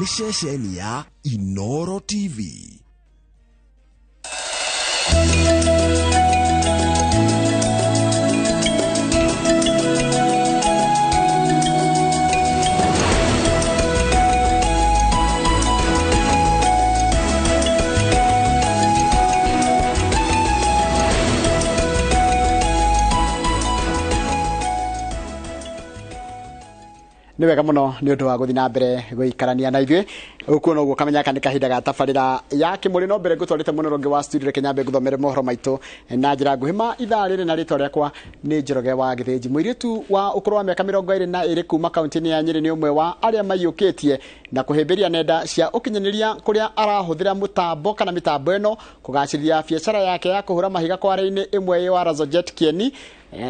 nĩ ceceni ya Inooro TV. Nĩ wega mũno nĩ ũndũ wa gũthiĩ na mbere gũikarania na ithuĩ ũkuona ũguo kamenya kana kahinda ga tabarĩra ya kĩmũrĩ no mbere ngũtwarĩte mũno wa studio reke nyambe ngũthomere mohoro maitũ na njĩra nguhĩ ma ithaa rĩrĩ na rĩtwa rĩakwa nĩ Njoroge wa Gĩthĩnji. Mũirĩtu wa ũkũrũ wa mĩaka 22 kuma kaunti-inĩ ya Nyĩrĩ nĩ ũmwe wa arĩa maiyũkĩtie na kũhĩmbĩria nenda cia ũkinyanĩria kũrĩa arahũthĩra mũtambo kana mĩtambo ĩno kũgacĩrithia biacara yake ya kũhũra mahiga kware-inĩ ĩmwe wa Razojet Kieni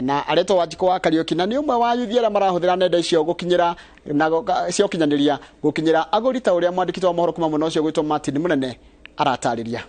na areto Wanjikũ wa Kariũki na nĩ ũmwe wa yuthi arĩa marahũthĩra nenda icio gũkinyĩra na cia ũkinyanĩria gũkinyĩra agũri ta ũrĩa mwandĩki wa mohoro kuma mũno ũcio gwĩtwo Martin Mũnene aratarĩria.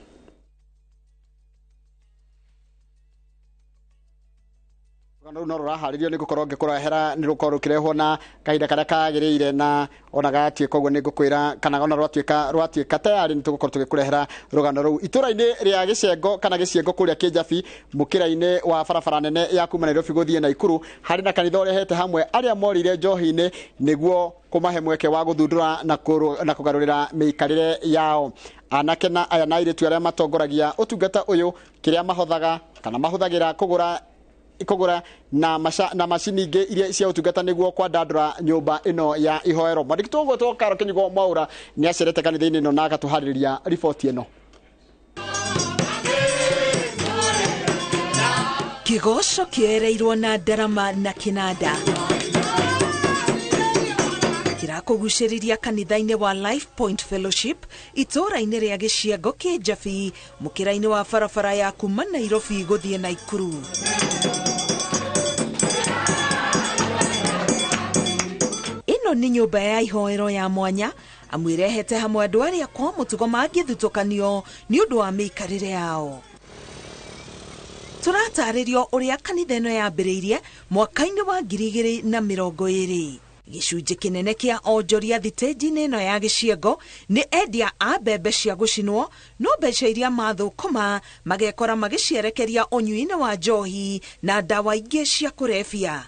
Rũgano no rũraharĩrio nĩ gũkorwo ngĩkũrehera nĩ rũkorwo rũkĩrehwo na kahinda karĩa kagĩrĩire na ona gatuĩka ũguo nĩ ngũkwĩra kana ona rwatuĩka tayari nĩ tũgũkorwo tũgĩkũrehera rũgano rũu itũra-inĩ rĩa Gĩcengo kana Gĩciengo kũrĩa Kĩnjabi mũkĩra-inĩ wa barabara nene ya kuma Nairobi gũthiĩ Naikuru harĩ na kanitha ũrehete hamwe arĩa morire njohi-inĩ nĩguo kũmahe mweke wa gũthundũra na kũgarũrĩra mĩikarĩre yao. Anake na aya na airĩtu arĩa matongoragia ũtungata ũyũ kĩrĩa mahothaga kana mahũthagĩra kũgũra na macini ingĩ iria cia ũtungata nĩguo kwandandũra nyũmba ĩno ya ihoero. Mwandĩki ũguo Karo Kĩnyugo Mwaura nĩ acerete kanitha-inĩ ĩno na agatũharĩrĩria riboti ĩno. Kĩgoco kĩereirwo na ndarama na kĩnanda kĩrakũgucĩrĩria kanitha-inĩ wa Life Point Fellowship itũra-inĩ rĩa Gĩciengo Kĩnjabi mũkĩra-inĩ wa barabara ya kuma Nairobi gũthiĩ Naikuru. Ĩno nĩ nyũmba ya ihoero ya mwanya amwĩrehete hamwe andũ arĩa kwa mũtugo mangĩthutũkanio nĩ ũndũ wa mĩikarĩre yao. Tũratarĩrio ũrĩa kanitha ĩno yambĩrĩirie mwaka-inĩ wa 2020. Gĩcunjĩ kĩnene kĩa onjoria thitĩnji-inĩ ĩno ya Gĩciengo nĩ endia a mbembe cia gũcinwo no mbeca iria mathũkũma magekora magĩcierekeria ũnyui-inĩ wa njohi na ndawa ingĩ cia kũrebia.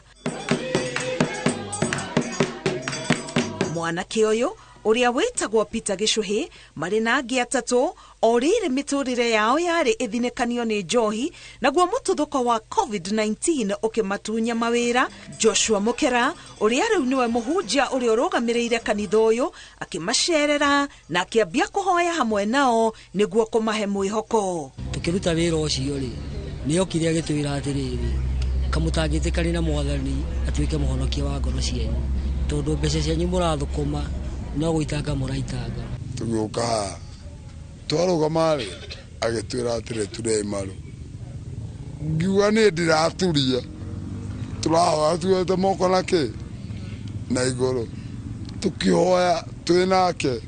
Mwanake ũyũ ũrĩa wĩtagwo Peter Gĩcũhĩ marĩ na angĩ atatũ o rĩrĩ mĩtũrĩre yao yarĩ ĩthinĩkanio nĩ njohi naguo mũtuthũko wa COVID-19 ũkĩmatunya mawĩra. Joshua Mũkera ũrĩa rĩu nĩwe mũhunjia ũrĩa ũrũgamĩrĩire kanitha ũyũ akĩmacerera na akĩambia kũhoya hamwe nao nĩguo kũmahe mwĩhoko. Tũkĩruta wĩra ũcio rĩ nĩokire agĩtwĩra atĩrĩrĩ kamũtangĩtĩkani na Mwathani atuĩke mũhonokia wa ngoro cianyu tondũ mbeca cianyu mũrathũkũma no gũitanga mũraitanga. Tũgĩũka twarũgama rĩ agĩtwĩra atĩrĩ turĩ maru ngiuga nĩ ndiraturia tũrahoya tuoete moko nake na igũrũ tũkĩhoya twĩ nake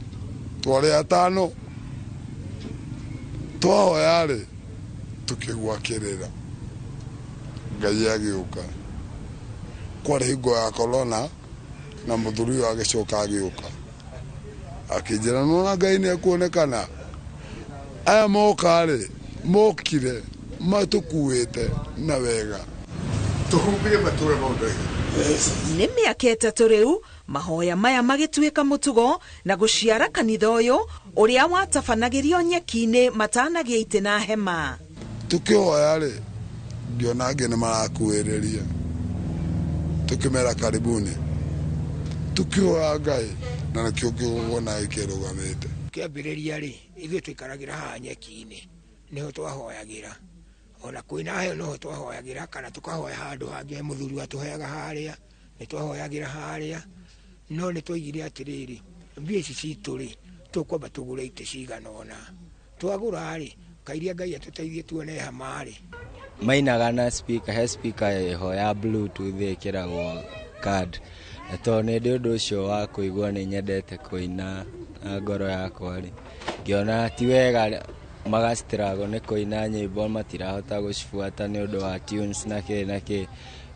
twarĩ atano twahoya rĩ tũkĩgwa kĩrĩra Ngai agĩũka kwarĩ hingo ya corona na mũthuri ũyũ agĩcoka agĩũka akĩnjĩra nona Ngai nĩ ekuonekana aya mokarĩ mokire matũkuĩte na wega tũhumbire matũra maũndũ. Nĩ mĩaka ĩtatũ rĩu mahoya maya magĩtuĩka mũtugo na gũciara kanitha ũyũ ũrĩa watabanagĩrio nyeki-inĩ matanagĩa itĩ na hema. Tũkĩhoya rĩ ngĩona angĩ nĩ marakuĩrĩria tũkĩmera karibuni tũkĩhoya Ngai na nĩkĩo ngĩwona gĩkĩrũgamĩte. Kĩambĩrĩria rĩ ithuĩ tũikaragĩra haha nyeki-inĩ nĩho twahoyagĩra ona kwĩna heho noho twahoyagĩra kana tũkahoya handũ hangĩ mũthuri watũheaga harĩa nĩ twahoyagĩra harĩa no nĩ twaigire atĩrĩrĩ mbia ici citũ rĩ tũkwamba tũgũre itĩ cigana ũna twagũra rĩ kairia Ngai atũteithie tuone hama rĩ mainaga na speaker he speaker hoya bluetooth ĩkĩragwo card to nĩ ũndũ ũcio wa kũigua nĩ nyendete kũina na ngoro yakwa rĩ ngĩona ti wega magastrago nĩ kũina nyĩmbo matirahota gũcibuata nĩ ũndũ wa tunes na kĩ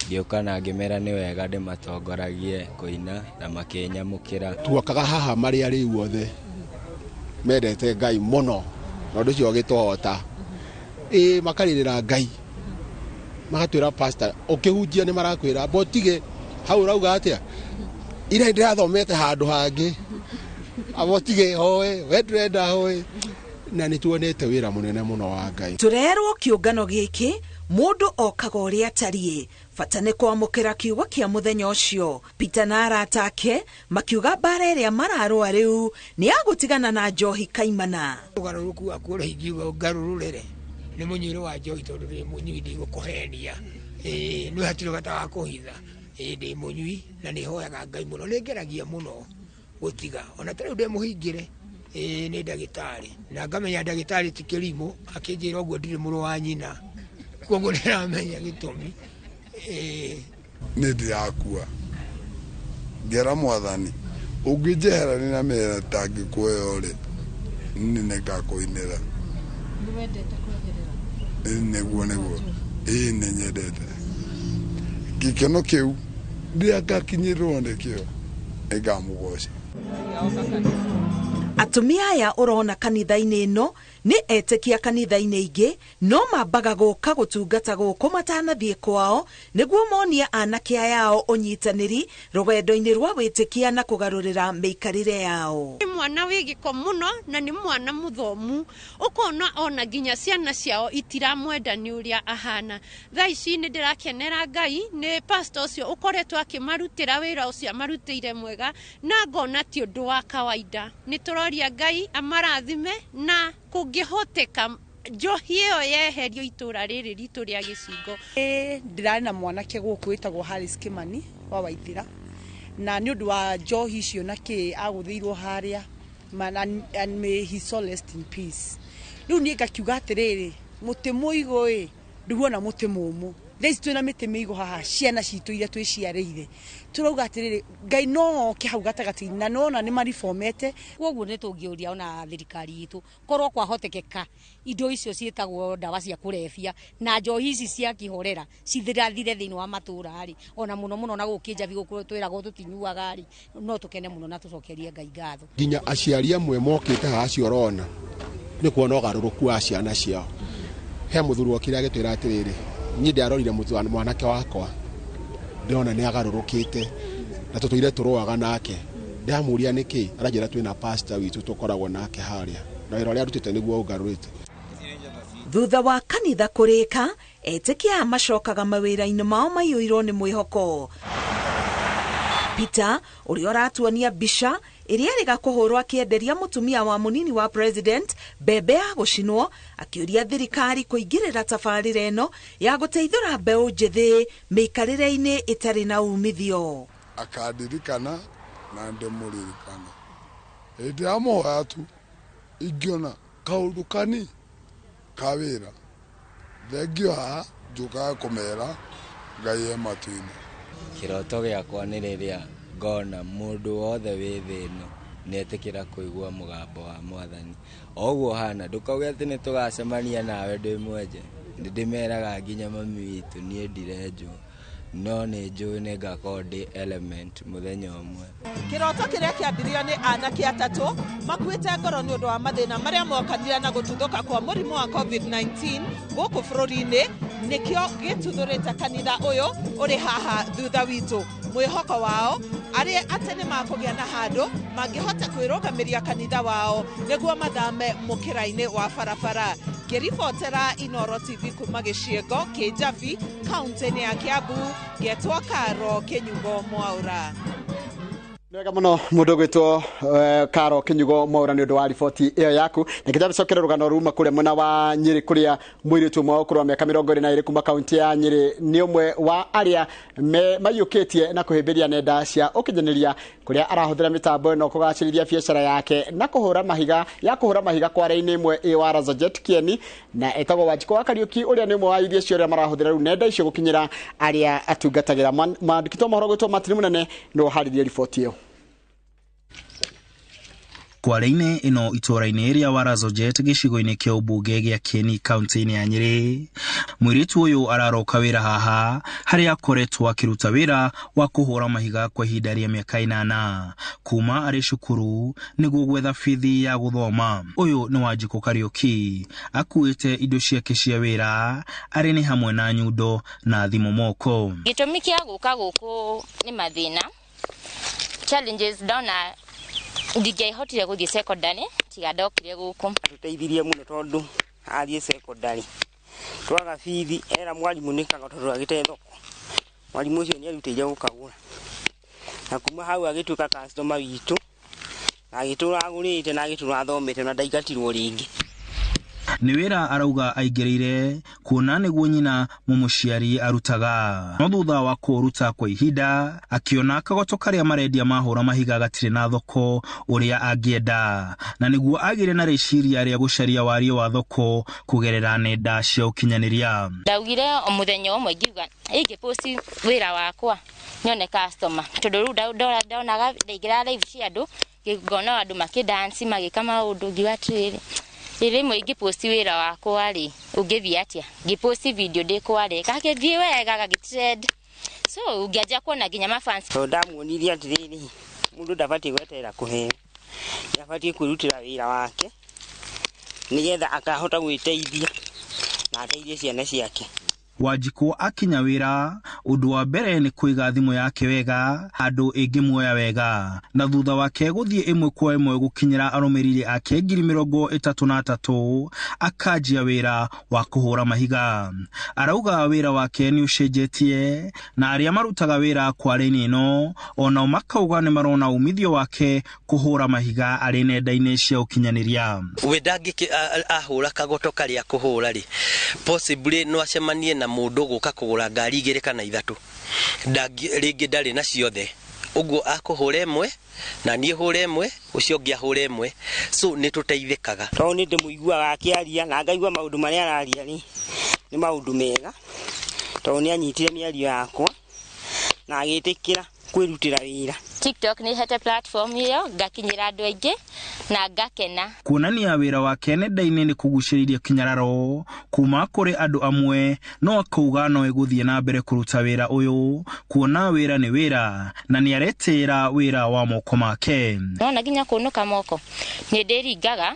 ngĩũka na ngĩmera nĩ wega ndĩmatongoragie kũina na makĩnyamũkĩra. Tuokaga haha marĩ arĩu othe mendete Ngai mũno na ũndũ ũcio ũgĩtũhota makarĩrĩra Ngai magatwĩra pastor ũkĩhunjia nĩ marakwĩra botige hau urauga atĩa ira ndĩrathomete handũ hangĩ abotige hoe we ndĩrenda hoe na nĩ tuonete wĩra mũnene mũno wa Ngai. Turerwo kĩũngano gĩkĩ mũndũ okaga ũrĩa atariĩ, bata nĩ kwamũkĩra kiugo kĩa mũthenya ũcio. Peter na arata ake makiuga mbara ĩrĩa mararũa rĩu nĩ agũtigana na njohi kaimana. Ũgarũrũku wa kuola ingiuga ngarũrũrere nĩ mũnyuĩre wa njohi tondũ ndĩ mũnyui ndigũkũhenia nĩ hatirĩ bata wa kũhitha ndĩ mũnyui na nĩ hoyaga Ngai mũno nĩ ngeragia mũno gũtiga ona tarĩu ndĩ mũhingĩre nĩ ndagĩtarĩ na ngamenya ndagĩtarĩ ti kĩrimũ akĩnjĩra ũguo ndirĩ mũrũ wa nyina koguo nĩramenya gĩtũmi nĩ ndirakua ngera mwathani ũngĩnjehera nĩ na mera tangĩkuoya ũrĩ nĩ ngakũinĩra nĩwendete kweherera nĩguo nĩ nyendete gĩkeno kĩu rĩrĩa ngakinyĩrwo nĩkĩo nĩngamũgoca. Atumia aya ũrona kanitha-inĩ ĩno nĩ etĩkia kanitha-inĩ ingĩ no mambaga gũka gũtungata gũkũ matanathiĩ kwao nĩguo monie anake ayao ũnyitanĩri rũgendo-inĩ rwa wĩtĩkia na kũgarũrĩra mĩikarĩre yao. Mwana wĩ gĩko mũno na nĩ mwana mũthomu ũkona ona nginya ciana ciao itiramwenda nĩ ũrĩa ahana. Thaa ici nĩ ndĩrakenera Ngai nĩ pastor ũcio ũkoretwo akĩmarutĩra wĩra ũcio amarutĩire mwega na ngona ti ũndũ wa kawaida. Nĩ tũroria Ngai amarathime na kũngĩhoteka njohi ĩyo yeherio itũra rĩrĩ ritũ rĩa Gĩcingo. Ndĩrarĩ na mwanake gũkũ wĩtagwo Harris Kimani wa Waithira na nĩ ũndũ wa njohi icio na kĩ agũthĩirwo harĩa and may he so rest in peace. Rĩu niĩ ngakiuga atĩrĩrĩ mũtĩ mũigũ nduona mũtĩ mũmũ thaici twĩna mĩtĩ mĩigũ haha ciana citũ iria twĩciarĩire turauga atĩrĩrĩ Ngai no oke hau gatagatĩ-inĩ na nona nĩ maribomete. Koguo nĩ tũngĩũria ona thirikari itũ korwo kwahotekeka indo icio ciĩtagwo ndawa cia kũrebia na njohi ici cia kĩhorera cithirathire thĩinĩ wa matũra rĩ ona mũno na gũkĩnjabi gũkũ twĩragwo tũtinyuaga rĩ no tũkene mũno na tũcokerie Ngai ngatho. Nginya aciari amwe mokĩte haha acio ũrona nĩ kuona ũgarũrũku wa ciana ciao. He mũthuri wakĩrĩa agĩtwĩra atĩrĩrĩ niĩ ndiarorire mwanake wakwa ndĩrona nĩ agarũrũkĩte na tũtũire tũrũaga nake ndamũria nĩkĩ aranjĩra twĩna pastor witũ tũkoragwo nake harĩa na wĩra ũrĩa arutĩte nĩguo ũgarũrĩte. Thutha wa kanitha kũrĩka etĩkia macokaga mawĩra-inĩ mao maiyũirwo nĩ mwĩhoko. Peter ũrĩa ũratuonia mbica ĩrĩa rĩga kũhũrwo akĩenderia mũtumia wa mũnini wa president mbembe ya gũcinwo akĩũria thirikari kũingĩrĩra tabarĩra ĩno ya gũteithũra mbeũ njĩthĩ mĩikarĩre-inĩ ĩtarĩ na umithio. Akandirikana na ndĩmũririkana hĩndĩ ya mũhoya tu ingĩona kaũndũ kani ka wĩra thengio haha njũkaga kũmera Ngai e matu-inĩ. Kĩroto gĩakwa nĩ rĩrĩa ngona mũndũ wothe wĩ thĩ ĩno nĩetĩkĩra kũigua mũgambo wa Mwathani. Oguo hana ndũkauge atĩ nĩ tũgacemania nawe ndĩ mwenje ndĩmeraga nginya mami witũ niĩ ndirenjwo no nĩ njũĩ nĩ ngakorwo ndĩ element mũthenya ũmwe. Kĩroto kĩrĩa kĩambirio nĩ anake atatũ makuĩte ngoro nĩ ũndũ wa mathĩna marĩa mokanire na gũtuthũka kwa mũrimũ wa COVID-19 gũkũ bũrũri-inĩ nĩkĩo gĩtuthũrĩte kanitha ũyũ ũrĩ haha thutha witũ. Mwĩhoko wao arĩ atĩ nĩ makũgĩa na handũ mangĩhota kwĩrũgamĩria kanitha wao nĩguo mathame mũkĩra-inĩ wa barabara. Ngĩribotera Inooro TV kuma Gĩciĩngo Kĩnjabi kaunti-inĩ ya Kiambu ngetwo Karo Kĩnyugo Mwaũra. Wega mũno mũndũ gwĩtwo Karo Kĩnyugo Mwaũra nĩ ũndũ wa riboti ĩyo yaku na kĩndabicokera rũgano ruma kũrĩa mwena wa Nyĩrĩ kũrĩa mũirĩtu ũmwe wa ũkũrũ wa mĩaka 22 kuma kaunti ya Nyĩrĩ nĩ ũmwe wa arĩa maiyũkĩtie na kũhĩmbĩria nenda cia ũkinyanĩria kũrĩa arahũthĩra mĩtambo ĩno kũgacĩrithia biacara yake na kũhũra mahiga kware-inĩ ĩmwe wa Razajet Kieni na etagwo Wanjikũ wa Kariũki ũrĩa nĩ ũmwe wa iria cio arĩa marahũthĩra rĩu nenda icio gũkinyĩra arĩa atungatagĩra. Mandĩkĩtwo mohoro gwĩtwo Martin Mũnene no harĩrie riboti ĩyo. Kware-inĩ ĩno itũra-inĩ rĩa Warazojet gĩcigo-inĩ kĩa ũmbunge gĩa Kieni kaunti-inĩ ya Nyeri, mũirĩtu ũyũ araroka wĩra haha harĩa akoretwo akĩruta wĩra wa kũhũra mahiga kwa ihinda rĩa mĩaka 8 kuma arĩ cukuru nĩguo gwetha bithi ya gũthoma. Ũyũ nĩ Wanjikũ Kariuki akuĩte indo ciake cia wĩra arĩ nĩ hamwe na nyundo na thimũ moko. Gĩtũmi kĩa gũka gũkũ nĩ mathĩna challenges ndona ndingĩhotire gũthiĩ secondary tiga ndokire gũkũ. Tũteithirie mũno tondũ athiĩ secondary twaga bithi era mwarimũ nĩkaga tondũ agĩte thoko. Mwarimũ ũcio nĩ arutĩire gũkagũra na kuma hau agĩtuĩka customer witũ na agĩtũra agũrĩte na agĩtũra athomete na ndaigatirwo rĩngĩ. Nĩ wĩra arauga aingĩrĩire kuona nĩguo nyina mũmũciari arutaga. No thutha wa kũruta kwa ihinda akĩona kagoto karĩa marendia mahũra mahiga gatirĩ na thoko ũrĩa angĩenda, na nĩguo agĩre na rĩciria rĩa gũcaria wario wa thoko kũgerera nenda cia ũkinyanĩria. Ndaugire mũthenya ũmwe ngiuga ingĩpost wĩra wakwa nyone customer tondũ rĩu ndonaga ndaingĩra live cia andũ ngona andũ makĩdance magĩka maũndũ ngiuga atĩrĩrĩ rĩmwe ingĩpost wĩra wakwa rĩ ũngĩthiĩ atĩa ngĩpost video ndĩkwarĩ gagĩthiĩ wega gagĩtrend so ũngĩanjia kuona nginya mafans. Ndamuonirie atĩrĩrĩ mũndũ ndabatiĩ gweterera kũheo, ndabatiĩ kwĩrutĩra wĩra wake nĩgetha akahota gwĩteithia na ateithie ciana ciake. Wanjikũ akinya wĩra ũndũ wa mbere nĩ kũiga thimũ yake wega handũ ĩngĩmuoya wega, na thutha wake gũthiĩ ĩmwe kwa ĩmwe gũkinyĩra arũmĩrĩri ake 33,000 akanjia wĩra wa kũhũra mahiga. Arauga wĩra wake nĩ ũcenjetie na arĩa marutaga wĩra kware-inĩ ĩno onao makauga nĩ marona umithio wake kũhũra mahiga arĩ nenda-inĩ cia ũkinyanĩria. We ndangĩkĩ ahũra kagoto karĩa kũhũra rĩ possibly no acemanie na mũndũ gũka kũgũra ngari 2 kana 3 rĩngĩ ndarĩ na ciothe ũguo akũhũra ĩmwe na niĩ hũra ĩmwe ũcio ũngĩ ahũra ĩmwe so nĩ tũteithĩkaga. Tondũ nĩ ndĩmũiguaga akĩaria na ngaigua maũndũ marĩa araria nĩ maũndũ mega tondũ nĩ anyitire mĩario yakwa na agĩtĩkĩra kwĩrutĩra wĩra. TikTok nĩ hete platform ĩyo ngakinyĩra andũ aingĩ na ngakena. Kuonania wĩra wake nenda-inĩ nĩ kũgucĩrĩria kinyararo kuma kũrĩ andũ amwe, no akauga no egũthiĩ na mbere kũruta wĩra ũyũ kuona wĩra nĩ wĩra na nĩ aretĩĩra wĩra wa moko make. Nona nginya kũnũka moko nĩ ndĩringaga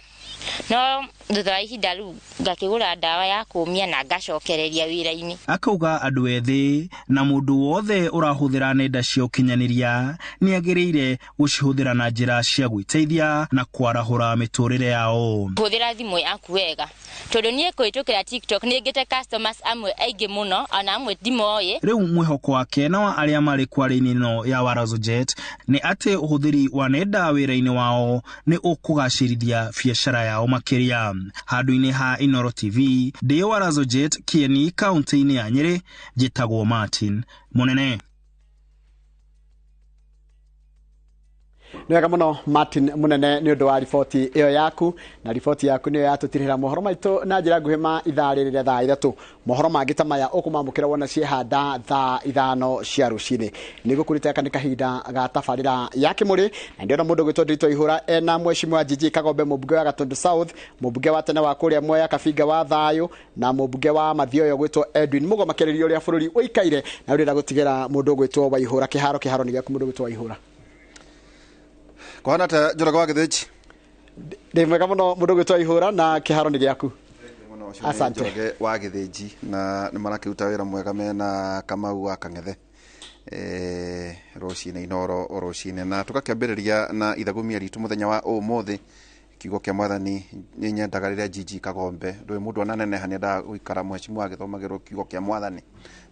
no thutha wa ihinda rĩu ngakĩgũra ndawa ya kũmia na ngacokereria wĩra-inĩ. Akauga andũ ethĩ na mũndũ wothe ũrahũthĩra nenda cia ũkinyanĩria nĩ agĩrĩire gũcihũthĩra na njĩra cia gwĩteithia na kwarahũra mĩtũrĩre yao. Hũthĩra thimũ yaku wega tondũ niĩ kũhĩtũkĩra TikTok nĩ ngĩte customers amwe aingĩ mũno ona amwe ndimoĩ. Rĩu mwĩhoko wake na wa arĩa marĩ kware-inĩ ĩno ya Warazojet nĩ atĩ ũhũthĩri wa nenda wĩra-inĩ wao nĩ ũkũgacĩrithia biacara yao makĩria. Handũ-inĩ ha Inoro TV ndĩ Warazojet Kieni kaunti-inĩ ya Nyeri, njĩtagwo Martin Mũnene. Nĩ wega mũno Martin Mũnene nĩ ũndũ wa riboti ĩyo yaku, na riboti yaku nĩyo yatũtirĩra mohoro maitũ na njĩra nguhĩ ma ithaa rĩrĩ rĩa thaa 3. Mohoro mangĩ ta maya ũkũmamũkĩra wona ciehanda thaa 5 cia rũcinĩ. Nĩgũkũrĩte aka nĩ kahinda ga tabarĩra ya kĩmũrĩ, na ndiona mũndũ gwĩtwo Ndiritu Ihũra ena Mheshimiwa Jiji Kagombe, mũmbunge wa Gatundu South, mũmbunge wa tene wa kũrĩa Mwea Kabinga wa Thayũ, na mũmbunge wa Mathioyo gwĩtwo Edwin Mugo makĩrĩria ũrĩa bũrũri ũikaire, na ũrĩa gũtigĩra mũndũ gwĩtwo Waihũra. Kĩharo nĩ gĩaku mũndũ gwĩtwo Waihũra. Kwana ta Njoroge wa Gĩthĩnji. Ndĩ mwega mũno mũndũ gwĩtwo Ihũra na kĩharo nĩ gĩaku. Asante. Njoroge wa Gĩthĩnji na nĩ marakĩruta wĩra mwega mena Kamau wa Kang'ethe rũcinĩ Inoro rũcinĩ, na tũgakĩambĩrĩria na ithagumia ritũ mũthenya wa ũmũthĩ. Kiugo kĩa Mwathani nĩ nyendaga rĩrĩa Jiji Kagombe ndũĩ mũndũ ananeneha nĩendaga gũikara Mheshimiwa agĩthomagĩrwo kiugo kĩa Mwathani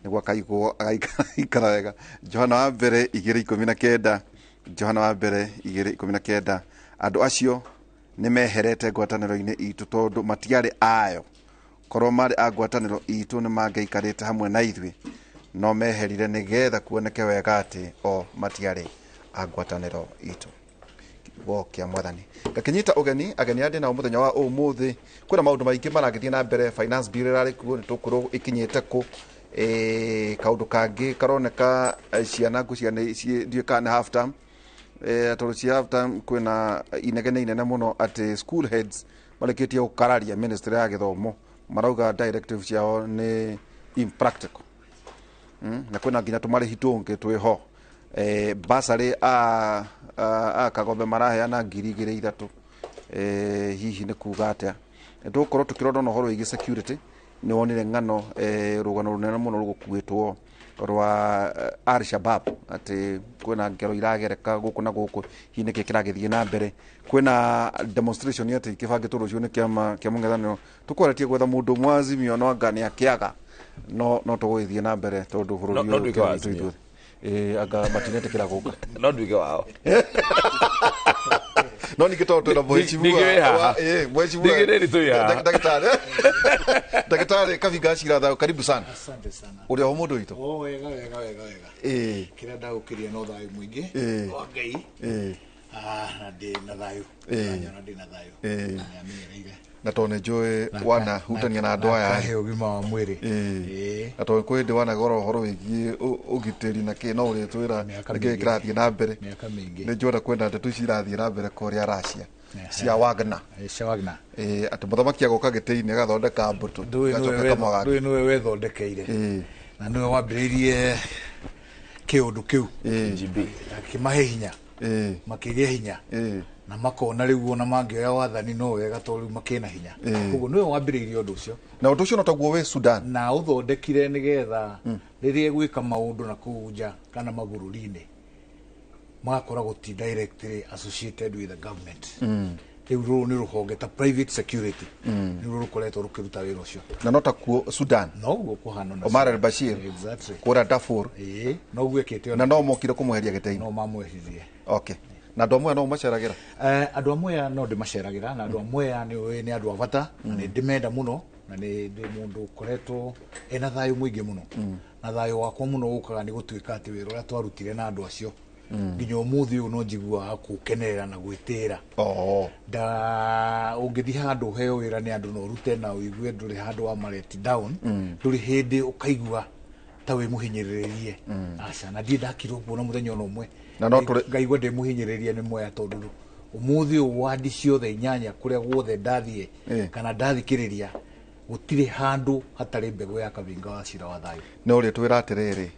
nĩguo akaigwo agaikara wega. Johana wa mbere 2:19 Johana wa mbere 2:19 andũ acio nĩ meherete ngwatanĩro-inĩ itũ tondũ matiarĩ ayo. Korwo marĩ a ngwatanĩro itũ nĩ mangĩikarĩte hamwe na ithuĩ, no meherire nĩgetha kuoneke wega atĩ o matiarĩ a ngwatanĩro itũ. Kiugo kĩa Mwathani gakinyita ũgeni ageni andĩ nao mũthenya wa ũmũthĩ. Kwĩna maũndũ maingĩ maragĩthiĩ na mbere. Finance bill ĩrarĩ kuo nĩ tũkũrũ ikinyĩte kũ. Kaũndũ kangĩ karoneka ciana ngũciana ndiũka nĩ half term tondå cia half time kwina inegene inene muno ati school heads mareketie gukararia ministry ya githomo marauga directive ciao ni impractical na kwina nginya tumarihi tungi twiho basari a Kagombe maraheana 2,300 hihi ni kuga atia ndukorwo tukirona no horo igi security ni wonire ngano rugano runene muno rugukuitwo rwa Al-Shabab ati kwina ngero iragereka guku na guku hine kikiragithie na mbere kwina demonstration ati kibangitwo rucio ni kiama kia mung'ethaniro tukwaretie gwetha mundu mwazimio no ngani akiaga no tugwithie na mbere tondu bururi uyu aga matinete kira guka no nduike wao no nikitoto na mheshimiwa mheshimiwa daktari Kaviga Shiratha karibu sana. Asante sana. Uri ho mundu wito wega kira ndagukiria no thayu mwingi wa Ngai na ndi na thayu na ndi na thayu amenyereire na tone joe wana hutania na andu aya he ugima wa mwiri na tone kwende wana goro horo wigie ugiteri na ke no uri twira nge kirathie na mbere ni njora kwenda ndetu cirathie na mbere koria Russia cia Wagner ati muthamaki agoka giteini agathondeka mbutu ndui niwe wethondekeire na niwe wambiriirie kiundu kiu GB kimahe hinya makigia hinya na makona riu ona mangioya wathani no wega to riu makina hinya koguo niwe wambiriirie undu ucio na undu ucio no taguo we Sudan na uthondekire nigetha riria gwika maundu na kuja kana mabururi-ini magakora guti directly associated with the government riu ruru ni ruhonge ta private security ni ruru rukoretwo rukiruta wira ucio na no taguo Sudan no guo kuhana na Omar al-Bashir kura Darfur no gwikite na no mokire kumuheria giteini no mamwehirie okay na andu amwe no maceragira andu amwe no ndimaceragira na andu amwe ni andu avata na ni ndimenda muno na ni mundu ukoretwo ena thayu mwingi muno na thayu wakwa muno ukaga ni gutuika ati wira uria twarutire na andu acio nginya umuthi uyu no njigua gukenerera na gwitira ungithi handu heo wira ni andu no rute na uigue nduri handu wa let down nduri hindi ukaigua ta wi muhinyiririe aca na ndi ndakirwo kuona muthenya ono umwe na no turi ngaigua ndi muhinyiririe ni moya tondu umuthi u wadi ciothe inyanya kuria guothe ndathie kana ndathikiriria gutire handu hatari mbegu ya Kavinga wa Shira wa thayu no ri twira atiriri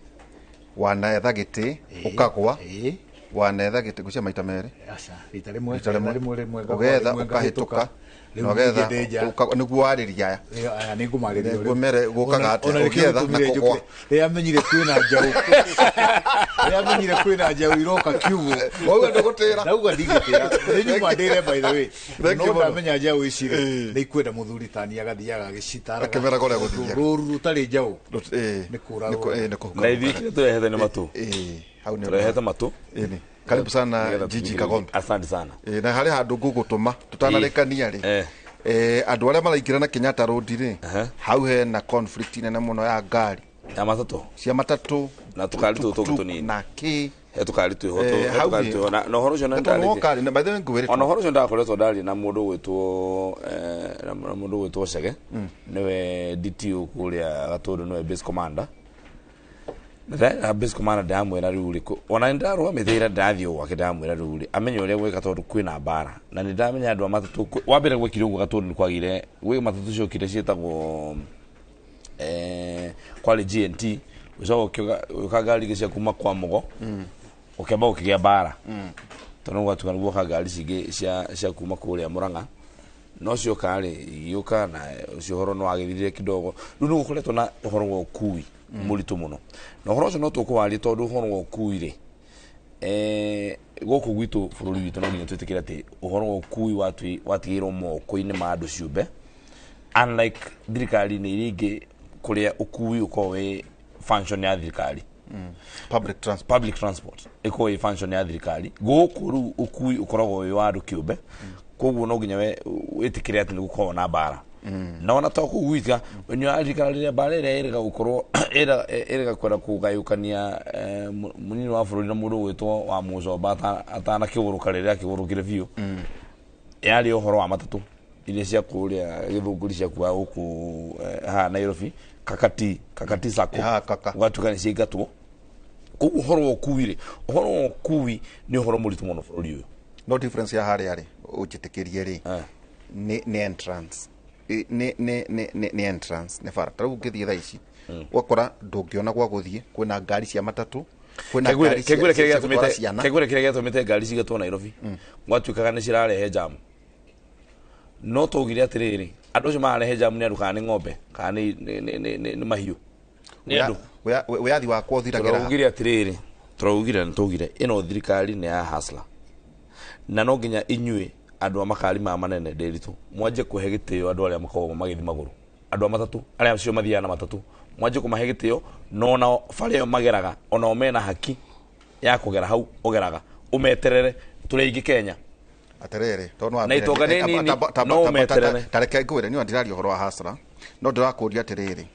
wanetha giti ukagwa wanetha giti gucia maita meri aca rita rimwe ugetha ukahituka nogetha niguo wariria aya ningumariria niguo mere gukaga ati ugetha na kugwa yamenyire kwina njau yamenyire kwina njau iroka kiugo wewe ndugutira ndauga ndigitira nyuma ndire by the way no ndamenya njau icire ni ikwenda muthuri tani agathiaga gicitara akemera gore guthia ruru rutari njau ni kura na ithikire turehethe ni matu hau ni turehethe matu ni karibu sana Jiji Kagombe asante sana na hari handu ngugutuma tutanarekania ri andu aria maraikira na Kenyatta Road ri hau he na conflict nene muno ya ngari ya matatu cia matatu na tukari tu tunini na ki tukari tu hoto na no horo jona ndali na by the way ngwere ona horo jona akoretwo ndali na mundu witwo na mundu witwo Shege niwe DTO kuria Gatundu niwe base commander na base commander ndamwira ruri ona ndarwa mithira ndathio gwake ndamwira ruri amenye uria gwika tondu kwina bara na ndamenya andu matatu wambere gwikire uguo Gatundu ni kwagire gwi matatu ciokire cietagwo kwali GNT ucoka ngari gicia kuma kwa mugo ukemba ukigia bara tondu gwatuka niguo kangari cingi cia kuma kuria Murang'a no cio kari yuka na cio horo no agithirire kidogo riu ni gukoretwo na uhoro wa ukui muritu muno na uhoro ucio no tukwari tondu uhoro wa ukui ri goku gwitu bururi witu no nginya twitikira ati uhoro wa ukui watigirwo moko-ini ma andu ciumbe unlike thirikari ni iringi kuria ukui ukowe function ya thirikari public transport ikowe function ya thirikari goku ru ukui ukoragwo wi wa andu kiumbe koguo no nginya we witikire ati ni gukorwo na bara na ona to kugwika wenyo thirikari bara ire iriga gukorwo iriga kwenda kugayukania munini wa bururi na mundu witwo wa Mucomba atana kiguruka riria kigurukire biu yari uhoro wa matatu iria cia kuria githunguri cia kwa guku ha Nairobi kakati sako ugatuka ni ciingatwo ko uhoro okuire uhoro okui ni uhoro muritu muno bururi uyu no difference ya hari ari ujitekerie ri ni entrance ni entrance ne fara tara ukithie tha ici wakora ndungiona gwa guthie kwina ngari cia matatu kwina ngari kegure kire getumite ngari cigatwo Nairobi gwatuikaga ni cirarehe jam no tugire atiriri andu cio marehe jam ni andu kana ni ng'ombe kana ni mahiu ni andu weathi wa kwathiragira tugire atiriri tugire ino thirikari ni ya hasla na no nginya inyue andu amakari ma manene nderitu mwanje kuhe gitio andu aria makoragwo magithi maguru andu amatatu aria cio mathiana matatu mwanje kumahe gitio no na bare mageraga ona omena haki ya kugera hau ogeraga umeterere tureigi Kenya aterere tonwa na itonga nini no umeterere tareke ngwire ni ndirari horo wa hasra no ndirakuria atiriri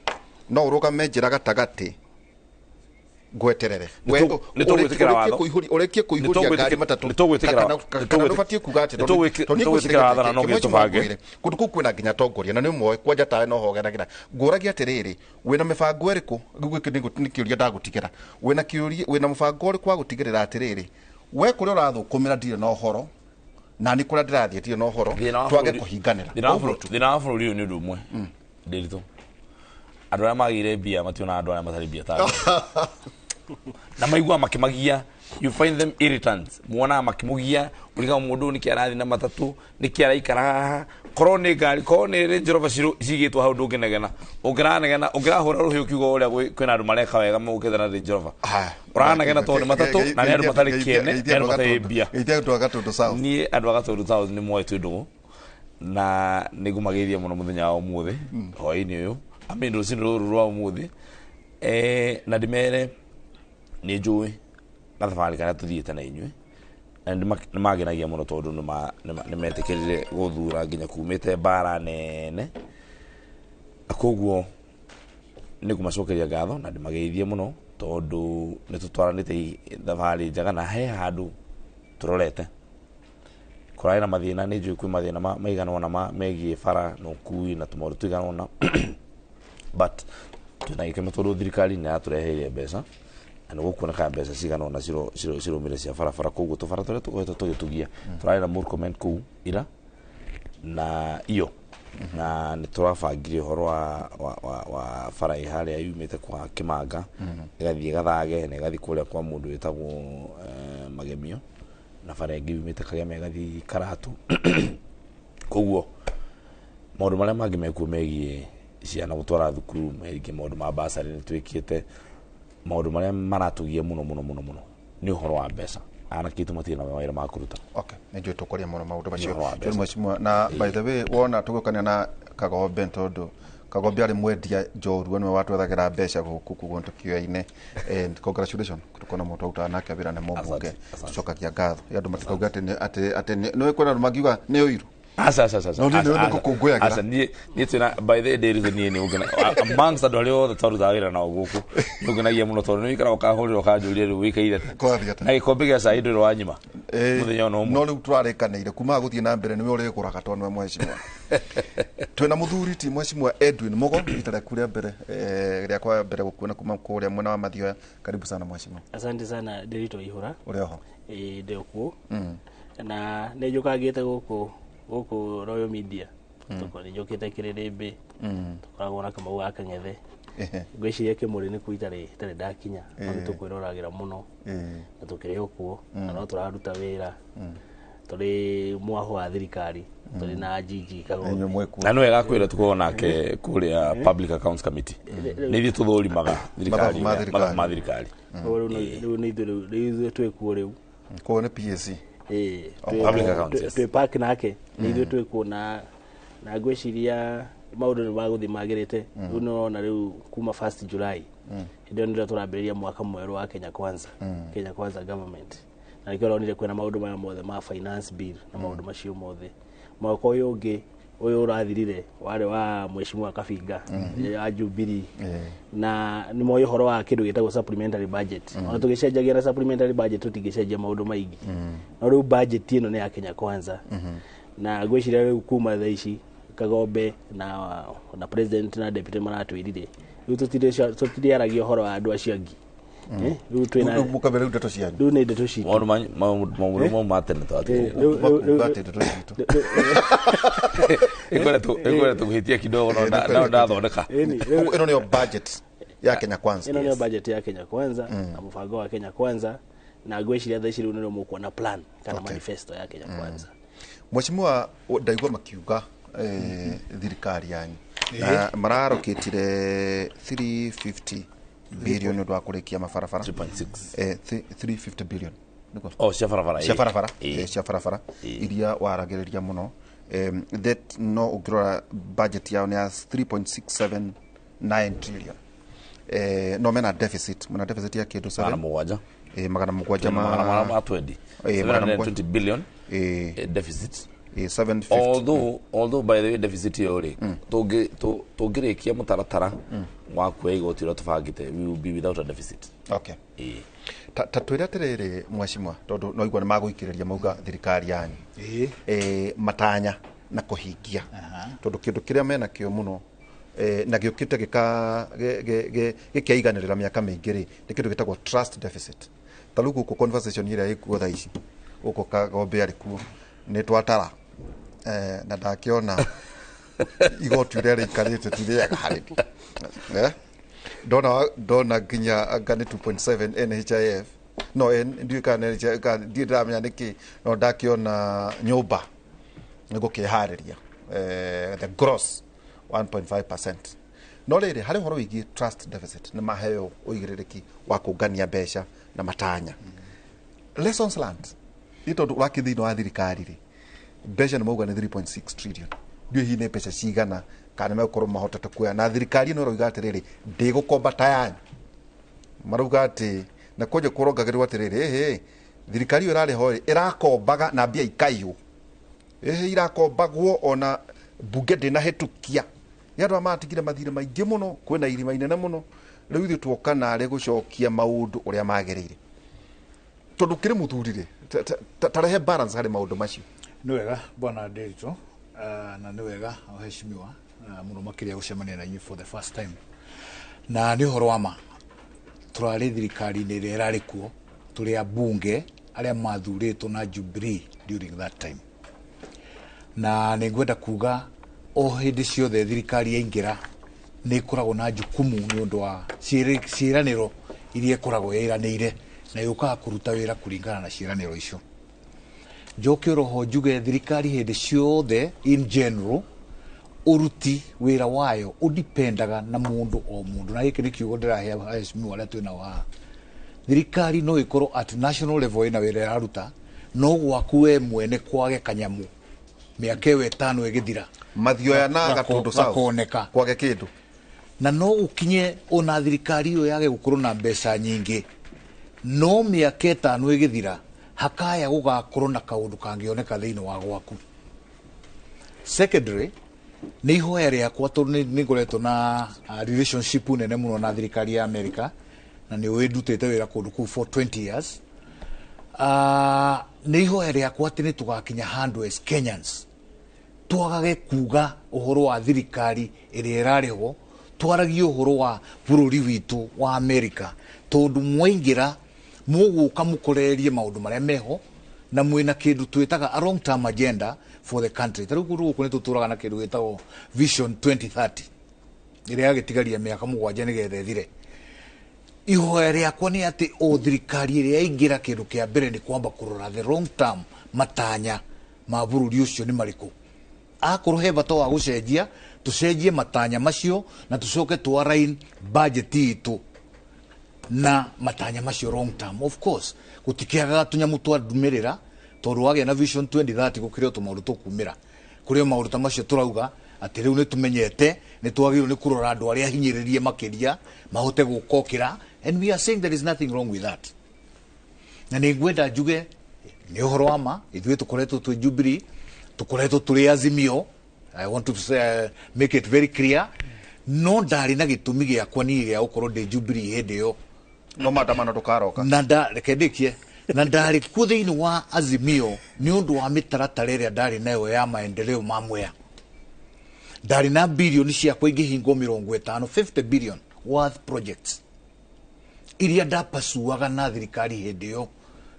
no urugame njira gatagati gweterere urekie kuihuria ngari matatu kana ubatie kuga ati tugwitikira wathana no gitubange kundu ku kwina nginya tongoria na ni mwe kwanja tawe no hogeragira nguragia atiriri wina mibango eriku ni kiuria ndagutigera wina mubango uriku wa gutigirira atiriri we kuria urathukumira ndire no horo na ni kuria ndirathie ndire no horo twage kuhinganira thina bururi uyu ni undu umwe ndiritu andu aria magire bia mationa andu aria matari bia ta na maigua makimagia you find them irritant muona makimugia uliga mundu ni kiarathi na matatu ni kiaraikara haha korone ngari korone Range Rover cigitwo hau ndunginegena ungiranegena ungirahura ruhiu kiugo uria kwina andu mareka wega mugithana Range Rover uranegena tondu matatu na ni andu matari kiene ni andu matari bia ni andu agatundu south ni moe tundu na nigumagithia muno muthenya wa umuthi hoini uyu amindu sindu rwa umuthi na dimere ni njui na thabari kana tuthiite na inyue na ni maginagia muno tondu ni metikirire guthura nginya kumite bara nene akoguo ni kumacokeria ngatho na ndimageithie muno tondu ni tutwaranite thabari njaga na he handu turorete kurai na mathina ni njui kwi mathina maigana na megie bara no kui na tumaru tuigana na but tunaikema tondu thirikari ni atureheire mbeca na gukuna ka mbeca cigana na ciro mire cia barabara koguo tubara tore tugoeta tugitugia turai na more comment ku ira na iyo na ni turabangire horo wa bara ihari ayumite kwa Kimanga igathie gathage na igathie kuria kwa mundu wetagwo Magemio na bara ingi yumite Kagame igathie Karatu koguo maundu maria mangi mekuo megie ciana gutwara thukuru megie maundu ma basari ni twikite maundu maria maratugia muno ni uhoro wa mbeca ana kitu matina mawira makuruta okay nijue tukoria muno maundu macio mheshimiwa na by the way wona tugukania na Kagombe tondu Kagombe ari mwendia njoru nwe watu wathagira mbeca guku kugonto kioine and congratulations kutukona mundu uta nake abira ne mumbunge tucokagia ngatho yandu matikauga ati no kwena rumagiuga ni uiru asa ni tena by the day ni ugana amongst the all the toru zaira na guku ugana ye muno toru ni kara ka hori ka julie wikaire na ikombe ya side ro anyima muthenya no riu turarekanire kuma guthie na mbere niwe uri kuraga tonwe mheshimiwa twina muthuri ti mheshimiwa Edwin Mogo itare kuria mbere ria kwa mbere gukuona kuma kuria mwena wa mathio karibu sana mheshimiwa asante sana Derito Ihura uri ho ndekuo na nejukagite guku Royal Media tukoni njokite kirirembe tukoragwo na Kamau ga Kang'ethe ngwiciria kimuri ni kuitare ndakinya no tukwirораgira muno na tukiri okuo na no turaruta wira turi mwaho wa thirikari turi na jiji Kagombe na no wega kwira tuko nake kuria Public Accounts Committee ni thi tuthurimaga thirikari ma thirikari riu ni ithuĩ twĩkuo rĩu ko ne PSC Public Accounts twe park nake ni ithuĩ twĩkuo na ngwiciria maundu ni maguthi magirite riu no na riu kuma 1st July ndio ndio turambĩrĩria mwaka mwerũ wa Kenya Kwanza government na nikio ronire kwena maundu maya mothe ma finance bill na maundu macio mothe mwaka uyu ungi uyu urathirire wale wa mheshimiwa Kabinga ya Jubilee na ni moyo horo wa kindu gitagwo supplementary budget ona tugicenjagia na supplementary budget tutigicenjia maundu maingi no riu budget ino ni ya Kenya Kwanza na gwiciria riu kuma thaa ici Kagombe na president na deputy maratwirire riu tutiriaragia horo wa andu acio angi Riu twina mukabere ndeto cianyu. Riu ni ndeto citu. Maundu matene twati. Ikore tukuhitia kidogo na ndathondeka. Ino niyo budget ya Kenya Kwanza. Ino niyo budget ya Kenya Kwanza na mubango wa Kenya Kwanza na gweciria tha ici riu nio mukuona plan kana manifesto ya Kenya Kwanza. Mheshimiwa ndaigua makiuga thirikari yanyu mararoketire 350 billion ndo akurekia mabarabara 350 billion cia barabara cia barabara iria waragiriria muno that no ukirora budget yao ni 3.679 trillion no mena deficit ya kindu 7 magana mugwanja ma 720 billion deficit 750 although by the way deficit yori tungirikia mutaratara wa kuya igoti ro tubangite we will be without a deficit. Okay. Tatwira tiriri mwashimwa tondu no igwa ni maguikiriria mauga thirikari yanyu matanya na kuhingia tondu kindu kiria mena kio muno na giukite gikiaiganirira miaka mingiri ni kindu gitagwo trust deficit. Talugu ku conversation ira ikuo tha ici uko kagombe ari kuo ni twatara na ndakiona igoti ria rikarite tiriaga haridi dona ginya ngani 2.7 NHIF no ndiukana ndiramenya niki no ndakiona nyumba niko kihariria the gross 1.5%. No riri hari horo wigi trust deficit na maheo uigiririki wa kungania mbeca na matanya. Lessons learned ito wakithino wa thirikari ri mbeca ni mauga ni 3.6 trillion ndio hii ni mbeca cigana kana mekorwo mahotete kuya na thirikari no roiga atiriri ndigukomba tayanyu maruga ati na koje kurongagirwa atiriri thirikari irari ho irakombaga na mbia ikaiyo irakombagwo ona bunge ndina hetukia yandu amatigire mathire maingi muno kwina irima inene muno riu ithu twoka nare gucokia maundu uria magirire tondu kiri muthurire tarehe balance hari maundu macio. Ni wega bwana Derito na ni wega oheshimiwa muno makiria gucemania na inyu for the first time na ni horo wama turari thirikari ni rerari kuo turi abunge aria mathuritwo na Jubilee during that time na ni ngwenda kuga o hindi ciothe thirikari yaingira ni ikoragwo na jukumu ni undu wa ciiraniro iria ikoragwo iranire na yukaga kuruta wira kuringana na ciiraniro icio. Njoke roho njuge thirikari hindi ciothe in general uruti wira wayo udipendaga na mundu o mundu na giki ni kiugo ndirahe heshimiwa aria twina wa thirikari no ikorwo at national level ina wira iraruta no gwaku we mwene kwage kanyamu miaka 5 igithira mathioya na gatundu sawa kwage kindu na no ukinye ona thirikari iyo yage gukorwo na mbeca nyingi no miaka 5 igithira hakaya gugakorwo na kaundu kangioneka thiini wa gwaku. Secondary ni ihoya riakwa tondu ni ngoretwo na relationship nene muno na thirikari ya America na ni wendutete wira kundu kuu for 20 years. Ni ihoya riakwa ati ni tugakinya handle as Kenyans twagage kuga uhoro wa thirikari iria irariho twaragie uhoro wa bururi witu wa America tondu mwaingira muguka mukorerie maundu maria meho na mwina kindu twitaga a long term agenda for the country. Taru kuru kune tuturaga na kindu gitagwo Vision 2030 iria yagitigaria miaka 7 nigethe thire. Ihoya riakwa ni ati o thirikari iria ingira kindu kia mbere ni kwamba kurora the long term matanya ma bururi ucio ni mariku akorwo he bata wa gucenjia tucenjie matanya macio na tucoke twarain budget itu na matanya macio long term. Of course gutikiaga tunyamu twadumirira tondu wage na Vision 2030 gukire tumaundu tukumira kuri maundu ta macio turauga ati riu ni tumenyete ni twagirwo ni kurora andu aria hinyiririe makiria mahote gukokira and we are saying there is nothing wrong with that. Na ni ngwenda njuge ni uhoro wa ma ithuĩ tukoretwo twi Jubilee tukoretwo turi Azimio. I want to say, make it very clear no ndari na gitumi giakwa ni gia ukorwo ndi Jubilee hindi yo no matamana tukaroka na rekendikie na ndari ku thiini wa Azimio ni undu wa mitaratara iria ndari nayo ya maendeleo mamwea ndari na bilioni ciakwa ingihingwo 50 billion worth projects iria ndapasuaga na thirikari hindi yo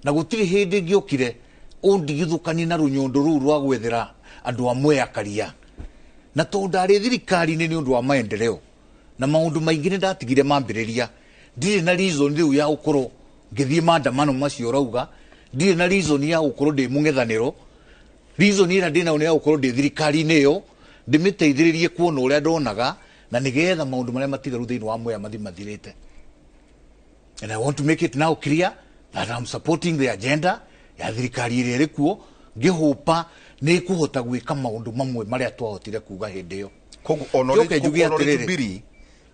na gutiri hindi ngiokire undigithukani na runyondo ruu rwa gwethera andu amwe akaria na to ndari thirikari ni undu wa maendeleo na maundu maingi ni ndatigire mambiriria ndire na reason riu ya ukoro ngithie maandamano macio rauga ndire na reason ya ukoro ndi mungethaniro reason ira ndina ya ukoro ndi thirikari ni yo ndimiteithiririe kuona uria ndonaga na nigetha maundu maria matigaru thiini wa Mwea mathirite. And I want to make it now clear that I'm supporting the agenda ya thirikari iria iri kuo ngihupa ni kuhota gwika maundu mamwe maria twahotire kuga hindi yo. Kogu onore biri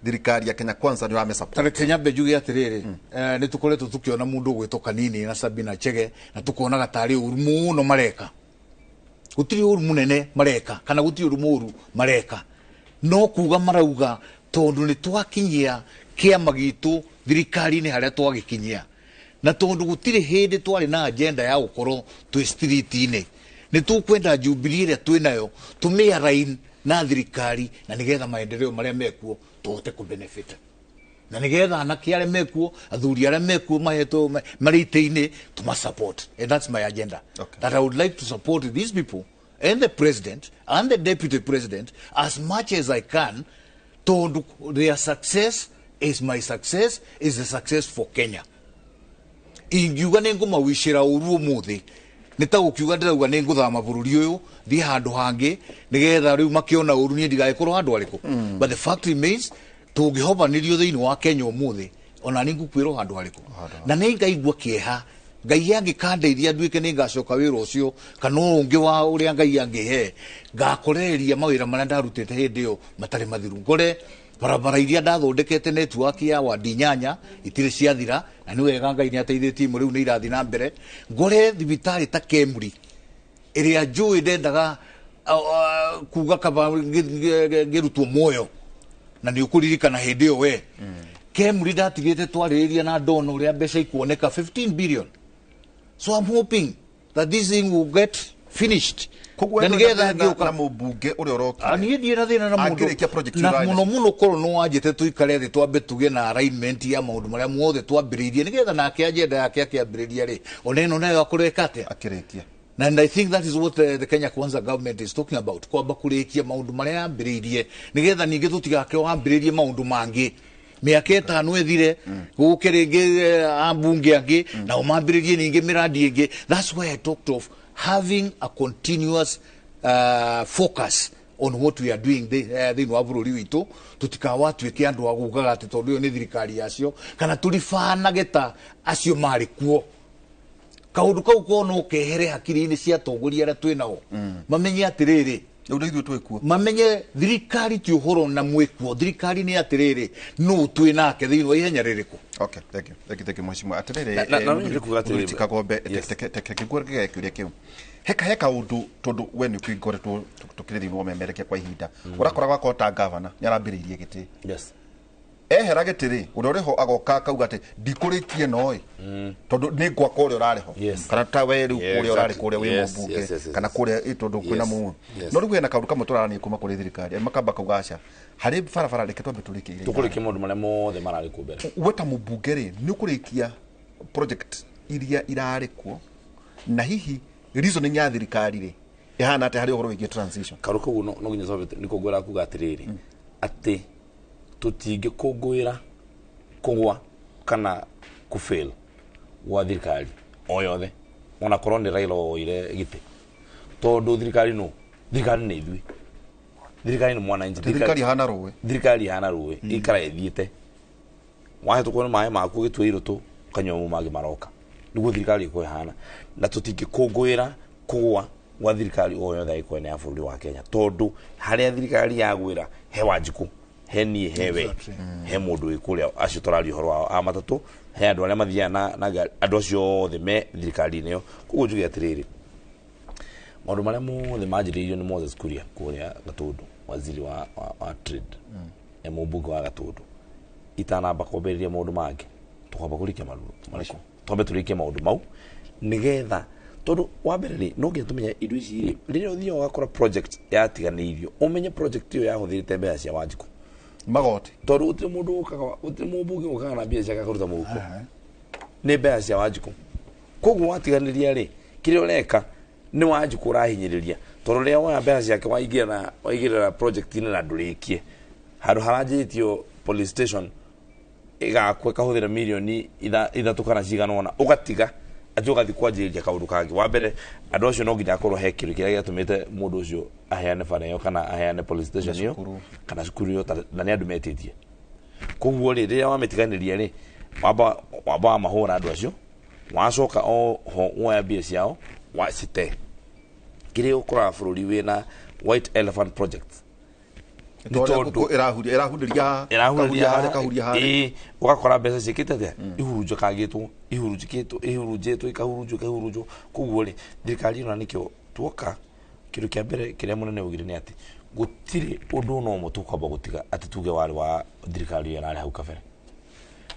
thirikari ya Kenya Kwanza ni wame support. Tare Kenya bejuge atiriri ni tukoretwo tukiona mundu gwito kanini na Sabina Chege na tukona gatari uru muno mareka. Gutiri uru munene mareka kana gutiri uru muru mareka. No kuga marauga tondu ni twakinyia kiama gitu thirikari ni haria twagikinyia na tondu gutiri hindi twari na agenda ya ukoro twi street ine ni tukwenda Jubilee ria twinayo tumia rain na thirikari na nigetha maendeleo maria mekuo tuhote ku benefit na nigetha anake aria mekuo athuri aria mekuo maheto marite-ini tuma support, and that's my agenda. That I would like to support these people and the president and the deputy president as much as I can to their success is my success, is the success for Kenya. Ingiuga ningu mawishira uru muthi nita gukiuga ndirauga ninguthama bururi uyu thi handu hangi nigetha riu makiona uru ni ndigaikoro handu ariku. But the fact remains tungihobanirio thiini wa Kenya umuthi ona ningu kwiro handu ariku na ningaigua kieha ngai angikandeithia nduike ningacoka wira ucio kana ungi wa uria ngai angihe ngakoreria mawira maria ndarutite hindi yo matari mathiru ngore barabara iria ndathondekete network ya Wandinyanya itire ciathira na ni wega ngai ni ateithĩtie imwe riu ni irathi na mbere ngore thibitari ta Kemri iria njui ndendaga kuga kaba ngirutwo moyo na ni ukuririkana hindi yo we Kemri ndatigite twarĩrĩria na ndono uria mbeca ikuoneka 15 billion. So I'm hoping that this thing will get finished. Na nigetha ngioka mubunge uri oroki ani ndie na thina na mundu na muno koro no wanjite tuikare thi twambe tuge na alignment ya maundu maria muothe twambiririe nigetha nake agenda yake akiambiriria ri oneno nayo akureka atia akirikia. And I think that is what the Kenya Kwanza government is talking about, kwamba kurikia maundu maria ambiririe nigetha ninge tutigake wambiririe maundu mangi miaka itano ethire guke ringi ambunge angi na umambiririe ninge miradi ingi. That's why I talked of having a continuous focus on what we are doing thiini wa bururi witu tutikawatuike andu agugaga ati tondu yo ni thirikari yacio kana turifanage ta acio mari kuo. Kaundu kau kono ukehere hakiri-ini cia atongoria aria twinao mamenye atiriri mamenye thirikari ti uhoro na mwikuo thirikari ni atiriri no twinake thiini wa ihenya ririku. Okay, thank you mheshimiwa. Atiriri Kagombe tekegurge kiuria kiu heka undu tondu we ni kwingoretwo tukire thiini wa memerekia kwa ihinda urakoragwa kota governor ni arambiririe giti ehera gitiri uria uriho agoka akauga ati ndikurikie noi tondu ni gwaka uria urariho kana ta we riu uria urari kuria wi mubunge kana kuria itondu kwina mu no riu ena kaundu kamwe turarani kuma kuri thirikari makamba kaugaca hari barabara reke twambe turikiire tukurikie maundu maria mothe marari ku mbere weta mubunge ri ni ukurikia project iria irari kuo na hihi reasoning ya thirikari ri ihana ati hari uhoro wigie transition karuko no nginya sobe niko gwira kuga atiriri ati tutinge kungwira kugwa kana kufail wa thirikari o yothe ona korwo ni Raila oire gite tondu thirikari ni ithui thirikari ni mwananchi thirikari hana ruwe ikara ithiite wahetukwo ni maĩ maku gitwe irutu kanyomu magi maroka niguo thirikari iko hana na tutinge kungwira kugwa wa thirikari o yothe iko ya bũrũri wa Kenya tondu haria thirikari yagwira he Wanjiku heni hewe he mundu wi kuria acio turari horo a matatu he andu aria mathia na andu acio othe me thirikari niyo kugo njuge atiriri maundu maria mothe manjiriirio ni Moses Kuria kuria Gatundu waziri wa trade mubunge wa Gatundu itanamba kwambiriria maundu mangi tukwamba kurikia mariko twambe turikie maundu mau nigetha tondu wambere no nginya tumenya indo ici riria uthio ugakora project yatiganiirio umenye project iyo yahuthirite mbeca cia Wanjiku magoti tondu utire mundu ukaga utire mubunge ukaga na mbia ciake akaruta muhuko ni mbea cia Wanjiku koguo watiganiria ri kiria ureka ni Wanjiku urahinyiriria tondu ria wa mbea ciake waigirira project ni na ndurikie handu haranjitio police station igakwe kahuthira milioni ithatu kana cigana ona ugatiga ati ugathi kwanjiriria kaundu kangi wa mbere andu acio no nginya akorwo he kindu kiria giatumite mundu ucio aheane bara iyo kana aheane police station iyo kana cukuru iyo na ni andu metitie koguo ri riria wametiganiria ri wamba mahura andu acio wacoka o ho woya mbia ciao wacite kiria ukora bururi wina white elephant project irahuria ugakora mbeca cikite thia ihurunjo kagitwo ihurunjitwo ikahurunjwo koguo ri thirikari ino nikio tuoka kindu kia mbere kiria munene ugire ni ati gutiri undu no mutukwamba gutiga ati tuge wari wa thirikari ino ari hau kabere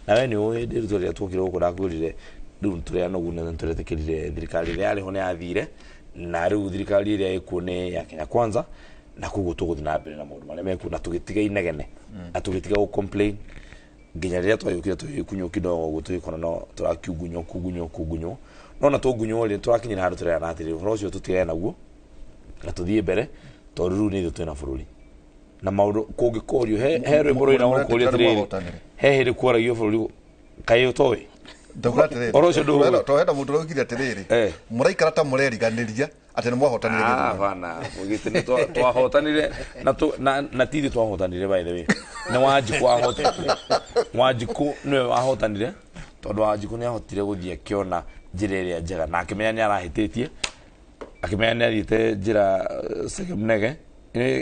na we ni uwi ndiruto ria twokire guku ndakwirire riu turia no gune nturetekirire thirikari ria ari ho ni athire na riu thirikari ria ikune ya Kenya Kwanza na koguo tuguthi na mbere na maundu maria meku na tugitiga inegene na tugitiga go complain nginya riria twayukire tukunyo kidogo gutwikona no turakiugunyo no na tugunyo ri turakinyira handu turera na atiri horo ucio tutigane naguo na tuthie mbere tondu riu ni twina bururi na maundu kungikorio he rwimbo ina gukuria atiri he hiri kuaragio bururi kai utowe oro ucio ndu tohenda mundu rogire atiriri muraikara ta mureriganiria ati ni mwahotanire bana mugite ni twahotanire na tithi twahotanire by the way na Wanjiku ni wahotanire tondu Wanjiku ni ahotire guthie kiona njira iria njega na akimenya ni arahititie akimenya ni arite njira segemnege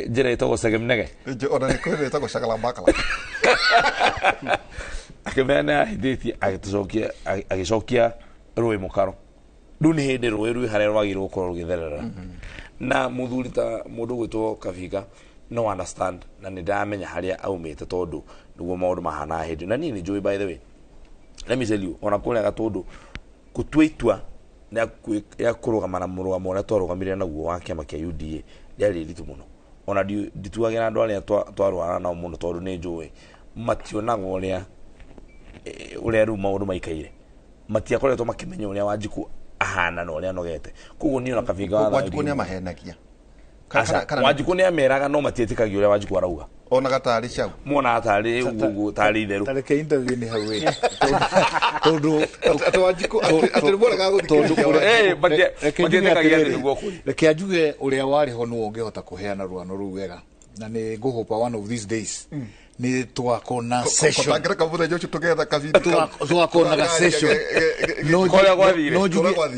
njira itago segemnege ona ni kwire itago shagala makala akimenya ni arahititie agicokia rui mukaro ndu ni hindi rui haria rwagirwo gukorwo rugitherera na muthuri ta mundu gwitwo Kabiga no understand na ni ndamenya haria aumite tondu niguo maundu mahana hindi na nini njui by the way let me tell you ona kuria gatundu kutwitua ya kurugama na murugamo uria twarugamire naguo wa kiama kia UDA yari ritu muno ona ndituagira andu aria twarwana nao muno tondu ni njui mationaga uria ru maundu maikaire matiakoretwo makimenya uria Wanjiku ahana no uria nogete koguo ni ona Kabiga Wanjiku ni amahenagia Wanjiku ni ameraga no matietikagia uria Wanjiku arauga ona gatari cau mona atari ugu tari theru tareke interview ni hawe tondu Wanjiku atiri mwana gaguthikiriria matietikagia niguo kuri reke ajuge uria wari ho no ungehota kuheana ruano ru wega na ni nguhopa one of these days ni twakona session kotangira kabuthe jocho together Kabiga twakona session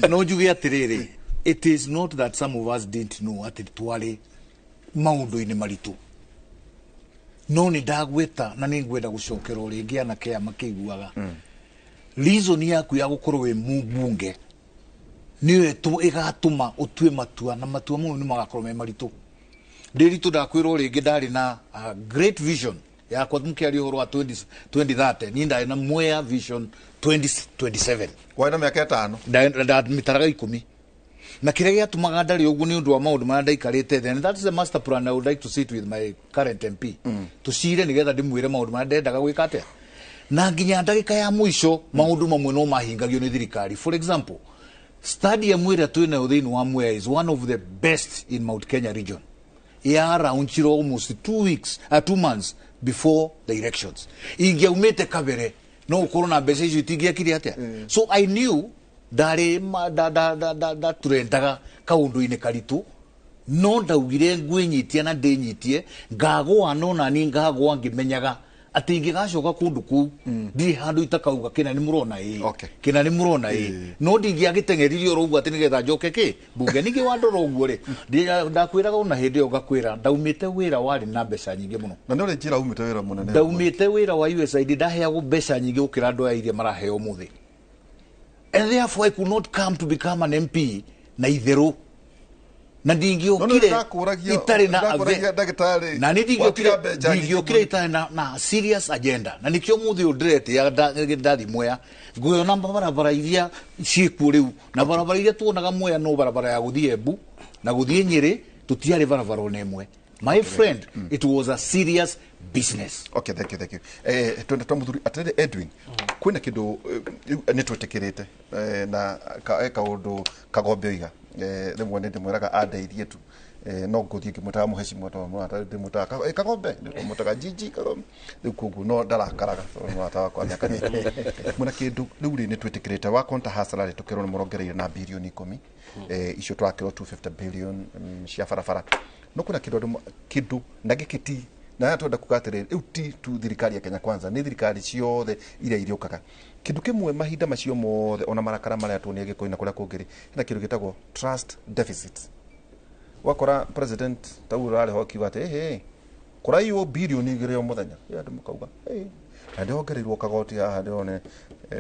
no juge atiriri it is not that some of us didn't know ati twari maundu-ini maritu no ni ndagweta na ni ngwenda gucokera ringi ana kia makiguaga reason yaku ya gukorwo we mubunge niwe tu igatuma utue matua na matua mu ni magakorwo me maritu ndiritu ndakwirwo ringi ndari na great vision ya kwa mkiari horo wa 2030 ni ndari na mwea vision 2027 kwa ina miaka 5 nda mitaraga 10 na kiria giatumaga ndari ugu ni undu wa maundu ma ndaikarite then that is the master plan I would like to sit with my current MP tucire nigetha ndimwire maundu ma ndendaga gwika atia na nginya ndagika ya mwisho maundu mamwe no mahingagio ni thirikari for example stadium ira twina uthiini wa Mwea is one of the best in Mount Kenya region ya raunchiro almost 2 months before the elections ingiaumite kabere no ukorwo na mbeca icio itingiakire atia so I knew ndari turendaga kaundu-ini karitu no ndaugire ngwinyitie na ndinyitie ngagwa no na ni ngagwa ngimenyaga ati ingigacoka kundu ku ndi handu itakauga kina ni murona kina ni murona no ndingiagiteng'eririo ro uguo ati nigetha njoke ki bunge ningi wandora uguo ri ndakwiraga una hindi yo ngakwira ndaumite wira wari na mbeca nyingi muno na ni uri njira umite wira munene ndaumite wira wa USAID ndaheagwo mbeca nyingi gukira andu a iria maraheo muthi and therefore I could not come to become an MP na itheru na ndingiokire itari na na ndingiokire itari na serious agenda na nikio muthi udrete ya ndathi Mwea nguona barabara iria ciku riu na barabara iria tuonaga Mwea no barabara ya guthie Embu na guthie Nyeri tutiari barabara one imwe My friend, it was a serious business. Okay, thank you. Twende twamuthuri atende Edwin. Kwina kindu nitwetikirite na kaundu kagombe oiga. Rimwe ndimwiraga andeithie tu. No nguthie ngimutaga muhecimu to mwata ndimutaga kagombe ndimutaga jiji kagombe riu koguo no ndarakaraga mwata wakwa miaka ni muna kindu riu ri nitwetikirite wa konta hasara tukirwo ni murongereire na bilioni 10 icio twakirwo 250 billion cia barabara no kuna kindu na gikiti na twenda kugatirira riu ti tu thirikari ya Kenya Kwanza ni thirikari ciothe iria iriukaga kindu kimwe mahinda macio mothe ona marakara maria tuonie gikoina kuria kungiri na kindu gitagwo trust deficit wakora president taurare hokiwa ate kuraiyo bilioni 2 muthenya ya ndimukauga ndiongereirwo kagoti haha ndione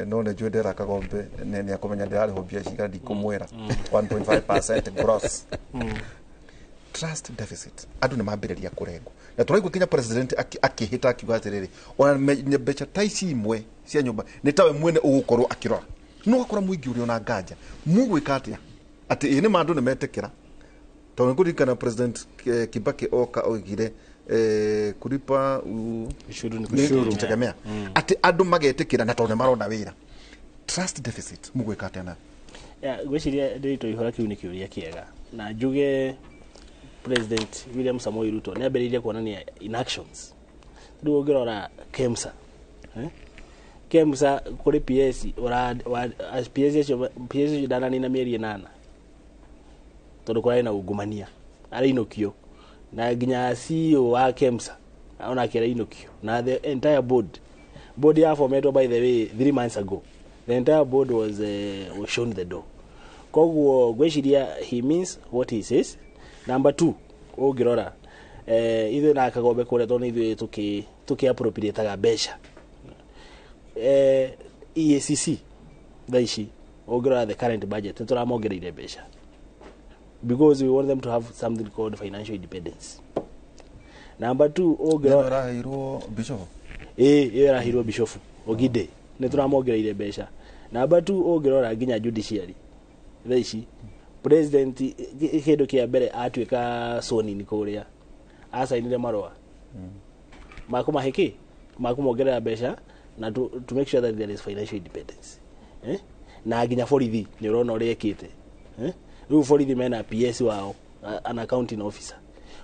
none njwendera kagombe ne akomenya ndirari hobia ciga ndikumwera 1.5% gross trust deficit andu ni mambiriria kurengo na turaigwa Kenya president akihita akiuga atiriri ona mbeca taisi imwe cia nyumba ni tawe mwene ugukorwo akirora no akora muingi uri ona nganja mugwika atia ati ni mandu ni metekera to ngurikana president Kibaki oka oigire kulipa ushuru nitegemea ati andu magetikira na tone marona wira trust deficit mugwika atia gwiciria ndito ihora kiu ni kiuria kiega na njuge President William Samoei Ruto ni ambiririe kuonania inactions ndio ngirora KEMSA kuri PS ora PS dana ni na mieri 8 tondu kwari na ungumania ari inokio na ginya CEO wa KEMSA ona kera inokio na the entire board ya formatted by the way 3 months ago the entire board was shown the door koguo gweciria he means what he says. Number 2 ungirora ithe na kagombe kure tondu ithe tuki appropriate ga besha EACC thaici ungirora the current budget turamongereire besha because we want them to have something called financial independence. Number 2 ungirora rahirwo bishofu rahirwo bishofu ogide ni turamongereire besha. Number 2 ungirora ginya judiciary thaici president kindu kia mbere atuika soni ni kuria asainire marua makumahiki makumongerera besha na to make sure that there is financial independence na ginya borithi ni urona uri ekite riu borithi mena PS wao an accounting officer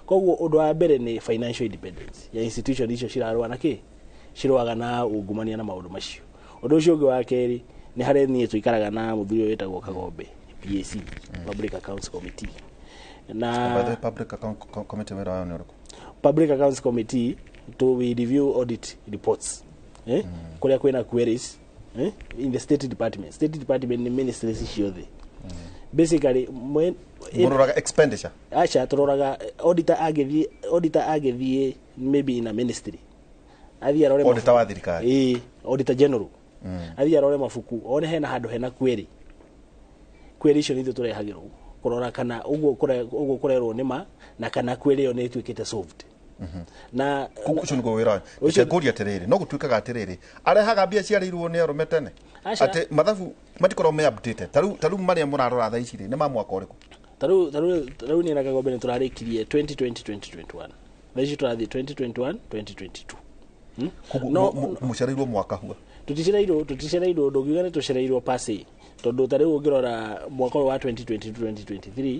koguo undu wa mbere ni financial independence ya institution icio cirarua na ki cirwaga na ungumania na maundu macio. Undu ucio ungi wa keri ni hare ni tuikaraga na muthuri wetagwo Kagombe PAC Public Accounts Committee na the Public Account Committee wera on Public Accounts Committee to we review audit reports kuria kwina queries in the State Department ni ministries ciothe basically muroraga expenditure acha turoraga auditor agithie maybe in a ministry athia arore auditor wa thirikari auditor general athia arore mafuku one hena handu hena query icio nithu turehagirwo kurora kana uguo kurerwo nima na kana query yo ni twikite solved na kucio ngo wira ucio ngoria atiriri no gutwikaga atiriri arehaga mbia ciarirwo ni arume tene ati mathabu matikorwo me updated taru maria murarora tha ici ni ma mwaka uriku taru ni na Kagombe ni turarikirie 2020-2021 thaici turathi 2021-2022 no musharirwo mwaka huo tutishirairwo ndugiuga ni tushirairwo pasi tondu tariu ungirora mwaka wa 2022-2023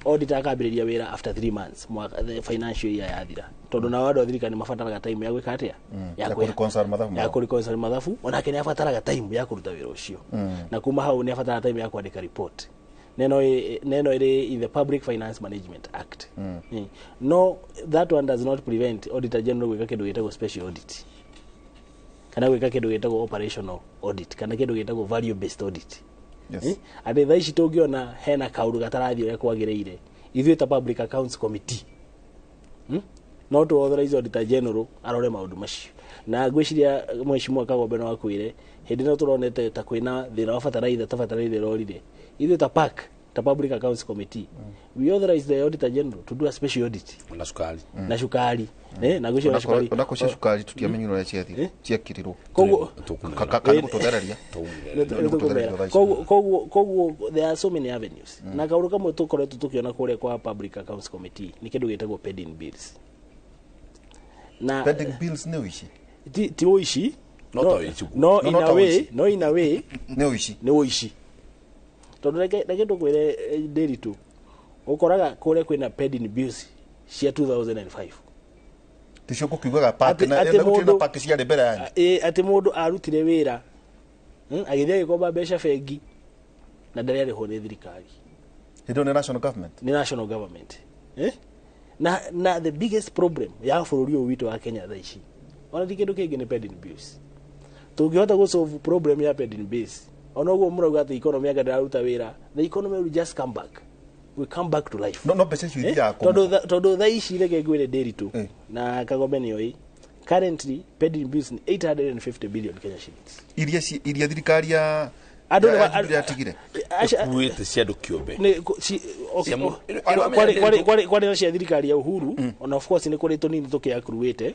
auditor akambiriria wira after 3 months mwaka the financial year yathira tondu na wadu thirikari mabataraga time ya gwika atia ya reconcile mathabu ona kenya abataraga time ya kuruta wira ucio na kuma hau ni abataraga time ya kuandika report neno iri in the Public Finance Management Act no that one does not prevent auditor general gwika kindu gitagwo special audit kana gwika kindu gitagwo operational audit kana kindu gitagwo value based audit. Yes. Ade thaici tungiona hena kaundu gatarathi uria kwagiriire ithuĩ ta Public Accounts Committee no to authorize auditor general arore maundu macio na gwiciria mheshimiwa Kagombe no akwire hindi no turonete ta kwina thina wa fataraitha ta fataraitha rorire ithuĩ ta park the Public Accounts Committee, we authorized the Auditor General to do a special audit. Na shukari. Na shukari. Na gusho na shukari. Unakoshia shukari tukiamenya ura ciathi ciakirirwo. Koguo kana gutoderaria. Koguo there are so many avenues. Na kauru kamwe tukoretwo tukiona kuria kwa Public Accounts Committee ni kindu gitagwo pending bills. Na pending bills ni uishi. Ti uishi. No in a way ni uishi. Ni uishi. Tondu reke tukwire nderi tu ukoraga kuria kwina pending bills cia 2005 ticio kukiugaga pack na gutira pack cia mbere yani ati mundu arutire wira agithia gikomba mbeca bengi na ndari ariho ni thirikari hindo ni national government na the biggest problem ya bururi uyu witu wa Kenya thaici ona ti kindu kingi ni pending bills tungihota go solve problem ya pending bills onogo murauga ati economy ya ndaruta wira the economy will just come back. We come back to life. No pesa hiyo yako. Todo thaici reke gwire nderi tu. Na Kagombe ni oi. Currently pending bills ni 850 billion Kenya shillings. Iria thirikari ya atigire. Kuite cia dokiombe. Kwani na cia thirikari ya Uhuru and of course ni kuritwo nini tukia kuruite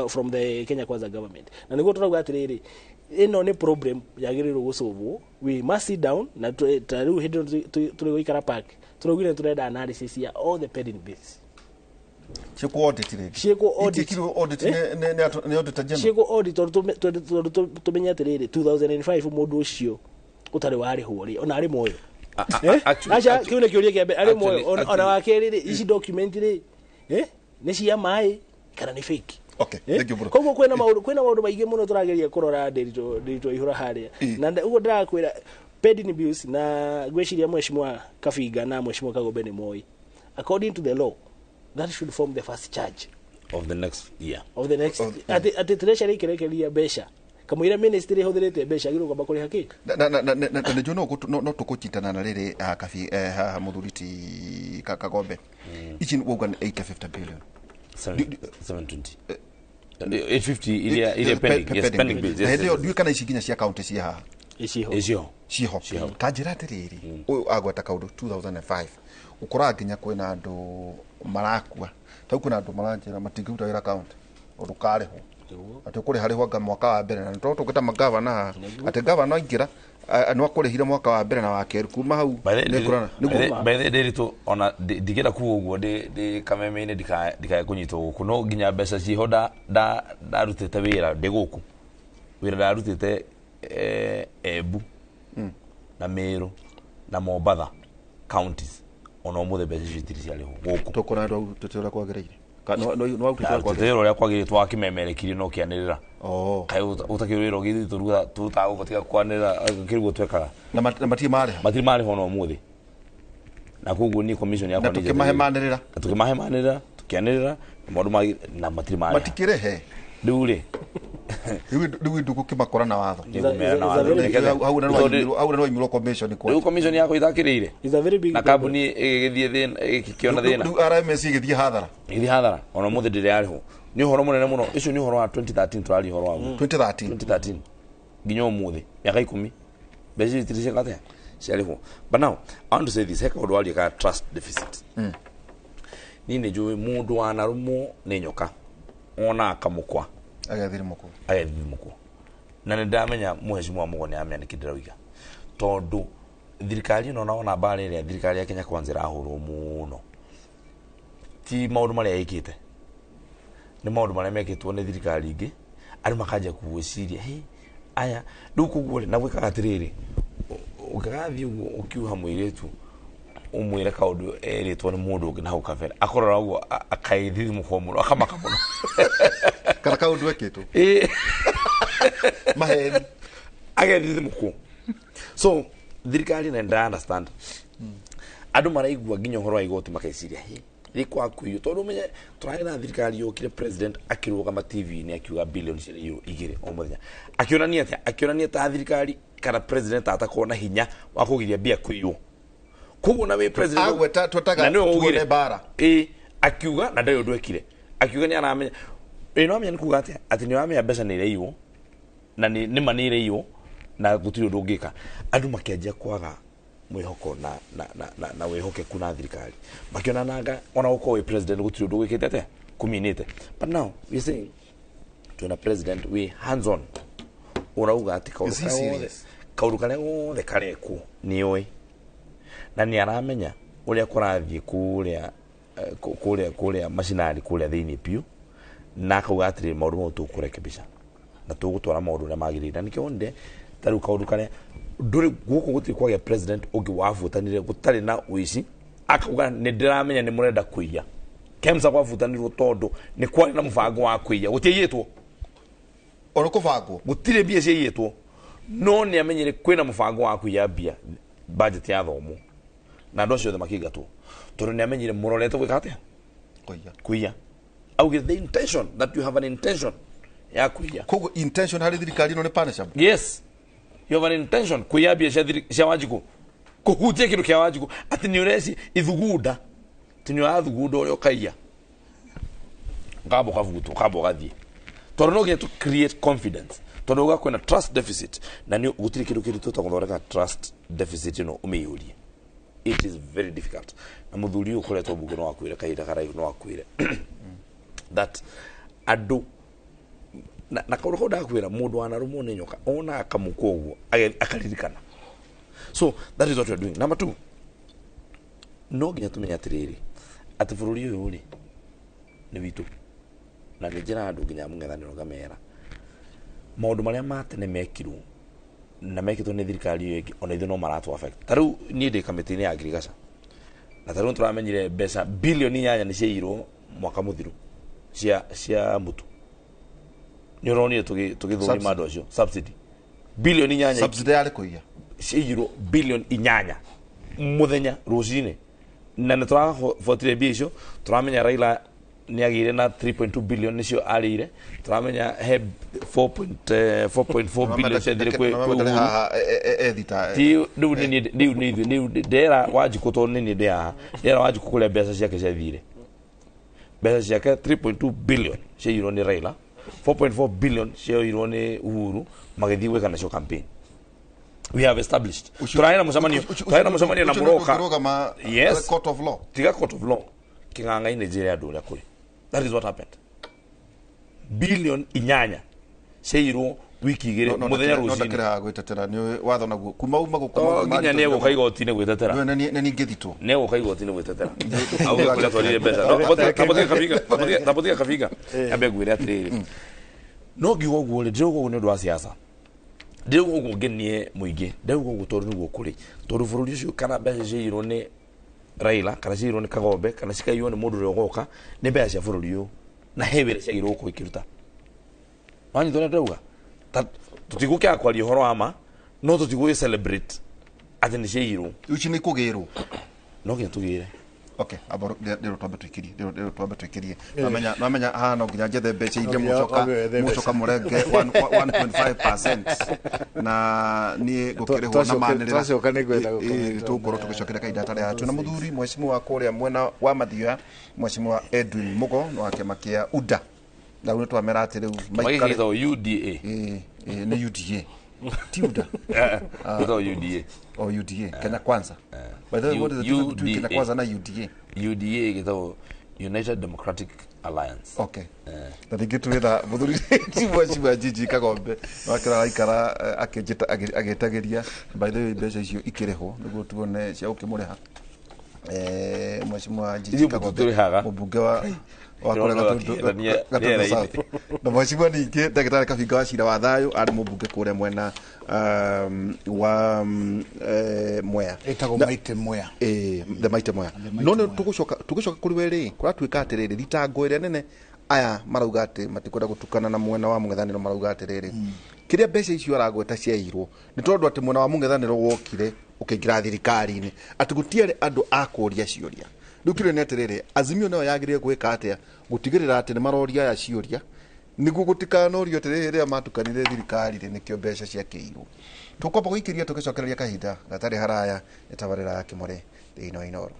from the Kenya Kwanza government. Na niguo turauga atiriri ino ni problem yagirirwo gusolve. We must sit down na tariu hindo turi goikara park turugire turenda analysis ya all the pending bills. Cheko audit rege. Cheko audit. Cheko audit ne auditor general. Cheko auditor tumenya atiriri 2005 mundu ucio utari wari huri ona ari moyo. Acha kiune kiuria kiambe ari moyo ona wakeri ici document ri ni cia mai kana ni fake. Okay, thank you bro. Koguo kwena maundu maingi muno turageria kurora ndito ihura haria na ugo ndirakwira pending bills na gweciria mheshimiwa Kafinga na mheshimiwa Kagombe ni moi according to the law that should form the first charge of the next year at treasury kirekeria besha kamwira ministry huthirite besha giruka bakuri haki na njono no tukuchitana na riri kafi muthuriti Kagombe ichi woga 850 billion 720 850 ile pending bills yes ndio ndio kana isikinya cia account cia ha icio kanjira atiriri uyu agwata kaundu 2005 ukora nginya kwina andu marakua tau kuna andu maranjira matingiruta wira account urukareho ati kuri hariho mwaka wa mbere na to tukita magavana ati gavana ingira no kurihire mwaka wa mbere na wa keru kuma hau by the day to ona digera ku uguo ndi kameme-ini ndikae kunyitwo guku no nginya mbeca ciho ndarutite wira ndi guku wira ndarutite Embu na Meru na Mombatha counties ona umuthe mbeca citiri ciariho guku tukona andu tutira kwagereire no tutero ria kwagire twa kimemerekiri no kianirira kai utakirwiro githi turuga tutagubatika kwanira kirwo twekaga na matiri mari hono umuthi na kugu ni commission ya kwani tukimahemanirira tukianirira maundu na matiri mari matikirehe ndure Riu ndugu kimakora na watho. Hau na imiro commission kwa. Riu commission yako itakirire. Na kambuni igithie thina ikiona thina. Riu RMS igithie hathara. Ithi hathara. Ona muthe ndire ariho. Ni uhoro munene muno. Icio ni uhoro wa 2013 turari uhoro wa 2013. Nginya umuthe. Miaka 10. Bezi tirishe kate. Ciariho. But now, I want to say this. Heka undu wali ka trust deficit. Ni njui mundu anarumo ni nyoka. Ona akamukwa. Agathiri muko na ndamenya mheshimiwa Mugo ni amenikidira wiga tondu thirikari no naona bare ria thirikari ya Kenya Kwanza rahurwo muno ti maundu maria ikite ni maundu maria mekitwo ni thirikari ingi ari makanja kuwiciria aya ndukuguo na gwikaga atiriri ukagathi ukiuha mwiretu umwire kaundu eritwo ni mundu ungi na hau kabere akorora uguo akaithi muko muno akamaka muno kana kaundu ekitwo maheni agaithi muko so thirikari na nda understand andu maraigua nginya horo igoti makaiciria rikwa kuyo tondu menye turaira thirikari yokire president akirugama TV ni akiuga billion cia euro igire o muthenya akionania ta thirikari kana president atakona hinya wa kugiria bia kuyo kugo na we president agweta tutaga tuone bara akiuga na ndayo ndwekire akiuga ni anamenya no amenya nikuga ati ni amenya mbeca ni reiwo na ni manire iyo na gutiro ndungika andu makianjia kwaga mwihoko na wihoke kuna thirikari makiona nanga ona uko we president gutiri ndu wikitete kuminite but now we saying to a president we hands on urauga ati kaundu kare wothe kareku ni oi na ni aramenya uria kurathie kuria macinari kuria thiini piu na kauga atiri maundu mo tukurekebisha na tugutwara maundu uria magirire nikio nde taru kaundu kare nduri guko gutiri kwagia president ungi wavutanire gutari na uici akauga ni ndiramenya ni murenda kuiya kemsa kwavutanirwo tondu ni kwari na mubango wa kuiya gutiyitwo ono kubango gutire bia ciyitwo no ni amenyere kwina mubango wa kuiya bia budget ya thomo na ndo cio the makigatwo tondu ni amenyere muroreto gwikate kuiya auge the intention that you have an intention ya kuiya kogo intention hari thirikari no ni punishable yes you have an intention kuiya bia cia Wanjiku kuhutia kindu kia Wanjiku ati ni ureci ithugunda tinyo athugunda uria ukaiya ngabo gathie tondu no get to create confidence tondu ugakwena trust deficit na ni gutiri kindu tutaguthoreka trust deficit no umiyurie it is very difficult na muthuri ukoretwo bungu no akwire kaida karaihu no akwire that adu na kaundu ndakwira mundu anarumo ni nyoka ona akamuko uguo akaririkana so that is what we are doing. Number 2 no ginya tumenya atiriri ati bururi uyu ri ni witu na njira andu ginya mung'ethaniro gamera maundu maria matene mekirwo na mekitwo ni thirikari yengi ona ithu no maratu affect taru ni ndi kamiti-ini ya agriculture na taru turamenyire mbeca bilioni 8 ni ciirwo mwaka muthiru cia mutu ni uroni tugithuri madu acio subsidy bilioni 8 subsidy yale kuiya ciirwo bilioni 8 muthenya rucine na ni turafuatire bia icio turamenya Raila ni agire na 3.2 billion nicio arire turamenya he 4.4 billion cedire kwe edita ti ni dera Wanjiku to ni dera Wanjiku kule mbeca ciake ciathire mbeca ciake 3.2 billion ciirwo ni Raila 4.4 billion ciirwo ni Uhuru magithii gwika nacio campaign we have established turaina mucamanio na muroka yes court of law tiga court of law king'ang'a-ini njira andu uria kuri that is what happened billion 8 ciirwo wiki igiri muthenya rucini ndakira gwitetera ni watho naguo kuma uma gukoma nginya ni guka igoti-ini gwitetera ni ngithitwo ni guka igoti-ini gwitetera auge kuria twarire mbeca tapotika kabiga ambe gwire atiriri no ngiuga uguo ri ndiuga uguo ni undu wa siasa ndiuga uguo ngenie muingi ndiuga uguo tondu niguo kuri tondu bururi ucio kana mbeca ciirwo ni Raila kana ciirwo ni Kagombe kana cikaiywo ni mundu uria ugoka ni mbeca cia bururi uyu na hewire ciagirwo kuikiruta wani tona ndauga tutigukia kwaria uhoro ama no tutiguye celebrate ati ni ciirwo uci ni kugirwo no nginya tugire okay aboro ndiro twambe twikirie namenya aha no nginya njethe mbeca inge mucoka murenge 1.5% na ni gukirihwo na manirira twacoka ni gwetha tugoro tugicokera kaida tare atu na muthuri mwecimu wa kuria mwena wa mathioya mwecimu wa Edwin Mugo no wake makia UDA na uno twamera ati riu maikari UDA ni UDA Tiuda UDA UDA Kenya Kwanza by the way what is the difference between Kenya Kwanza na UDA githo United Democratic Alliance okay na thigitu witha muthuri tiwa jiji Kagombe wakira waikara agetageria by the way mbeca icio ikirihwo niguo tuone cia ukimuriha mwecimu jiji Kagombe mubunge wa na mwecimu ningi ndagitari Kabinga wa cira wa thayu ari mubunge kuria mwena wa Mwea etago maite Mwea the maite Mwea no tugucoka kuri weri kuratuika atiriri thitango iria nene aya marauga ati matikwenda gutukana na mwena wa mung'ethaniro marauga atiriri kiria mbeca icio aragweta ciairwo ni tondu ati mwena wa mung'ethaniro wokire ukiingira thirikari-ini ati gutiere andu akuria ciuria rukire ni atiriri azimio nayo yagirire gwika atia gutigirira ati ni maroria ya ciuria niguo gutikanorio atiriri matukanire thirikari-ini nikio mbeca ciakiirwo tukwamba guikiria tugicokereria kahinda gatari haraya itabarira ya Kimore thiini wa Inoro.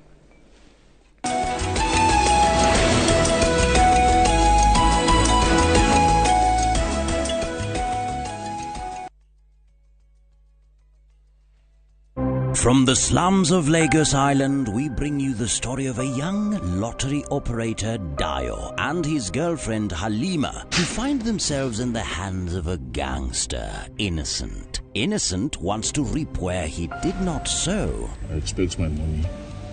From the slums of Lagos Island, we bring you the story of a young lottery operator, Dio, and his girlfriend, Halima, who find themselves in the hands of a gangster, Innocent. Innocent wants to reap where he did not sow. I expect my money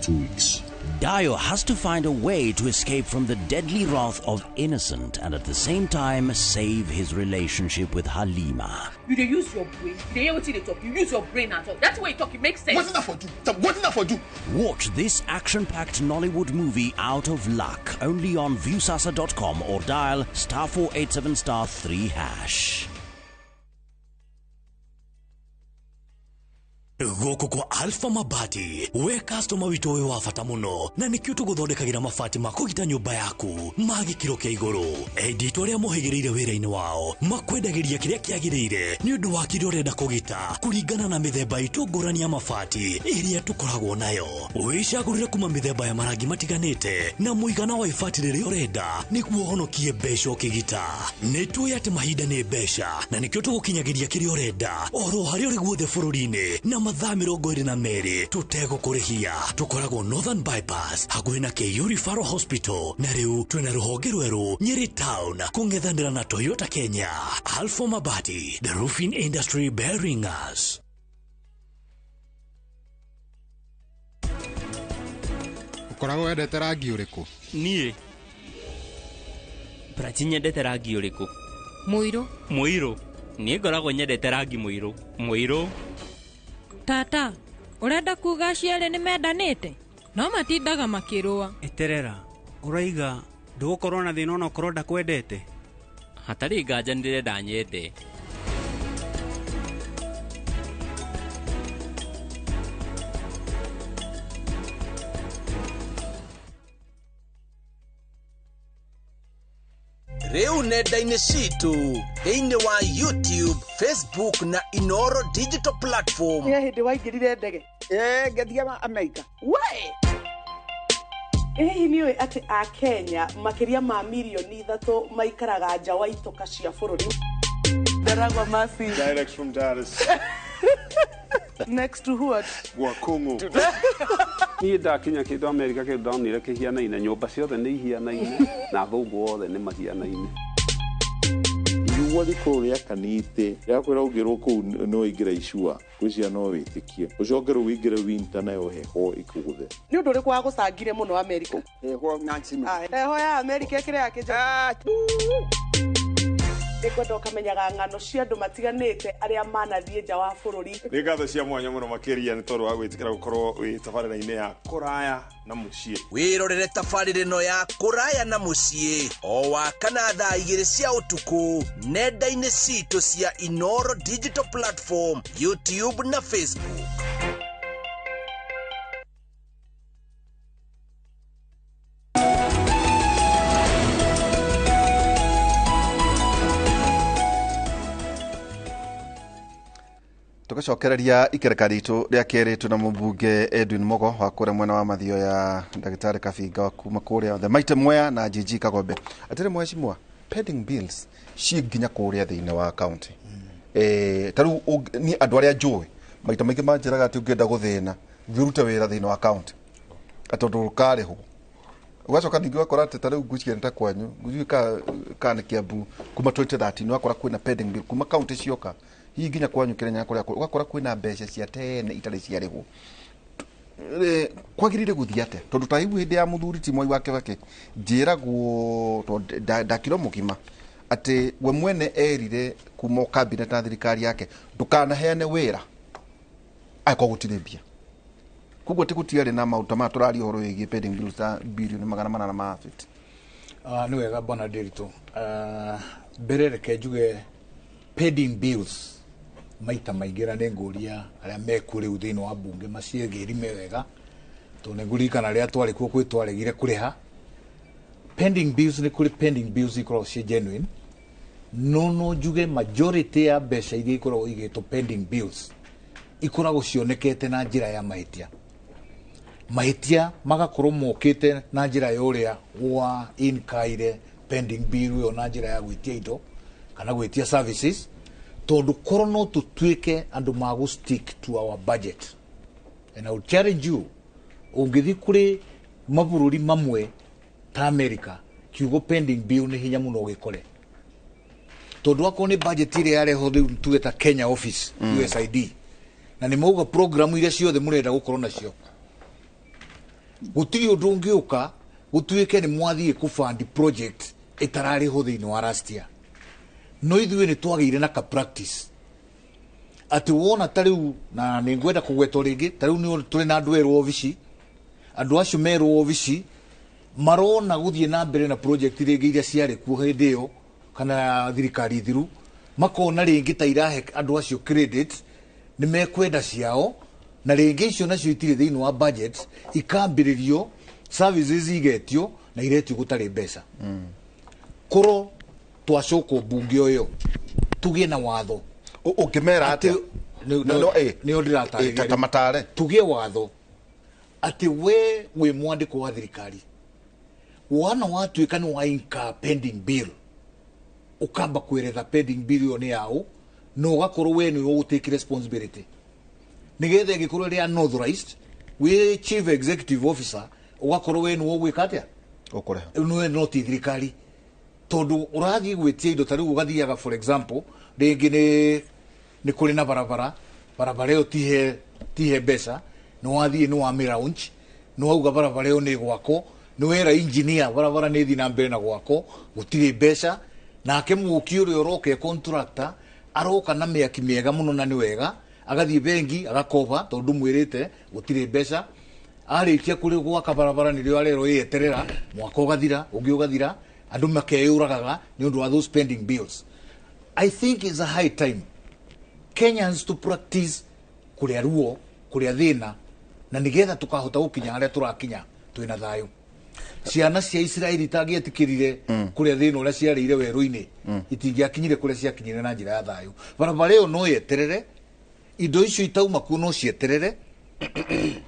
2 weeks. Dio has to find a way to escape from the deadly wrath of Innocent and at the same time save his relationship with Halima. You dey use your brain. You dey hear wetin dey talk. You use your brain at all. That's why you talk. It makes sense. What's that for you? What's that for you? Watch this action-packed Nollywood movie Out of Luck only on viewsasa.com or dial *487*3#. Goko kwa Alpha Mabati we customer wito we wafata muno na nikio tuguthondekagira mabati makugita nyumba yaku magikiro kia iguru edito ria muhigireire wira-ini wao makwendagiria kiria kiagirire ni undu wa kiria urenda kugita kuringana na mithemba itu ngurani ya mabati iria tukoragwo nayo wicagurire kuma mithemba ya marangi matiganite na muigana wa ibati riria urenda niguo honokie mbeca ukigita nitui ati mahinda ni mbeca na nikio tugukinyagiria kiria urenda oro haria uri guothe bururi-ini na mathaa 22 tutegũkũrĩhia tukoragwo Northern Bypass hakuhĩ na KU Referral Hospital na rĩu twina rũhonge rwerũ Nyeri Town kũng'ethanĩra na Toyota Kenya. Alpha Mabati, the roofing industry bearing us. Ũkoragwo wendete rangi ũrĩkũ? Niĩ Prachi nyendete rangi ũrĩkũ? Mũirũ. Mũirũ. Niĩ ngoragwo nyendete rangi mũirũ. Mũirũ. Tata, urenda kuga aciari ni mendanite? No matindaga makirua. Eterera, uraiga ndugukorwo na thina ona ukorwo ndakwendete? Hatari nganja ndirenda nyende. Rĩu nenda-inĩ citũ thĩinĩ wa YouTube, Facebook na Inoro Digital Platform. Nĩ hĩndĩ waingĩrire ndege ngĩthiĩ Amerika. Hihi nĩ ũĩ atĩ a Kenya makĩria ma milioni 3 maikaraga nja wa itoka cia bũrũri? Ndaragwa Masi. Direct from Dar es Next to what? Wakungu. Niĩ ndakinya kĩndũ Amerika kĩndũ ndonire kĩhianaine, nyũmba ciothe nĩ ihianaine na athũngũ othe nĩ mahianaine. Igua rĩkorwo rĩakanĩte rĩakwĩra ũngĩrwo kũu no ingĩra icua gwĩcia no wĩtĩkie ũcoke rĩu wĩingĩre winter nayo heho ĩkũgũthe. Nĩ ũndũ ũrĩkũ wagũcangire mũno Amerika? Heho Nancy. Heho ya Amerika ĩkĩrĩ yakĩnja. Nĩngwenda ũkamenyaga ng'ano cia andũ matiganĩte arĩa manathiĩ nja wa bũrũri. Nĩ ngatho cia mwanya mũno makĩria nĩ tondũ wa gwĩtĩkĩra gũkorwo wĩ tabarĩra-inĩ ya kũraya na mũciĩ. Wĩrorere tabarĩra ĩno ya kũraya na mũciĩ o wakana thaa 2 cia ũtukũ nenda-inĩ citũ cia Inoro Digital Platform, YouTube na Facebook. Tugacokereria ikereka ritũ rĩa kerĩ tuna mũmbunge Edwin Mogo wa kũrĩa mwena wa mathio ya ndagĩtarĩ Kabinga kuma kũrĩa the Mighty Mwea na GG Kagombe. Atĩrĩ mheshimiwa, pending bills ci nginya kũrĩa thĩinĩ wa county. Tarĩu ni andũ arĩa njũĩ maita maingĩ manjĩraga atĩ ũngĩenda gũthĩna thirute wĩra thĩinĩ wa county atondũ karĩhwo. Ugacoka ningĩ wakora atĩ tarĩu nguciĩ nta kwanyu nguciĩ ka nĩ Kiambu kuma 2013 wakora kwĩna pending bill kuma county cioka hihi nginya kwanyu Kenya ugakora kwĩna mbeca cia tene itarĩ ciarĩhwo. Kwagĩrĩire gũthiĩ atĩa tondũ ta hiu hĩndĩ ya mũthuri ti Mwai wa Kibaki njĩragwo ndakiro mũgima atĩ we mwene erire kuma cabinet na thirikari yake ndũkanaheane wĩra aiko gũtirĩ mbia. Koguo ti gũtiarĩ na maũndũ ma tũrari ũhoro wĩgiĩ pending bills ta bilioni 450. Nĩ wega bwana Ndiritu. Mbere reke njuge pending bills maita maingĩra nĩ ngũria arĩa meku rĩu thĩinĩ wa mbunge maciĩgĩrime wega tondũ nĩ ngũririkana rĩrĩa twarĩ kuo kwĩ twaregire kũrĩha. Pending bills nĩ kũrĩ pending bills ikoragwo ciĩ genuine no njuge majority ya mbeca iria ikoragwo igĩtwo pending bills ikoragwo cionekete na njĩra ya mahĩtia magakorwo mokĩte na njĩra ya ũrĩa wa inkaire pending bill ĩyo na njĩra ya gwĩtia indo kana gwĩtia services tondu korwo no tutuĩke andũ magũ stick to our budget and I will challenge you ungithi kuri mabururi mamwe ta America kiugo pending bill ni hinya muno gikore tondu akwo ni budget ile yareho riu tueta Kenya office USAID na ni mauga program ile ciothe murenda gukorwo nacio gutiri undu ungiuka gutuike ni mwathie ku fund project itarari ho thiini wa last year no ithuĩ nĩ twagĩire na ka practice atĩ wona ta rĩu na nĩ ngwenda kũgwetwo rĩngĩ ta rĩu nĩ tũrĩ na andũ erũ obici andũ acio merũ obici marona gũthiĩ na mbere na project rĩngĩ iria ciarĩ kuo hĩndĩ ĩyo kana thirikari thiru makona rĩngĩ ta irahe andũ acio credit nĩ mekwenda ciao na rĩngĩ icio nacio itirĩ thĩinĩ wa budget ikambĩrĩrio services igetio na iretio gũtarĩ mbeca koro twacokwo bunge ũyũ tugie na watho ukimera atĩ nĩ ndĩratarĩria tamatare tugie watho atĩ we wĩ mwandĩko wa thirikari wana watuĩka nĩ wainka pending bill ukamba kwĩretha pending bill ĩyo nĩ yaũ na ũgakorwo we nĩ ũgũtake responsibility nĩgetha ĩngĩkorwo ĩrĩ unauthorized wĩ chief executive officer ugakorwo we nĩ ũgwĩka atĩa ũkũreha no ti thirikari tondu urathie gwitia indo ta riu ugathiaga for example ringi ni kuri na barabara yo tihe mbeca no wathie no wa miraunch no auga barabara yo ni gwako no wera engineer barabara ni thi na mbere na gwako gutire mbeca nake muki uri oroke contractor aroka na miaki miega muno na ni wega agathie bengi agakoba tondu mwirite gutire mbeca arikia kuri gwaka barabara ni rio arero yeterera mwaka ugathira ungi ugathira andu makeyuragaga ni undu wa those pending bills. I think it's a high time Kenyans to practice kuria ruo kuria thina na nigetha tukahota gukinya aria turakinya twina thayu ciana cia Israeli tangietikirire kuria thina uria ciarĩire werũ-inĩ itingiakinyire kuria ciakinyire na njira ya thayu barabara ĩyo no yeterere indo icio itauma kuo no cieterere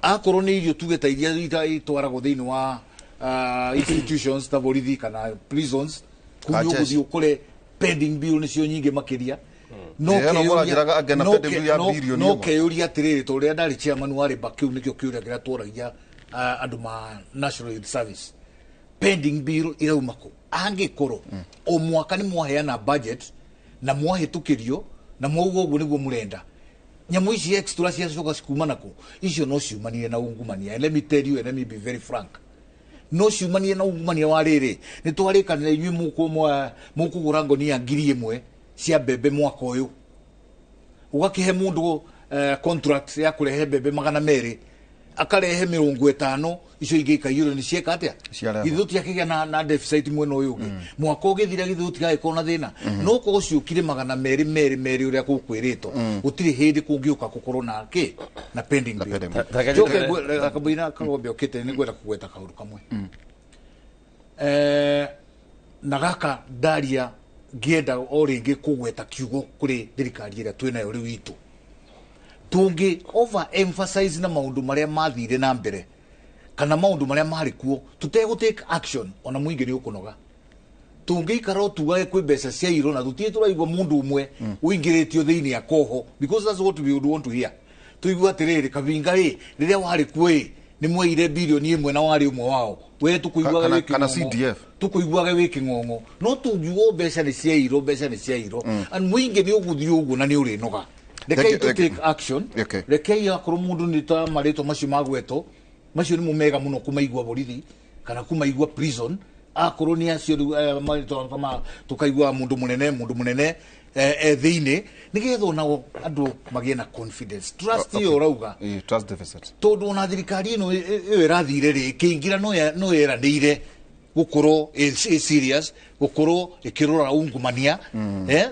akorwo nĩ irio tuge ta iria itwaragwo thĩinĩ wa institutions ta borithi kana prisons kuthi ukore pending bill ni cio nyingi makiria no keyuria atiriri turia ndari chairman wa riba kiu nikio kiuria kira tworagia andu ma national youth service pending bill iraumako angikoro o mwaka ni mwaheana budget na mwahitukirio na mwauga uguo niguo murenda nyamu ici extra cia coka cikuma nako icio no ciumanie na ungumania. Let me tell you and let me be very frank, no ciumanie na ungumania wa riri ni twarikanira inyui mukugura ngonia 1,000 cia mbembe mwaka uyu ugakihe mundu contract ya kurehe mbembe 200 akarehe 50 icio ingĩ ikaiyũrwo nĩ cieka atia githuti akigia na deficit mwena ũyũ ũngĩ mwaka ũgĩthira githuti gagĩkorwo na thĩna no ko ciũkire 200 ũrĩa gũkwĩrĩtwo gũtirĩ hĩndĩ kũngĩũka gũkorwo na pending bill. Kabũina kagombe ũkĩte nĩ ngwenda kũgweta kaũndũ kamwe na gaka ndaria ngĩenda o rĩngĩ kũgweta kiugo kũrĩ thirikari ĩrĩa twĩnayo rĩu itũ tungi over emphasize na maundu maria mathire na mbere kana maundu maria mari kuo tutego take action ona muingi ni ukunoga tungi ikaro tugae kwi mbeca cia iro na tutie turaigwa mundu umwe uingiritio thiini ya koho because that's what we would want to hear. Tuigwa atiriri kabinga riria wari kuo ni mweire bilioni 1 na wari umwe wao we tukuigwaga wiki kana CDF tukuigwaga wiki ngongo no tungiwo mbeca ni cia iro and muingi ni uguthi ugu na ni uri noga rekei to take action rekei akorwo mundu ni ta marito macio magweto macio ni mumega muno kumaigwa borithi kana kumaigwa prison akorwo ni acio marito kama tukaigwa mundu munene thiini nigetha nao andu magie na confidence trust yo rauga trust deficit tondu na thirikari ino irathire ri kiingira no yeranire gukorwo serious gukorwo ikirora ungumania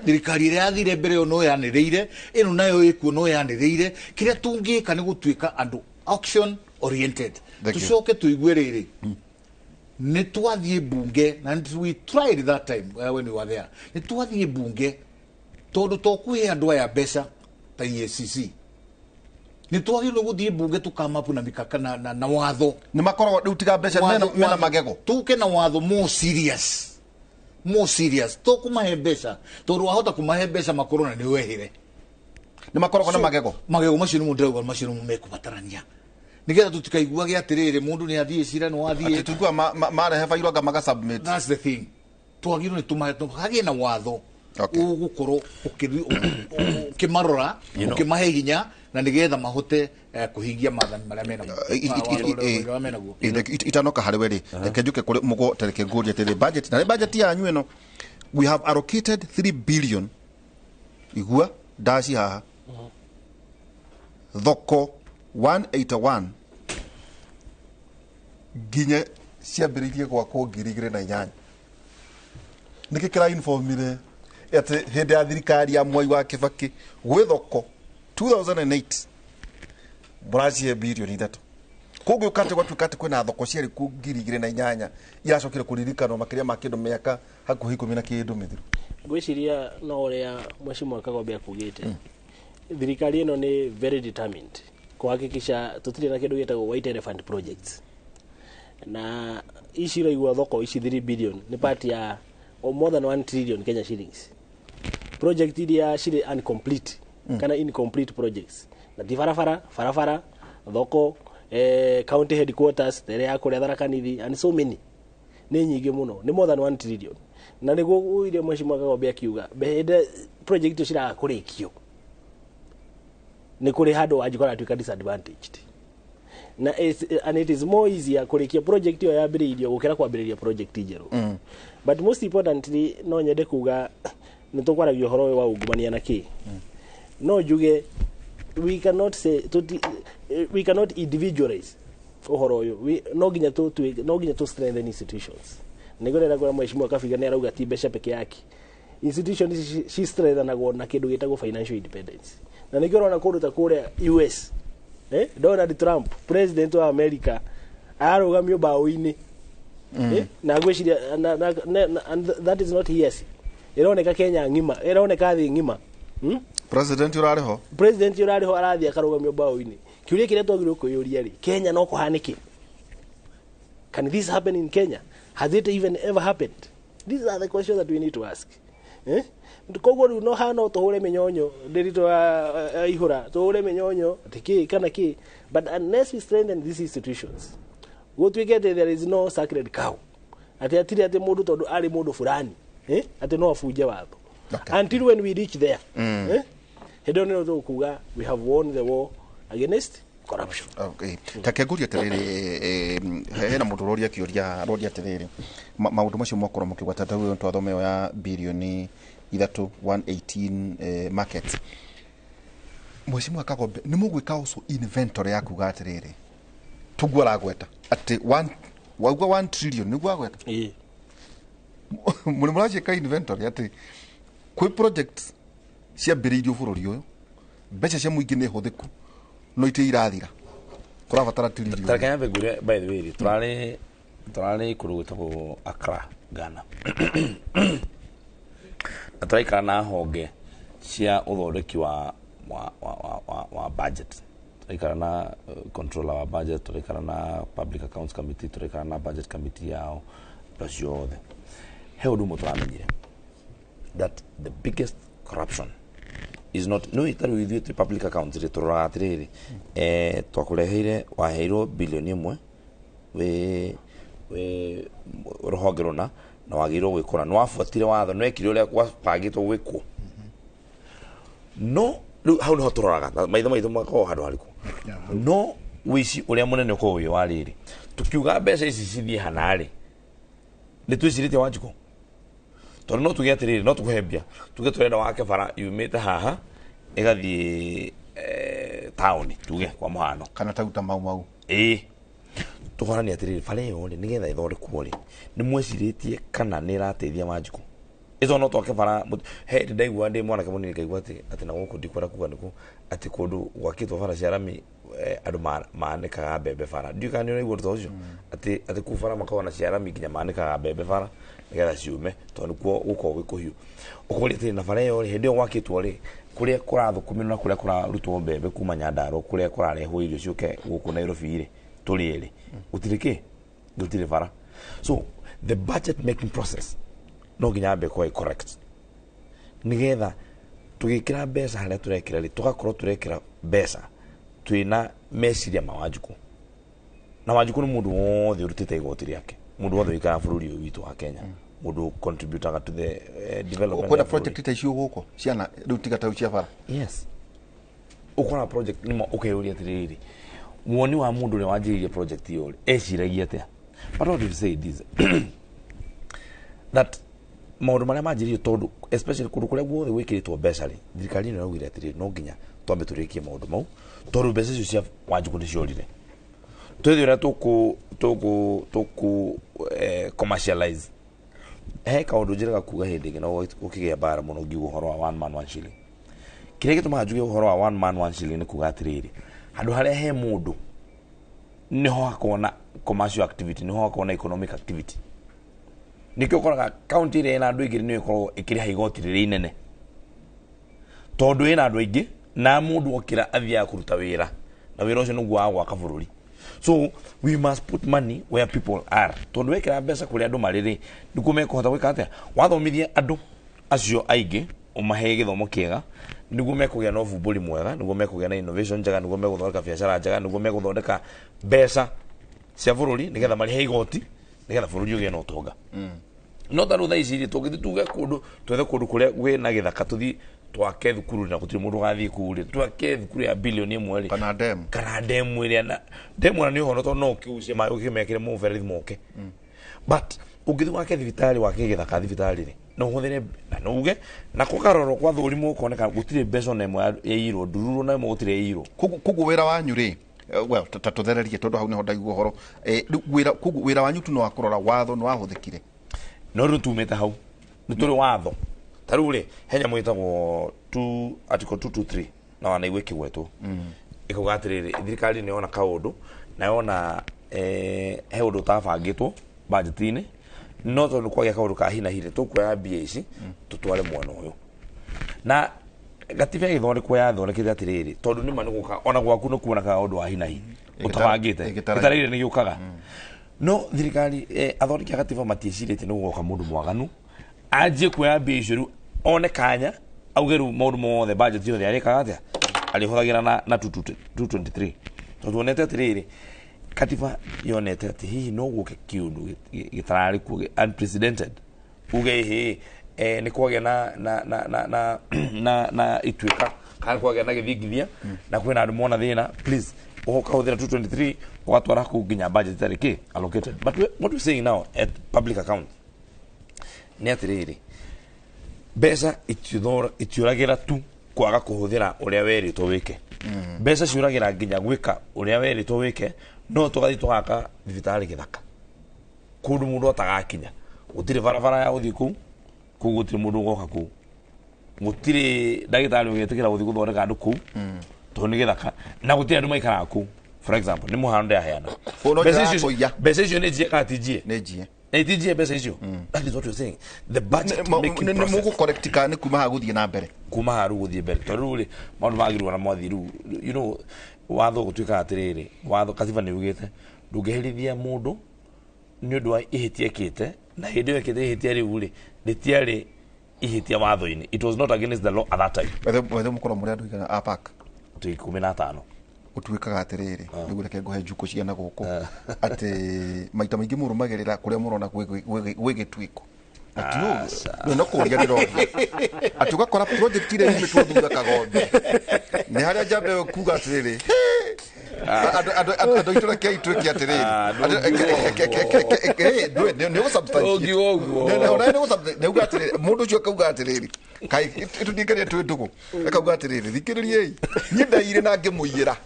thirikari ria yathire mbere yo no yaniriire ino nayo ikuo no yaniriire kiria tungika ni gutuika andu action oriented tucoke tuigue riri ni twathie bunge and we tried that time when we were there ni twathie bunge tondu tokuhe andu aya mbeca ta EACC ni twagirwo guthie bunge tukamapu na mikaka na watho ni makorwo riu tiga mbeca mena magego tuke na watho more serious to kumahe mbeca tondu wahota kumahe mbeca makorwo na ni wehire ni makorwo na magego macio ni mundu macio ni mekubatarania nigetha tutikaiguage atiriri mundu ni athie cira no athie tugua marehe failo anga maga submit. That's the thing. Twagirwo ni tumahe na watho ugukorwo ukimarora ukimahe hinya na nigetha mahote kuhingia maathani maria mena guo itanoka harä we rä reke njuke kå rä må go tereke ngå ria tä rä budget yanyu ä no we have allocated 3 billion igua ndaci haha thoko 181 nginya ciambä rä irie gwakwo 2008 nä kä kä ra informire atä hä ndä ya thirikari ya Mwai wa Kibaki gwä thoko 2008 må racie bilioni 3 koguo kate gwatuä kate kwä na thoko ciarä ku 2008 iracokire kå ririkanwo makä ria ma kä ndå mä aka hakuhä 10 na kä ndå mä thiru ngwiciria no ũrĩa Mheshimiwa Kagombe akugĩte thirikari ĩno nĩ very determined kuhakikisha tutirĩ na kĩndũ gĩtagwo white elephant projects na ici iraigua thoko ici 3 billion nĩ part ya more than 1 trillion Kenya shillings project iria cirĩ incomplete kana incomplete projects na ti barabara thoko county headquarters tere ya kũrĩa Tharaka Nithi and so many nĩ nyingĩ mũno nĩ more than 1 trillion na nĩguo ile Mheshimiwa Kagombe akiuga behede project icio cirakũrĩkio nĩ kũrĩ handũ angĩkorwo atuĩka disadvantaged na and it is more easier kũrĩkia project iyo yambĩrĩirio gũkĩra kwambĩrĩria project njerũ but most importantly no nyende kuga nĩ tũkwaragia ũhoro ũyũ wa ungumania na kĩ no njuge we cannot individualize ũhoro ũyũ no nginya tu strengthen institutions nĩgũrera kwa Mheshimiwa Kabiga nĩ arauga ti mbeca peke yake institutions ci strengthenagwo na kĩndũ gĩtagwo financial independence na nĩkĩo ũrona kũndũ ta kũrĩa US Donald Trump president wa America arũgamio bao-inĩ na gwĩciria and that is not hearsay ironeka Kenya ngima ironeka thĩ ngima president ũrarĩ ho arathiĩ akarũgamio bao-inĩ kiuria kĩrĩa twagĩrĩirwo kwĩyũria rĩ Kenya no kũhanĩke can this happen in Kenya has it even ever happened these are the questions that we need to ask koguo rĩu no hana tũhũre mĩnyonyo ndĩritũ ihũra tũhũre mĩnyonyo atĩ kana kĩ but unless we strengthen these institutions gũtuĩke atĩ there is no sacred cow atĩ atirĩ atĩ mũndũ tondũ arĩ mũndũ fulani atĩ no abunje watho until when we reach there hĩndĩ ĩyo nĩyo tũkuga we have won the war against corruption. Okay. Take nguria atiriri hena mundu roria kioria atiriri maundu macio mwakorwo mukigwata tawe twathomeo ya bilioni 118 market Mheshimiwa Kagombe ni mugwika uso inventory yaku gatiriri tugwara gweta ati 1 trillion ni gwagweta muri muraje ka inventory ati kwi projects cia mbiriirio bururi uyu mbeca cia muingi ni huthiku no ite irathira kurabatara trillion tarekanya ngure by the way turari kurugutagwo Accra Ghana ataraikara na honge cia uthondeki wa budget turaikara na controller wa budget turaikara na public accounts committee turaikara na budget committee yao plus yothe he undu muturamenyire that the biggest corruption is not no itaru with the public accounts ri turora atiriri twakureheire waheirwo bilioni 1 we rohongero na wagirwo gwikora no afuatire watho no ekire uria gwapangitwo gwikwo no hau no turoraga maitho makoo handu hariku no wici uria munene uko uyu wariri tukiuga mbeca ici cithie hanari ni twicirite wanjiko tondu no tuge atiriri no tukuhembia tuge turenda wake bara yumite haha igathie town tuge kwa muhano kana tauta mau tuhorani atiriri bara yo ni getha ithondekwo ri ni mweciritie kana ni rateithia wanjiko izo no twoke bara he ndaigua ndi mwana kemunini ngaigua ati na guku ndikwara kuga niku ati kundu gwakitwo bara cia rami andu manikaga mbembe bara ndiukani ni iguru tocio ati ku bara makona cia rami nginya manikaga mbembe bara nigetha ciume tondu kuo guko gwikuhiu ukuri ati na bara yo ri hindi gwakitwo ri kuria kurathukumira na kuria kurarutwo mbembe kuma Nyandarua kuria kurarehwo irio ciuke guku Nairobi ri turiere utirike gutire bara so the budget making process no nginya mbe kwa correct nigetha tugikira mbeca haria turekira ri tugakorwo turekira mbeca twina meciria mawanjuku na Wanjiku nĩ mũndũ wothe ũrutĩte igoti rĩake, mũndũ wothe wĩikara bũrũri ũyũ witũ wa Kenya, mũndũ contributaga to the development. Kwenda project ta icio gũkũ ciana rĩu tiga ta cia bara. Yes, ukona project nimo ukeyũria atirĩrĩ, woni wa mũndũ ũrĩa wanjĩrĩirie project iyo eciragia atĩa. But what you say is that maũndũ marĩa manjĩrĩirio tondũ especially kũndũ kũrĩa guothe gwĩkĩrĩtwo mbeca rĩ, thirikari ĩno yaugire atirĩrĩ no nginya twambe tũrĩkie maũndũ mau tondũ mbeca icio cia Wanjiku nĩ ciorire. Twethe ũrĩa tũkũ commercialize. He kaũndũ njĩraga kuga hĩndĩ ĩngĩ na gũkĩgĩa mbara mũno ngiuga ũhoro wa one man one shilling. Kĩrĩa gĩtũmaga njuge ũhoro wa one man one shilling nĩ kuga atĩrĩrĩ, handũ harĩa he mũndũ niho hakoragwo na commercial activity, niho hakoragwo na economic activity. Nĩkĩo ũkoraga kaunti ĩrĩa ĩna andũ aingĩ nĩyo ĩkoragwo ĩkĩrĩha igoti rĩrĩa inene, tondũ ĩna andũ aingĩ na mũndũ okĩra athiaga kũruta wĩra, na wĩra ũcio nĩguo wa gwaka bũrũri. So we must put money where people are. Tondu wekira mbeca kuri andu mariri nikuo mekuhota gwika atia, wathomithia andu acio aingi umahe githomo kiega niguo mekugia na uvumburi mwega, niguo mekugia na innovation njega, niguo meguthondeka biashara njega, niguo meguthondeka mbeca cia bururi nigetha marihe igoti nigetha bururi ugie na utonga. No taru tha ici tugithi tuge kundu twethe kundu kuria gwe na githaka tuthi twake thukuru na gutiri mundu gathii kuri twake thukuru ya bilioni imwe ri kana demu iria na demu ni uhoro to no kiucie ma ukimekire mu verithi moke. But ugithi wake thibitari wake githaka thibitari ri no huthire na no uge na kukaroro kwa thurimu ukoneka gutire mbeca na imwe ya iro ndururu na imwe gutire iro kugu wira wanyu ri well tatuthererie tondu hau ni hondaigua uhoro wira wanyu tu no akurora watho no ahuthikire no rutumete hau nituri watho tarure henya mwitagwo article 223 na wanaigwe kigwetu ikuga atiriri thirikari ni ona kaundu na yona he undu tabangitwo budget-ini no tondu kwagia kaundu ka hina hire tukuoya mbia ici tutware mwana uyu na gatiba githondekwo yathondekete atiriri tondu ni mani guka ona gwaku no kuona kaundu wa hina hi utabangite gitarire ni giukaga no thirikari athondeki gatiba matiecirite no guka mundu mwaganu ajie kuoya mbia icio one kanya augeru maundu mothe budget yothe arikaga atia alihothagira na 223 tondu onete atiriri katiba yonete ati hihi no guke kiundu gitarari ku unprecedented uge hi ni kwagia na itwika kana kwagia na githingithia na kwina andu mona thina please uhoka uthira 223 watwara ku nginya budget tariki allocated. But what we saying now at public account ni atiriri mbeca itiuragira tu kwaga kuhuthira uria weritwo wike mbeca ciuragira nginya gwika uria weritwo wike no tugathi tugaka thibitari githaka kundu mundu atagakinya gutire barabara ya uthi ku gutire mundu goka ku gutire ndagitari ugetikira uthi guthondeka andu ku to ni githaka na gutire andu maikara ku for example ni muhando ya heana mbeca icio ni jie katijie ni jie ATG pesa hiyo. That is what you're saying. The budget making process. Mugo correct ka ni kuma haguthie na mbere. Kuma haru guthie mbere. Toruli maundu magirwa na mwathiru. You know watho gutwika atiriri. Watho katiba ni ugite. Ndungeherithia mundu ni undu wa ihitia kite na hindi yo kite ihitia riu ri. Ritiari ihitia watho-ini. It was not against the law at that time. Wethe mukoro muri andu igana apak. Tu 15. Utwikaga atiriri niguo reke nguhe njuku ciana guku ati maita maingi murumagirira kuria murona gwigitwiko ati no kuria ndirogi ati ugakora project ile imetwo thutha Kagombe ni haria jambe kuga atiriri ado itora kia itwiki atiriri ni go substantiate ni go substantiate ni uga atiriri mundu cio kauga atiriri kai itudingere twindugu akauga atiriri thikiririe ni ndaire na ngimuiyira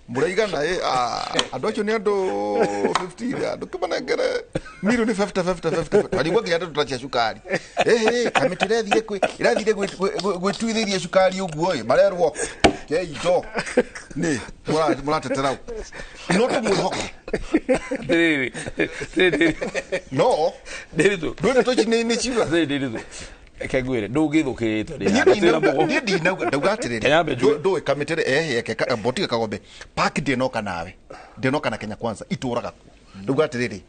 mureigana andu acio ni andu 50 andu kumanengere miru ni 50 ali gwake andu tutacia cukari kamitire irathire gwitwithirie cukari uguo marerwo keito ni muratetera no tumwihoke no derito ndone tochi ni chiva derito ekagwire ndugithukirite ni dina ndaugatirire ndu kamitere boti Kagombe park ndinoka nawe ndinoka na Kenya Kwanza ituraga ku ndaugatirire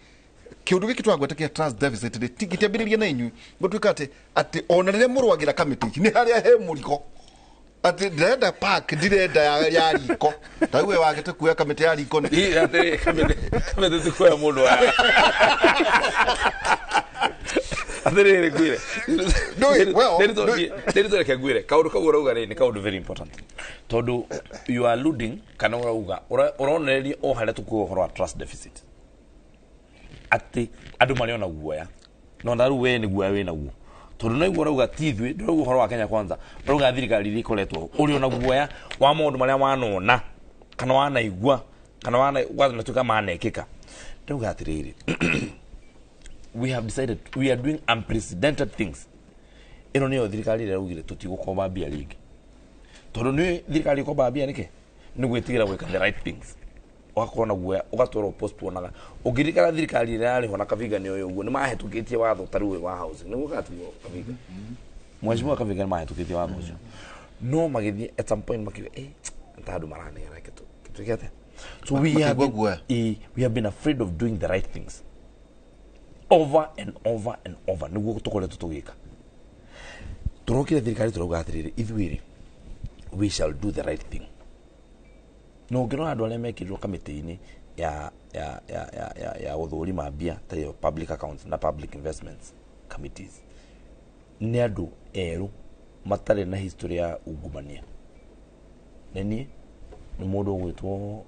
kiundu giki twagwetekia trust deficit tigitambiriria na inyu gutwika ati ona rire murwagira committee ni haria he muriko ati ndirenda park ndirenda ya riko tawe wagite kuya kamite ya riko ni ati kamite tukuya mundu wa atere gwire ndio kagwire kaundu kagura uga ni kaundu very important tondu you are alluding kana urauga uronereria o haria tukuhoro trust deficit ati andu mariona guoya no ndaru we ni guoya we naguo tondu no igura uga tithwe ndio uhoro wa Kenya kwanza uruga thirikari ri koretwo uri ona guoya wa maundu maria wanona kana wanaigua kana wana tuka manekika ndio atiriri we have decided we are doing unprecedented things ino niyo thirikari ira ugire tutigukomba bia ringi tondu ni thirikari ikomba bia nike ni gwitigira gwika the right things wakona guoya ugatwara postponaga ugirikara thirikari ira yari hona kaviga ni uyo ni mahetukitie watho taru wa housing ni gukatwo kaviga mheshimiwa kaviga ni mahetukitie watho ucio no magithie at some point makiga ntandu marane yana kitu kiate so we have been afraid of doing the right things over and over and over niguo tukoretwo tugika turokire thirikari turauga atiriri ithuiri we shall do the right thing no ngirona andu aria mekirwo kamiti-ini ya uthurima mbia ta public accounts na public investments committees ni andu eru matare na history ya ungumania neni ni mundu gwitwo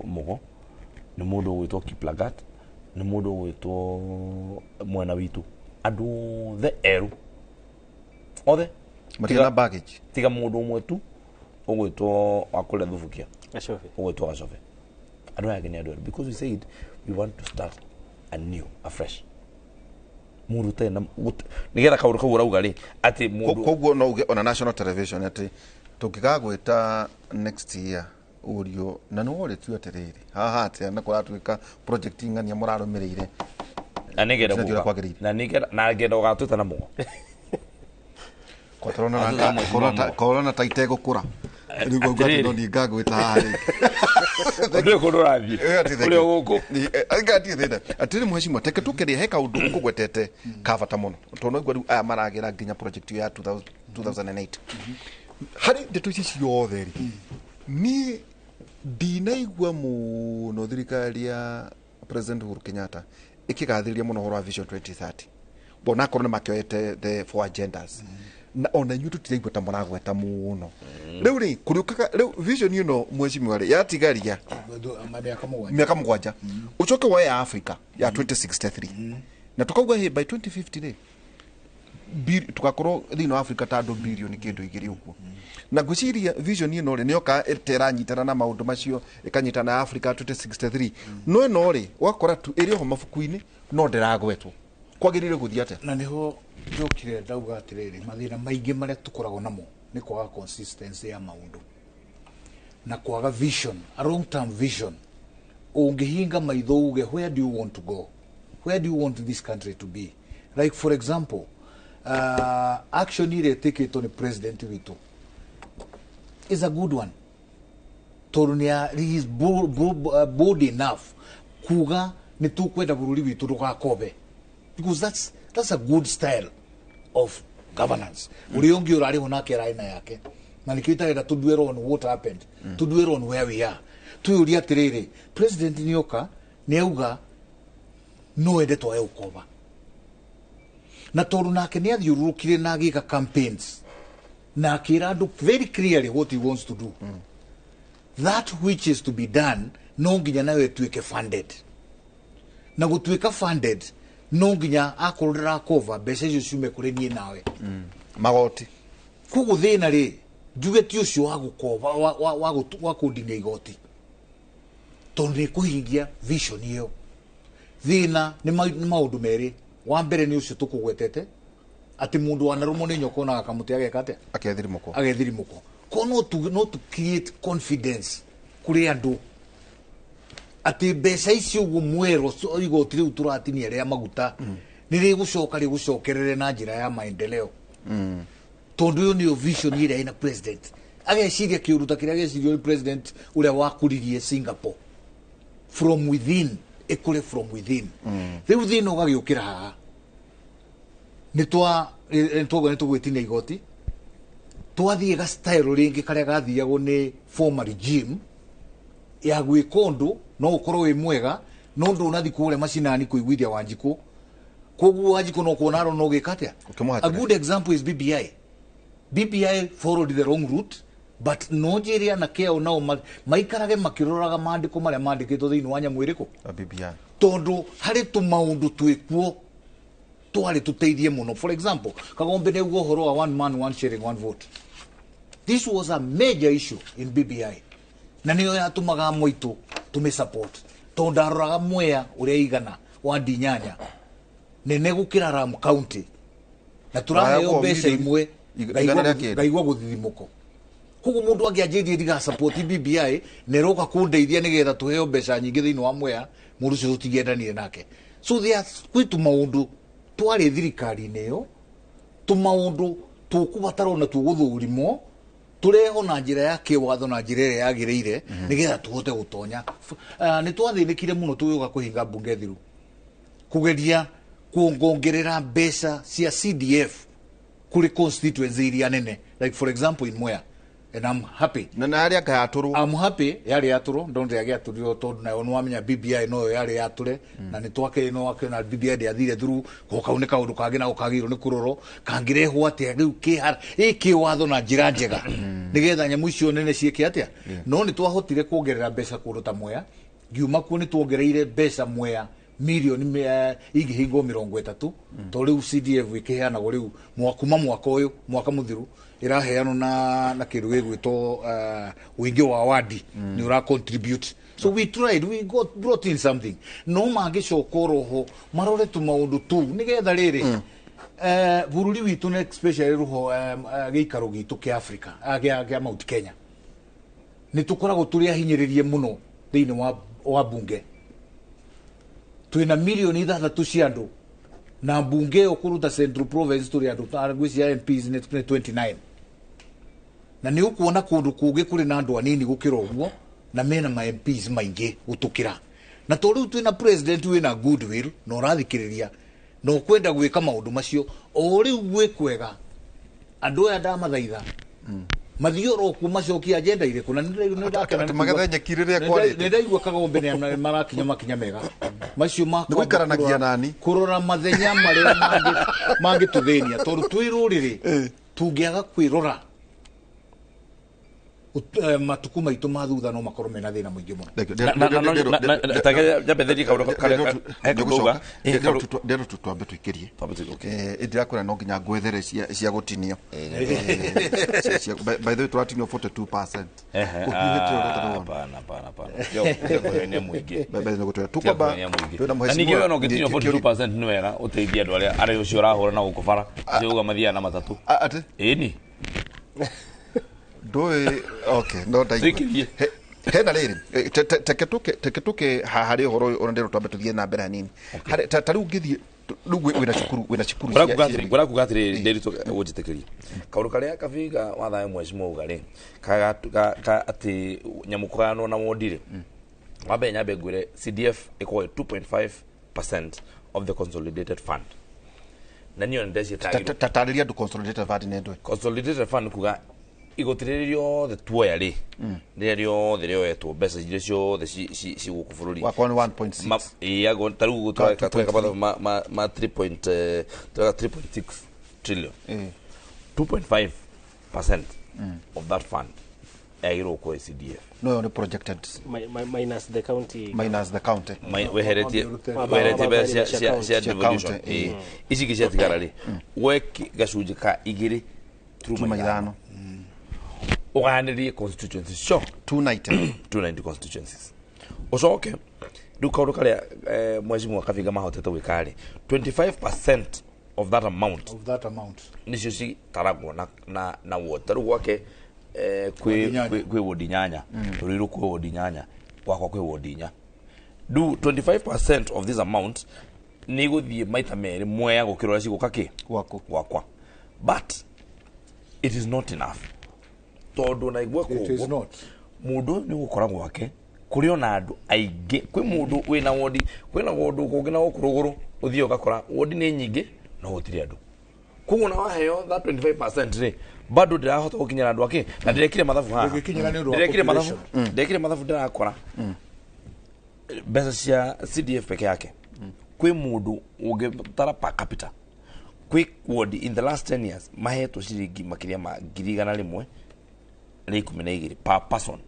Mugo ni mundu gwitwo Kiplagat ni mundu gwitwo mwena witu andu the eru othe matina baggage tiga mundu umwe tu ugwitwo akule thubukia Gacobe ugwitwo Gacobe andu aya ni andu because we said we want to start anew afresh mundu tena nigetha kaundu kau urauga ri ati mundu koguo no uge on national television ati tukigagwita next year urio na no ore tu atiriri haha ati na kuratuika project ngania murarumirire na nigera na nigera na ngenda ugatuta na mugo korona taite gukura niguo ngati no ningagwita haha ndio kudurathi uri guku ngati thina atiri mheshimiwa teke tukiria heka undu ukugwetete kavata muno tono igwa aya maragira nginya project ya 2008 hari ndeto ici ciothe ri ni ndinaigua muno thirikari ya President Uhuru Kenyatta ikigathĩrĩria muno horo wa Vision 2030 bona korwo nĩ makĩoete the four agendas na ona inyuĩ tũtiraigua ta mũragweta mũno rĩu rĩ kũrĩũkaga rĩu vision ĩno mheshimiwa rĩ yatigaria mĩaka mũgwanja ũcoke woe ya Africa ya 2063 na tukauga by 2050 rĩ tugakorwo thĩinĩ wa Africa ta andũ bilioni kĩndũ igĩrĩ ũguo na ngwĩciria vision ĩno rĩ nĩyoka ĩteranyitana na maũndũ macio ĩkanyitana na Africa 2063 no ĩno rĩ wakora tu ĩrĩ ho mabuku-inĩ no ndĩragwetwo kwagĩrĩire gũthiĩ atĩa na nĩho njokire ndauga atĩrĩrĩ mathĩna maingĩ marĩa tũkoragwo namo nĩ kwaga consistency ya maũndũ na kwaga vision a long term vision ũngĩhinga maitho uge where do you want to go, where do you want this country to be, like for example action ĩrĩa ĩtĩkĩtwo nĩ president witũ is a good one tondũ he is bold enough kuga nĩ tũkwenda bũrũri witũ ndũgakombe because that's a good style of governance ũrĩa ũngĩ ũrarĩ ho nake raina yake na nĩkĩo itarenda to dwell on what happened to dwell on where we are twĩũria atĩrĩrĩ president nĩoka nĩauga no ende twae ũkomba na tondũ nake nĩ athiũrũrũkire na agĩka campaigns na akĩra andũ very clearly what he wants to do that which is to be done no nginya nayo ĩtuĩke funded na gũtuĩka funded no nginya akorwo ndĩrakova mbeca icio ciume kũrĩ niĩ nawe magoti koguo thĩna rĩ njuge ti ũcio wa gũkova wa kũndinia igoti tondũ nĩ kũhingia vision ĩyo thĩna nĩ maũndũ merĩ wa mbere nĩ ũcio tũkũgwetete atĩ mũndũ wanarũmwo nĩ nyoka onaga kamũtĩ ageka atĩa agethirimũkwo ko no to create confidence kũrĩ andũ atĩ mbeca icio ũguo mwero igoti rĩu tũratinia rĩa maguta nĩ rĩgũcoka rĩgũcokerere na njĩra ya maendeleo tondũ ũyũ nĩyo vision ĩrĩa ĩna president ageciria kĩũruta kĩrĩa agecirio nĩ president ũrĩa wakũririe Singapore from within ĩkũre from within rĩu thĩna ũgagĩũkĩra haha nĩ tũgwĩtinia igoti twathie ga style ringi karia gathiagwo ni former regime ya gwikondu no ukorwo wi mwega no ndu nathi kure macinani kuiguithia Wanjiku koguo Wanjiku no kuona ro no gikatia. A good example is BBI followed the wrong route, but Nigeria na keo nao maikarage makiroraga mandiko maria mandikitwo thiini wa nyamu iriku BBI tondu hari tu maundu twikuo twari tuteithie muno. For example, Kagombe ne uhoro wa one man one sharing one vote. This was a major issue in BBI na niyo yatumaga moitu tume support tondu aroraga Mwea uria igana wa Dinyanya nene gukira Ram County na turaheo mbeca imwe gaigwa guthithimuko koguo mundu angianjirie diga support BBI neroka kundeithia nigetha tuheo mbeca nyingi thiini wa Mwea mundu ucio tutigendanire nake. So there are kwitu maundu twari thirikari-inĩ ĩyo tumaundu tukubatara na tuguthurimwo tureho na njira ya kiwatho na njira ĩrĩa yagĩrĩire nigetha tuhote gutonya. Ni twathinikire muno tuyuga kuhinga bunge thiru kugeria kuongerera mbeca cia CDF kuri constituency iria nene, like for example in Mwea. And I'm happy. I'm happy yari yaturu ndonde yagi yaturu tondu na onu amenya BBI no yari yature na ni twake no akena BBI de athire through gokauneka undu kage na ukagiro ni kuroro kangirehwo atia riu ki watho na njira njega nigetha nyamu icio nene cieke atia no ni twahotire kuongerera mbeca kundu ta Mwea ngiuma ku ni tuongereire mbeca Mwea milioni ingihingo 30 to riu CDF ikiheanagwo riu mwaka uyu mwaka muthiru iraheanwo na kindu gigwitwo wingi wa wadi ni ura contribute. So we tried, we brought in something no mangicoka roho marore tu maundu tu nigetha riri bururi witu na especially ruho giikaro gitu kia Africa gia Mount Kenya ni tukoragwo turi ahinyiririe muno thiini wa bunge twina milioni 6 cia andu na bunge okuruta Central Province turi andu taragwisia MPs ni 29 na ni ukuona kundu kungi kuri na andu anini gukira uguo na mena ma MPs maingi gutukira na to riu twina president wina goodwill no rathikiriria no kwenda gwika maundu macio o riu gwikwega andu aya ndamathaitha mathioro kuma cokia agenda ire kuna ndakena magetha nyekirire kwari ndaigua Kagombe ne marakinya makinya mega macio makaranagia nani kurora mathenya maria mangi tuthenia tondu twirurire tungiaga kwirora matuku maitu mathutha no makorwo mena thina muingi muno ndero tutwambe twikirie indirakura no nginya ngwethere cia gutinio by the way turatinio 42%. Ningĩ no ngitinio 42% ni wega uteithia andu aria ari ucio urahura na gukubara uga mathia na matatu eni Doi okay no ndai hena riri teketuke hari horo urandero twambe tuthie na mbere hanini ta riu ngithie rugu wina cukuru ngora kugatire nderito gujitekeria kaundu karia kabiga wathaye mweshimo ugari ka ati nyamukano na wodire wabe nyabe ngwire CDF iko 2.5% of the consolidated fund na niyo ndesi tatariria du consolidated fund nendo consolidated fund kuga igotiririo the tuoya ri rio etwo mbeca iria ciothe ci guku bururi wa 1.6 iago taru gutwa kabado ma 3.6 trillion 2.5% of that fund airo ko CDF no projected minus the county we hereti besa cia devolution isi kisia tigarari weki gacunji ka igiri truma ithano uganiririe constituencies sure 290 constituencies ucoke dukaundu karia mwezi akabiga mahotete gwikari 25% of that amount nicio ci taragwo na water gwake kwi wodi nyanya turiru kwi wodi nyanya gwakwa kwi wodi nya do 25% of this amount ni guthie maita meri Mwea gukirora ciguka ki gwakwa but it is not enough tondu na igwa ko mundu ni gukoragwo wake kuri ona andu aingi kwi mundu wina wodi kwina wondu kungina gukuruguru uthio gakora wodi ni nyingi no gutiri andu kugu na waheo that 25% ri bado ndirahota gukinyira andu ake na ndirekire mathabu ha ndirekire mathabu ndirakora mbeca cia CDF peke yake kwi mundu ungitara per capita kwi ward in the last 10 years mahetwo ciringi makiria ma 100,000 na 12 per person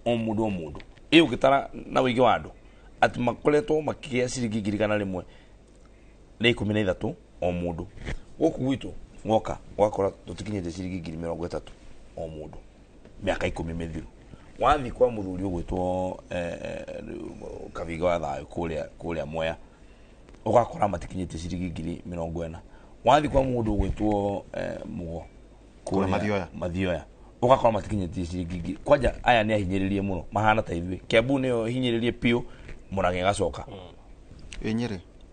o mundu iyo ugitara na wigi wa andu ati makoretwo makigia ciringi 100,000 na 13 o mundu guku gwitu ngoka wakora tutikinyete ciringi 30 o mundu miaka 10 mithiru wathi kwa muthuri ugwitwo kaviga wa thayo kuria Mwea ugakora matikinyete ciringi 40 wathi kwa mundu ugwitwo mugo kuria Mathioya ugakora matikinyete ciringi kwanja aya ni ahinyiririe muno mahana ta ithui Kiambu niyo hinyiririe pio Murang'a gacoka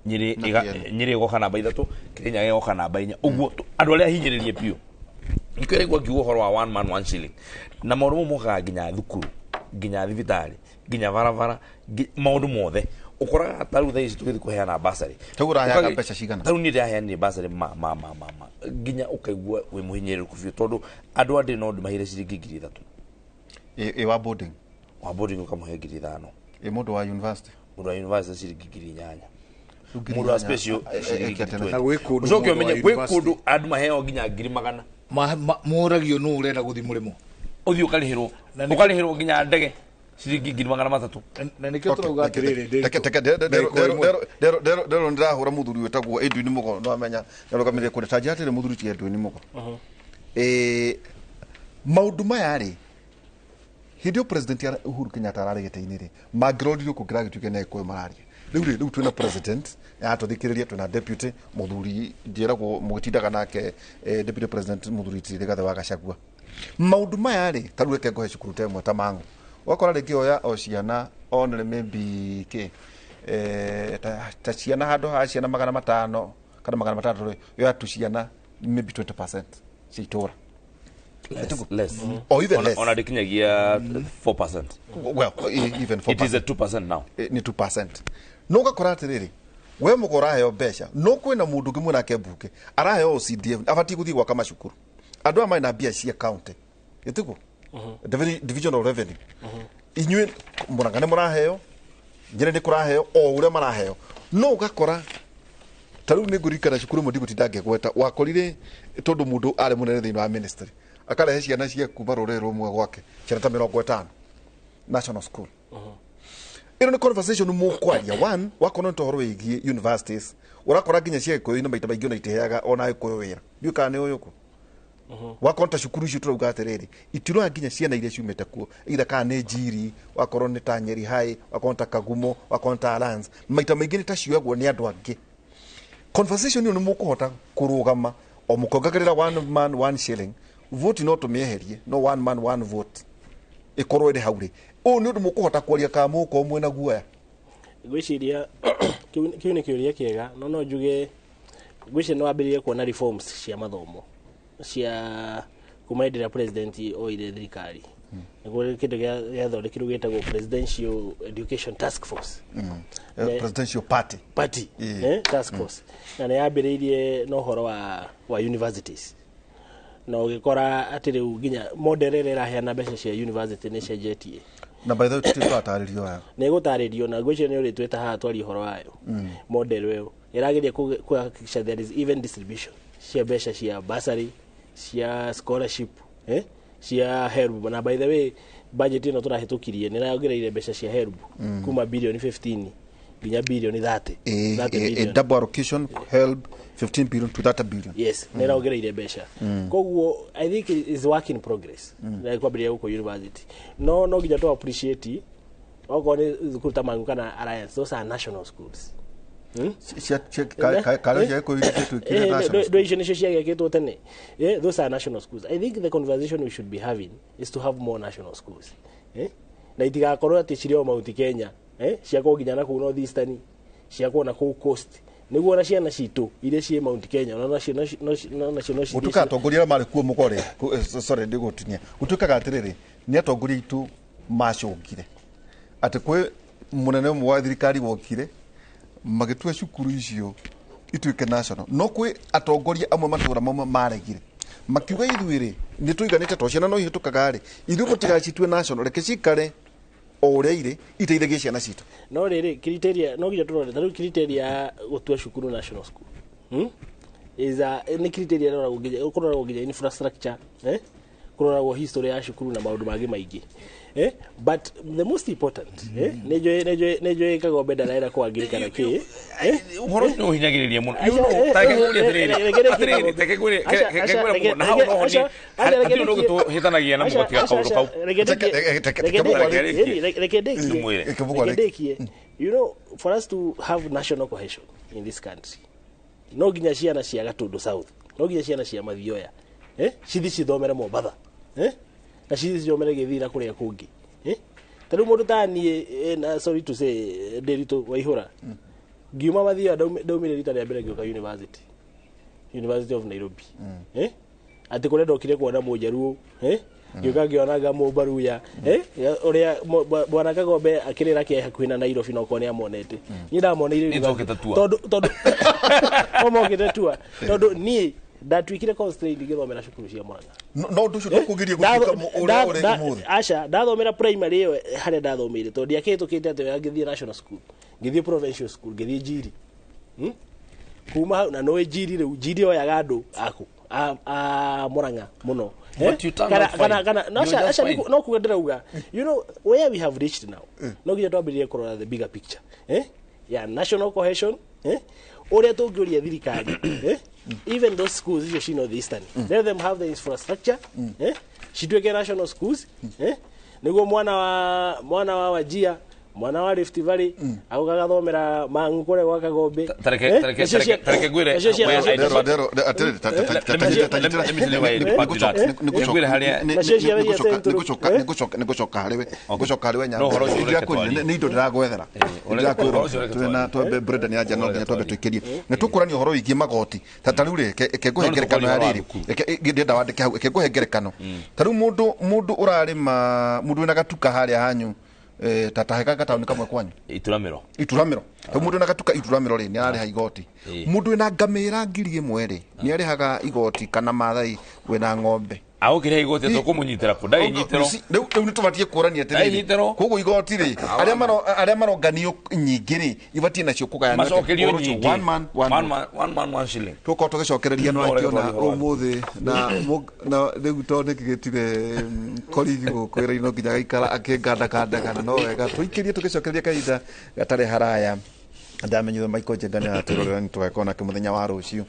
Nyeri igoka namba 3 Kenya igoka namba 4 uguo andu aria hinyiririe pio ikere igwa kiugo horo wa one man one shilling na maundu moka nginya thukuru nginya thibitari nginya varavara maundu mothe ukora taru thaa ici tugithi kuheana basari tugura ya mbeca cigana taru ni ndaheana basari ma nginya ukaigua we muhinyiriru kufio tondu andu andi no ndimahire ciringi 3,000 wa boarding ukamuhe 5,000 mundu wa university ciringi 8,000 mundu wa special na gwe kundu ucoke umenye gwe kundu andu maheo nginya 100,000 muragio nu urenda guthi murimo uthi ukarihirwo nginya ndege ciringi 300,000 na nikio turauga atiriri ndero ndirahura muthuri wetagwo Edwin Mugo no amenya narugamire kure taji atire muthuri ti Edwin Mugo maundu maya ri hidio president ya Uhuru Kenyatta ararigete-ini ri magirodirio kugira gituke na iko mararia riu twina president atuthikiriria twina deputy muthuri ndiragwo mugitindaga nake deputy president muthuri Rigathi wa Gachagua maundu maya ri taruke ngohe cukuru temwe ta mangu wakora ringi oya o ciana onere maybe ke ta ciana handu ha ciana 500 kana 300 yo atu ciana maybe 20% citura less or even less on adikinyagia 4%. Well, even 4%. It is a 2% now. Ni 2%. No gakora atiriri we mugora heo mbeca no kwina mundu ngimwe nake mbuke araheo CDF abati guthi gwaka macukuru andu amai na bia cia county yetiko divisional revenue inywe Murang'a ni muraheo Nyeri ni kuraheo o uria maraheo no gakora taru ni ngurikana cukuru mundi gutindange gweta wakorire tondu mundu ari munene thiini wa ministry akarehe ciana cia kuma rurero rumwe gwake ciana ta 50 national school ino ni conversation mukwaria one wakona ntoro wigie universities urakora nginya cia ikoyo ina maita maingĩ na iteheaga ona ikoyo wira ndio kana uyuko wakonta cukuru icio turauga atiriri itirwa nginya ciana iria ciumite kuo ira kana nĩ Njiri wakorwo nĩ ta Nyeri High wakonta Kagumo wakonta Alliance maita maingĩ nĩ ta ciogwo nĩ andu angĩ conversation ino nĩ mukuhota kurugama o mukongagirira one man one shilling vote no tumieherie no one man one vote ikorwo iri hauri o ni undu mukuhota kwaria ka muko mwe na guoya gwiciria kiu ni kiuria kiega no njuge gwici no ambiririe kuona reforms cia mathomo cia kumaendera president o ile thirikari niguo kindu giathondekirwo gitagwo presidential education task force presidential party task force na ni ambiririe no horo wa universities na ugikora ati riu nginya model ire iraheana mbeca cia university ni cenjetie na by the way tutaririo ya ni gutaririo na gwicio ni uri tweta haha twari horo wayo model weyo irageria kuhakikisha there is even distribution cia mbeca cia bursary cia scholarship cia HELB na by the way budget ino turahitukirie ni raongereire mbeca cia HELB kuma bilioni 15 nginya bilioni 30 double allocation HELB 15 billion to 30 billion yes ni raongereire mbeca koguo I think it is work in progress na kwambiria huko university no nginya to appreciate oko ni thukuru ta Mangu kana Alliance those are national schools those are national schools. I think the conversation we should be having is to have more national schools. Na itigakorwo ati cirio Mount Kenya ciakwo nginya na ku North Eastern ciakwo na ku Coast niguo na ciana citu iria cie Mount Kenya na nacio utuka atongoria mari kuo mukore sorry ndigutunya utukaga atiriri ni atongoria itu macungire ati kwe munene umwe wa thirikari wokire magitwe cukuru icio ituike national no kwe atongoria amwe matura mamwe maregire makiuga ithuĩ-rĩ nĩ tũiganĩte to ciana no ihĩtũkaga-rĩ ithuĩ mũtigacitue national reke cikare o ũrĩa irĩ iteithagie ciana citũ no rĩrĩ criteria no nginya tũrore tarĩu criteria gũtua cukuru national school nĩ criteria kũroragwo nginya infrastructure kũroragwo history ya cukuru na maũndũ mangĩ maingĩ but the most important nĩnjũĩ Kagombe ndaraenda kũangĩrĩkana kĩ ũhoro nĩ ũhinyagĩrĩria mũno na hau no ho nĩ ũgĩtũhĩtanagia na mũgotiga kaũndũ kau reke ndĩkie you know for us to have national cohesion in this country no nginya ciana cia Gatundu South no nginya ciana cia Mathioya cithi cithomere Mombatha na cithi cithomere Gĩthii kũrĩa kũngĩ tarĩu mũndũ ta niĩ sorry to say Nderitu Waihũra ngiuma Mathioya ndaumire rita rĩa mbere ngĩũka University of Nairobi atĩ kũrĩa ndokire kuona Mũnjaruo ngĩũka ngĩonaga Mũmbaruya ũrĩa bwana Kagombe akĩrĩra kĩ hakuhĩ na Nairobi no kone amonete niĩ ndamoneire tondũ omogete tua tondũ niĩ ndatuĩkire constraint ngĩthomera cukuru cia Murang'a no ũndũ ũcio ndũkũgiria gũtuĩka ũrĩa ũrĩ mũthĩ aca ndathomera primary ĩyo harĩa ndathomeire tondũ ndiakĩhĩtũkĩte atĩ ngĩthiĩ national school ngĩthiĩ provincial school ngĩthiĩ Njiri kuma hau na no Njiri rĩu Njiri oyaga andũ a Murang'a mũno no kuga ndĩrauga you know where we have reached now no nginya twambĩrĩrie kũrora the bigger picture ya national cohesion ũrĩa tũngĩũria thirikari even those schools icio ci North Eastern let them have the infrastructure cituĩke national schools nĩguo mwana wa Wajia mwana wa Rift Valley agagathomera Mang'u kũrĩa gwa Kagombe tareke ngwĩre nĩgũcoka harĩwe nĩ indo ndĩragwethera ndĩrakwĩrwo twambe Brenda nĩ anja no nginya twambe twĩkĩrie nĩ tũkũrania ũhoro wĩgiĩ magoti tarĩu rĩ reke ngũhe ngerekano ya rĩrĩ ndĩrenda wandĩke hau reke ngũhe ngerekano tarĩu mũndũ ũrarĩma mũndũ wĩna gatuka harĩa hanyu tataheka gataũ nĩ kamwe kwanyu ituramĩro mũndũ wĩna gatuka ituramĩro rĩ nĩ ararĩha igoti mũndũ wĩna ngamĩra 1,000 rĩ nĩ arĩhaga igoti kana Maathai wĩna ng'ombe agũkĩrĩha igoti tũkũmũnyitĩra kũ ndarĩ nyitĩro rĩu nĩ tũbatiĩ kũrania atĩrĩrĩ koguo igoti rĩ arĩa maronganio nyingĩ rĩ ibatiĩ nacio macokerio nyingĩ one man one shilling tũkorwo tũgĩcokereria no akĩona ũmũthĩ na rĩu to nĩkĩgĩtire korigi gũkũ wĩra-inĩ no nginya gaikara akĩngandakandagana no wega tũikĩrie tũgĩcokereria kahinda gatarĩ haraya ndamenyithio Michael Njenga nĩ aratwĩrorera nĩ tũgakorwo nake mũthenya wa rũciũ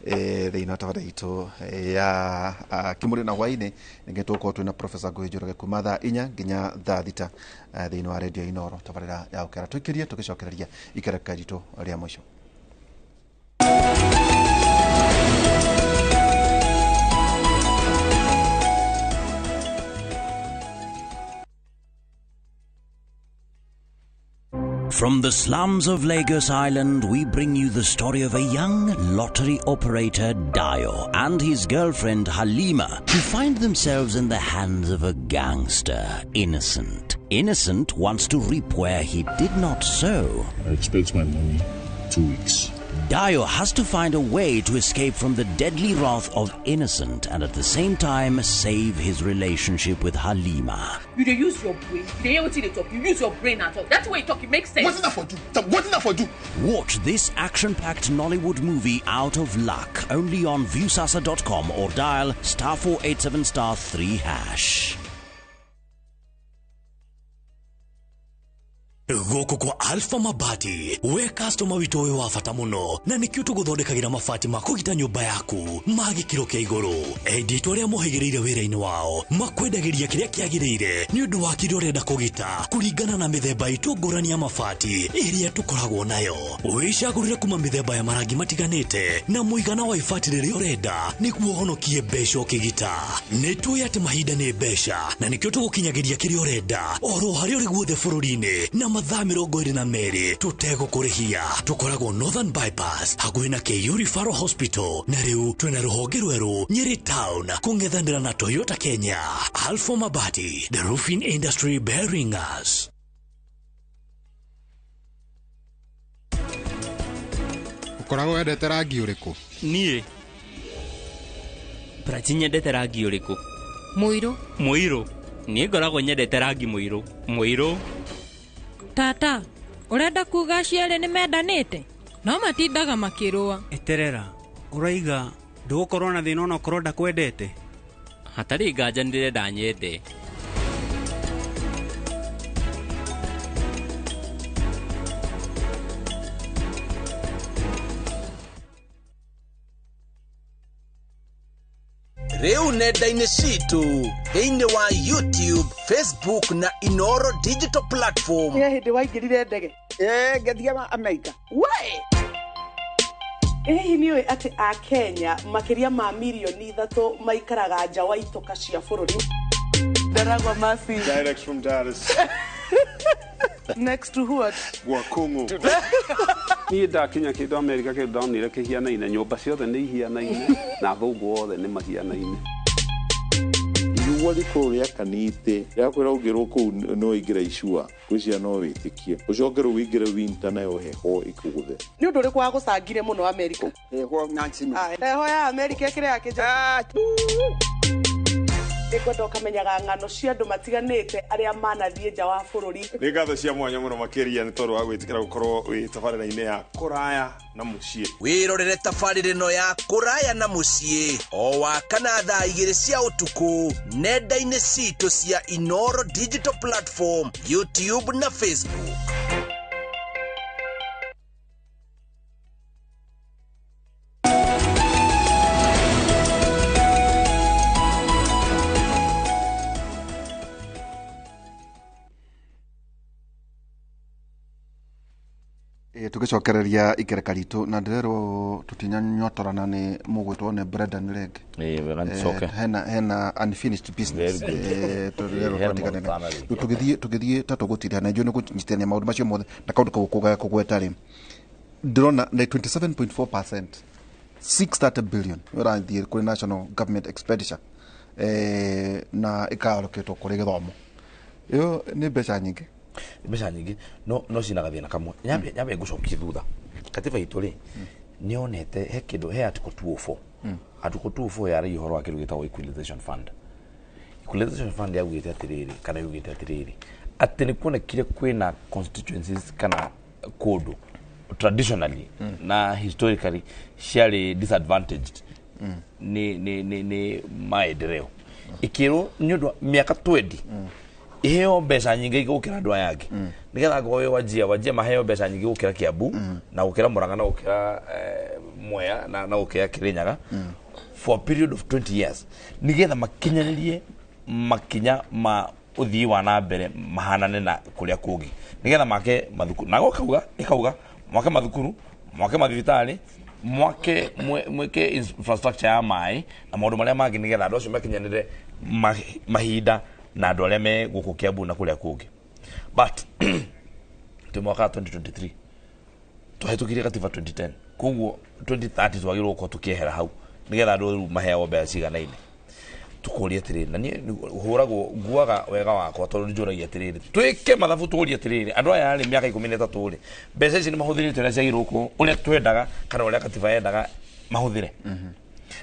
thĩinĩ wa tabarĩra itũ ya Kimũrĩ na hwainĩ ningĩ tũgũkorwo twĩna Professor Ngũĩ Njoroge kuma thaa 4 nginya thaa 6 thĩinĩ wa redio Inoro tabarĩra ya ũkera tũikĩrie tũgĩcokereria ikereka ritũ rĩa mũico. From the slums of Lagos Island, we bring you the story of a young lottery operator, Dio, and his girlfriend, Halima, who find themselves in the hands of a gangster, Innocent. Innocent wants to reap where he did not sow. I expect my money 2 weeks. Dio has to find a way to escape from the deadly wrath of Innocent and at the same time save his relationship with Halima. You dey use your brain. You dey hear wetin dey talk. You use your brain at all. That's the way you talk. It makes sense. What's that for you? What's that for you? Watch this action-packed Nollywood movie Out of Luck only on viewsasa.com or dial *487*3#. Gũkũ kwa Alpha Mabati we customer witũ wĩ wa bata mũno na nĩkĩo tũgũthondekagĩra mabati ma kũgita nyũmba yaku ma gĩkĩro kĩa igũrũ enditũ arĩa mohĩgĩrĩire wĩra-inĩ wao makwendagĩria kĩrĩa kĩagĩrĩire nĩ ũndũ wa kĩrĩa ũrenda kũgita kũringana na mĩthemba itũ ngũrani ya mabati ĩrĩa tũkoragwo nayo wĩcagũrĩre kuma mĩthemba ya marangi matiganĩte na mũigana wa ibati rĩrĩa ũrenda nĩguo ũhonokie mbeca ũkĩgita nĩtũĩ atĩ mahinda nĩ mbeca na nĩkĩo tũgũkinyagĩria kĩrĩa ũrenda oro harĩa ũrĩ guothe bũrũri-inĩ na mathaa 22 tũtegũkũrĩhia tũkoragwo Northern Bypass hakuhĩ na KU Referral Hospital na rĩu twĩna rũhonge rwerũ Nyeri Town kũng'ethanĩra na Toyota Kenya. Alpha Mabati, the roofing industry bearing us. Ũkoragwo wendete rangi ũrĩkũ? Niĩ Prachi nyendete rangi ũrĩkũ? Mũirũ. Mũirũ. Niĩ ngoragwo nyendete rangi mũirũ. Mũirũ. Tata, ũrenda kuga aciari nĩ mendanĩte? No matindaga makĩrũa. Eterera, ũraiga ndũgũkorwo na thĩna ona ũkorwo ndakwendete? Hatarĩ nganja nĩndĩrenda nyende. Rĩu nenda-inĩ citũ thĩinĩ wa YouTube, Facebook na Inoro Digital Platform. Nĩ hĩndĩ waingĩrire ndege? Ngĩthiĩ Amerika. Hihi nĩ ũĩ atĩ a Kenya makĩria ma milioni 3 maikaraga nja wa itoka cia bũrũri? Ndaragwa Masi. Direct from Dallas. Next to what? Wakungu. Niĩ ndakinya kĩndũ Amerika kĩndũ ndonire kĩhianaine, nyũmba ciothe nĩ ihianaine na athũngũ othe nĩ mahianaine. Igua rĩkorwo rĩakanĩte rĩakwĩra ũngĩrwo kũu no ingĩra icua gwĩcia no wĩtĩkie ũcokerwo wĩingĩre winter nayo heho ĩkũgũthe. Nĩ ũndũ ũrĩkũ wagũcangire mũno Amerika? Heho Nancy. Heho ya Amerika ĩkĩrĩ yakĩnja. Nĩngwenda ũkamenyaga ng'ano cia andũ matiganĩte arĩa manathiĩ nja wa bũrũri. Nĩ ngatho cia mwanya mũno makĩria nĩ tondũ wa gwĩtĩkĩra gũkorwo wĩ tabarĩra-inĩ ya kũraya na mũciĩ. Wĩrorere tabarĩra ĩno ya kũraya na mũciĩ o wakana thaa 2 cia ũtukũ nenda-inĩ citũ cia Inoro Digital Platform, YouTube na Facebook. tugicokereria ikereka ritũ na ndĩrerwo tũtinyanyotorana nĩ mũgwĩtwo nĩ Brendan Leg hena unfinished business tũgĩthiĩ ta tũgũtirana na njũ nĩ kũnyitithania maũndũ macio mothe na kaũndũ kau kũgweta rĩ ndĩrona na 27.4% 630 billion ũrathiĩ kũrĩ national government expenditure na ĩkaroketwo kũrĩ gĩthomo ĩyo nĩ mbeca nyingĩ no cinaga thĩna kamwe nyambe ngũcokie thutha katiba itũ rĩ nĩonete he kĩndũ he article 204 article 204 yarĩ ũhoro wa kĩndũ gĩtagwo equalization fund yaugĩte atĩrĩrĩ atĩ nĩ kuonekire kwĩna constituencies kana kũndũ traditionally na historically ciarĩ disadvantaged ni maendeleo ikĩrwo nĩ ũndũ mĩaka 20 iheo mbeca nyingĩ gũkĩra andũ aya angĩ nigetha ngoyo wajia maheo mbeca nyingĩ gũkĩra Kiambu na gũkĩra Murang'a na gũkĩra Mwea na gũkĩra Kirinyaga for a period of 20 years nigetha makinyanĩrie makinya ma uthii wa na mbere mahanane na kũrĩa kũngĩ nigetha make mathukuru na ikauga mwake mathukuru mwake mathibitarĩ mwake infrastructure ya maĩ na maũndũ marĩa mangĩ nigetha andũ acio makinyanĩre mahinda na andũ arĩa me gũkũ Kiambu na kũrĩa kũngĩ but tũ mwaka 2023 tũhetũkirie katiba 2010 koguo 2030 twagĩrĩirwo gũkorwo tũkĩehera hau nigetha andũ rĩu maheo mbeca ciganaine tukũria atĩrĩrĩ na niĩ hũragwo nguaga wega wakwa tondũ njũragia atĩrĩrĩ twĩke mathabu tũũrie atĩrĩrĩ andũ aya rĩ mĩaka 13 rĩ mbeca ici nĩ mahũthĩrĩte ũrĩa ciagĩrĩirwo ũrĩa twendaga kana ũrĩa katiba yendaga mahũthĩre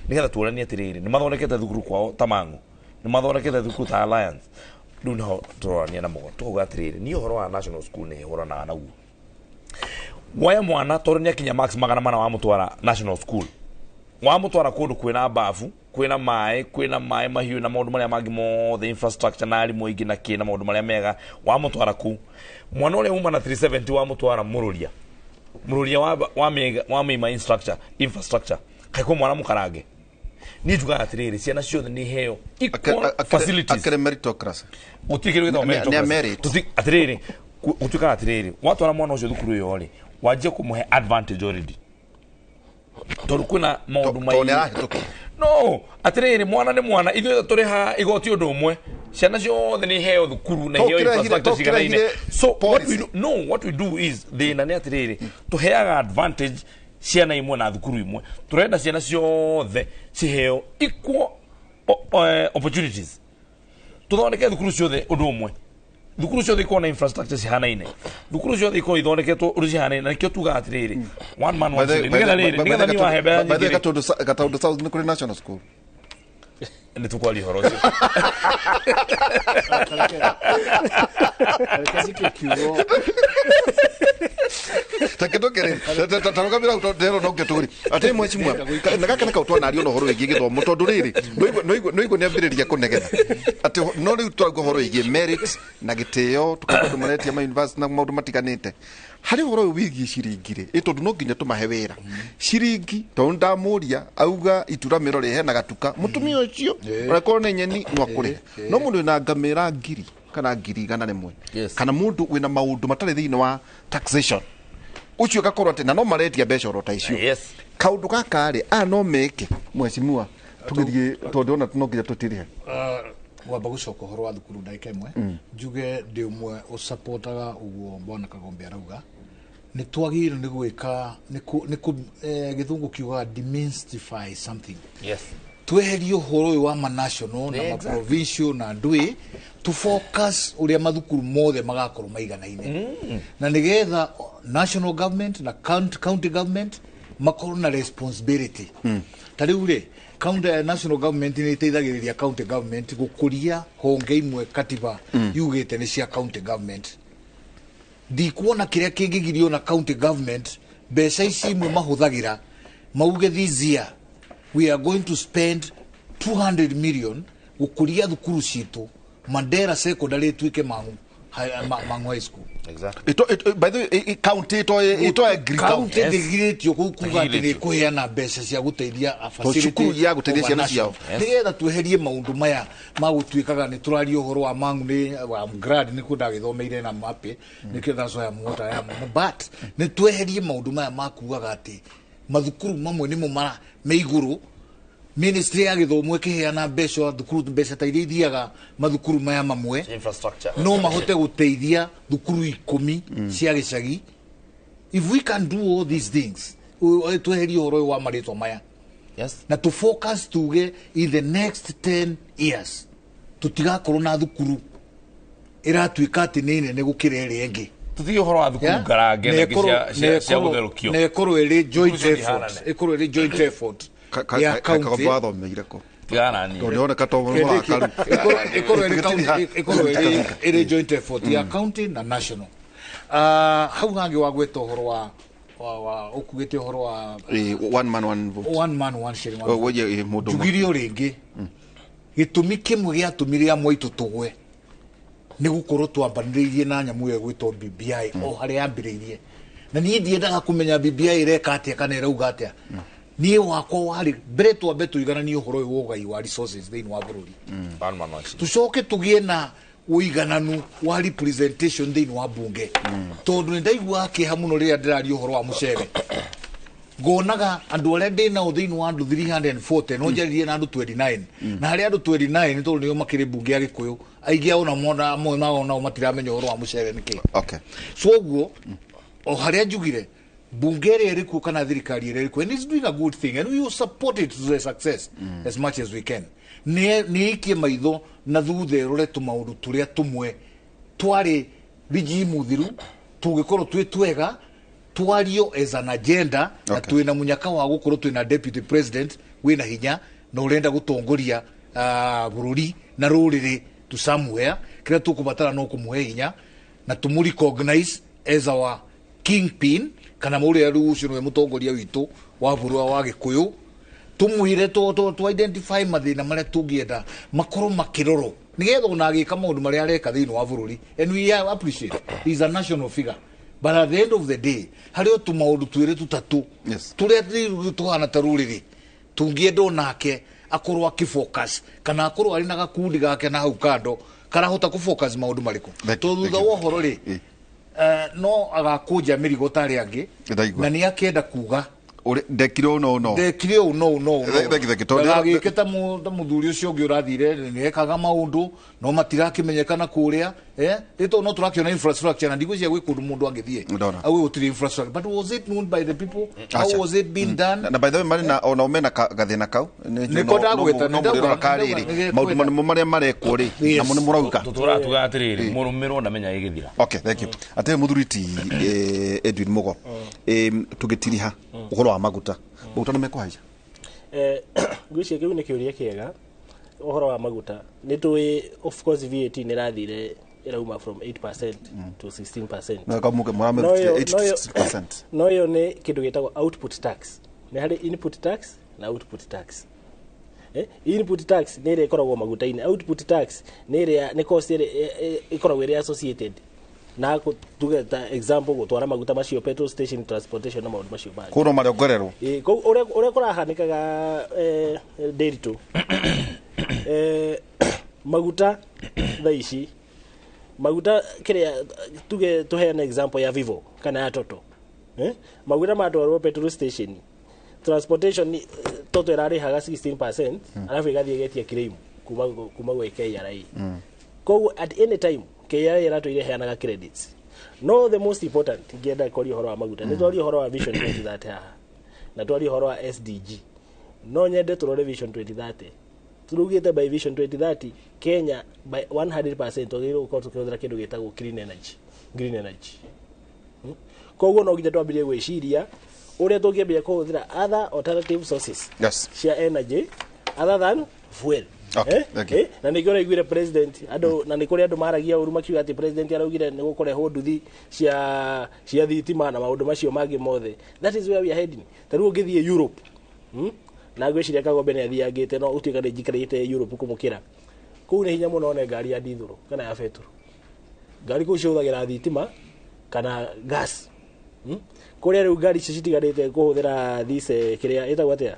nigetha tuoranie atĩrĩrĩ nĩ mathondekete thukuru kwao ta Mang'u nĩ mathondekete thukuru ta Alliance rĩu nĩho tũrorania na mũgo tũkuga atĩrĩrĩ niĩ ũhoro wa national school nĩ hũranaga naguo woya mwana tondũ nĩ akinya max 400 wa mũtwara national school wa mũtwara kũndũ kwĩna mbafu kwĩna maĩ mahiũ na maũndũ marĩa mangĩ mothe infrastructure na arimũ aingĩ na kĩ na maũndũ marĩa mega wa mũtwara kuu mwana ũrĩa uma na 370 wa mũtwara mũrũria wa mĩima infrastructure kaiko mwana mũkarange ni tugaga atĩrĩrĩ ciana ciothe nĩ heo equal facilities akere meritocracy utikĩrwo gĩthomo meritocracy atĩrĩrĩ utukaga atĩrĩrĩ watwara mwana ũcio thukuru ĩyo rĩ wanjie kũmũhe advantage already tondũ kwĩna maũndũ maingĩ no atĩrĩrĩ mwana nĩ mwana ithuĩ tũrĩ ha igoti ũndũ ũmwe ciana ciothe nĩ heo thukuru na heo infrastructure ciganaine so what we do is thĩna nĩ atĩrĩrĩ tũheaga advantage ciana imwe na thukuru imwe turenda ciana ciothe ciheo equal opportunities tuthondeke thukuru ciothe ũndũ ũmwe thukuru ciothe ikorwo na infrastructure cihanaine thukuru ciothe ikorwo ithondeketwo ũndũ cihanaine na nikĩo tugaga atĩrĩrĩ one man one city nigetha niĩ wahembera nyingĩ Gataũndũ South nĩ kũrĩ national school nä tå kwaria horo å cio tarogamira utero no ngeturi ate mwecimwa na gaka na kautwa nario no horo igi githomo tondu riri no igwo ne ambiriria kunegena ate no riu twago horo igi merit na giteo tukandu maretia ma university na maundu matiganite hari horo wigi ciringire itondu no nginya tumahe wira ciringi tondu ndamuria auga ituramiro rihe na gatuka mutumia ucio rekoro ne nyeni no akure no mundu na ngamira ngiri kana ngiri gana remwe kana mundu wina maundu matare thiini wa taxation ucio gakorwo ati na no maretia mbeca orota icio kaundu gaka ri no meke mwecimua tugithie tondu ona no nginya tutirihe wamba gucoka horo wa thukuru ndagika imwe njuge ndi umwe usapotaga uguo mbona Kagombe arauga ni twagire ni gwika ni githungu kiuga demystify something tweherie horo uyu wa national na provincial na ndui to focus uria mathukuru mothe magakorwo maiganaine na nigetha national government na county government makorwo na responsibility tariu ri national government ni iteithagiriria county government gukuria honge imwe katiba yugite ni cia county government ndikuona kiria kingigirio na county government mbeca ici imwe mahuthagira mauge this year we are going to spend 200 million gukuria thukuru citu Mandera secondary tuike mangu high school exactly by the way county ito county digitio kuga ati ni kuheana mbeca cia guteithia facility ya guteithia ciana ciao nigetha tweherie maundu maya magutuikaga ni turaria uhoro wa mangu ni wa grad ni kuda githomeire na mape ni kitha so ya mota ya but ni tweherie maundu maya makuaga ati mathukuru mamwe ni mumara meiguru ministry ya githomo ikiheana mbeca thukuru mbeca ta iria ithiaga mathukuru maya mamwe infrastructure no mahote guteithia thukuru 10 cia gicagi if we can do all these things tweherie horo wa marito maya na to focus tuge in the next 10 years tutigakorwo na thukuru iratuika ati nene ne gukira iri ingi tuthie horo wa thukuru ngarange na cia gutherukio ne korwo iri joint effort ikorwo iri joint effort ya county wathomeire ko tigana ni ndone katomo wa karu ikorwo iri joint effort ya county na national hau hangi wa gweta horo wa ukugite horo wa one man one shilling oye mundu jugirio ringi gitumi kimwe gia tumiria moito tugwe ni gukorwo twambaniririe na nyamu ye gwitwo BBI o hari ambiririe na ni ndiendaga kumenya BBI ireka atia kana irauga atia ni wako wari mbere twambe tuigananie uhoro uyu wogai wa resources thiini wa bururi tucoke tugie na uigananu wa representation thiini wa bunge tondu ndaigua kiha muno riria ndiraria uhoro wa mucere ngonaga andu aria ndina thiini wa andu 340 no njaririe na andu 29 na hari andu 29 tondu nio makiri bunge ya Gikuyu aigi ona mona amwe nao nao matiramenya uhoro wa mucere niki so uguo o haria njugire bunge iri ku kana thirikari iri ku and it's doing a good thing and we will support it to the success as much as we can ni ikie maitho na thuthe rore tumaundu turia tumwe twari rigimu thiru tugikorwo twega twario as an agenda na twina munyaka wa gukorwo twina deputy president wina hinya na urenda gutongoria bururi na ruriri to somewhere kira tukubatara no kumuhe hinya na tumu recognize as our kingpin kana muria rucio no mutongoria witu wa burua wa Gikuyu tumuire to identify mathina maria tungienda makoro makiroro nigetha ona agika maundu maria areka thiini wa bururi and we appreciate he is a national figure but at the end of the day hario tumaundu twire tutatu turia tuhana taruriri tungienda onake akorwo akifocus kana akorwo ari na gakundi gake na hau kando karahota kufocus maundu mariku to thutha wa horo ri no agakunja mirigo tari angi na ni akienda kuga ndekire no agiketa muthuri ucio ngi urathire ni ekaga maundu no matirakimenyekana kuria ito no turakiona infrastructure na ndigwe cia gwikundu mundu angithie awe utiri infrastructure but was it known by the people how was it being done na by the way mari na ona umena gathina kau ni koda gweta no muriro kariri maundu manimo maria marekwo ri na mundu murauka tuturatuga atiriri murumiro ndamenya igithira okay thank you ate muthuriti Edwin Mugo tugitiriha uhoro wa maguta maguta no mekuhaija ngwicia kiu ni kiuria kiega ohoro wa maguta nĩ tũĩ of course VAT nĩ rathire irauma from 8% to 16%. No yo nĩ kĩndũ gĩtagwo output tax. Nĩ harĩ input tax na output tax. Input tax nĩ ĩrĩa ĩkoragwo maguta-inĩ. Output tax nĩ ĩrĩa nĩ cost ĩkoragwo ĩrĩa associated na tuge ta example gũtwara maguta macio petrol station, transportation na maũndũ macio mangĩ. Kũrũ marĩ ongererwo. Ũrĩa kũrahanĩkaga ndĩritũ. Maguta thaa ici maguta kĩrĩa tuge tuheane example ya Vivo kana ya Toto. Maguta matwarwo petrol station, transportation Toto ĩrarĩhaga 16%, alafu ĩgathiĩ ĩgetia claim kuma gwĩ KRA. Koguo at any time KRA ĩratũire heanaga credits. No the most important ingĩenda kũria ũhoro wa maguta nĩ twaria ũhoro wa Vision 2030 haha na twaria ũhoro wa SDG. No nyende tũrore Vision 2030. Turugĩte by Vision 2030 Kenya by 100% twagĩrĩirwo gũkorwo tũkĩhũthĩra kĩndũ gĩtagwo green energy. Koguo no nginya twambĩrĩrie gwĩciria ũrĩa tũngĩambia kũhũthĩra other alternative sources cia energy other than fuel. Na nĩ kĩo ĩgwire president na nĩ kũrĩ andũ maragia ũru makiuga atĩ president araugire nĩ gũkũrehwo nduthi cia thitima na maũndũ macio mangĩ mothe. That is where we are heading. Tarĩu ũngĩthiĩ Europe na ngwĩciria Kagombe nĩ athiangĩte no ũtuĩka nĩ njikarĩte Europe kũmũkĩra. Kũu nĩ hinya mũno one ngari ya ndithũrũ kana ya betũrũ. Ngari kũu cihũthagĩra thitima kana gas. Kũrĩa rĩu ngari icio citigarĩte kũhũthĩra kĩrĩa ĩtagwo atĩa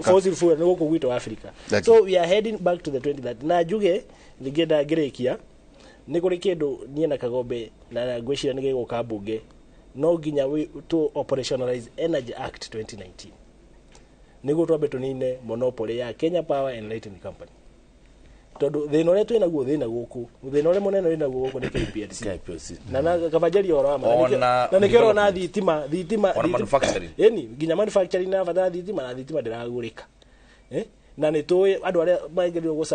fossil fuel nĩ gũkũ gwitũ Africa. So we are heading back to the 2030. Na njuge ngĩenda ngĩrĩkia nĩ kũrĩ kĩndũ niĩ na Kagombe na ngwĩciria nĩ gĩgũka mbunge no nginya to operationalize Energy Act 2019 nĩguo twambe tũnine monopoly ya Kenya Power and Lighting Company. Tondũ thĩna ũrĩa twĩ naguo thĩna gũkũ thĩna ũrĩa mũnene wĩ naguo gũkũ nĩ KPLC na kabanjaria ũhoro wa na nĩkĩo ũrona thitima nginya manufacturing na batara thitima ndĩragũrĩka. Na nĩ tũĩ andũ arĩa magĩrĩirwo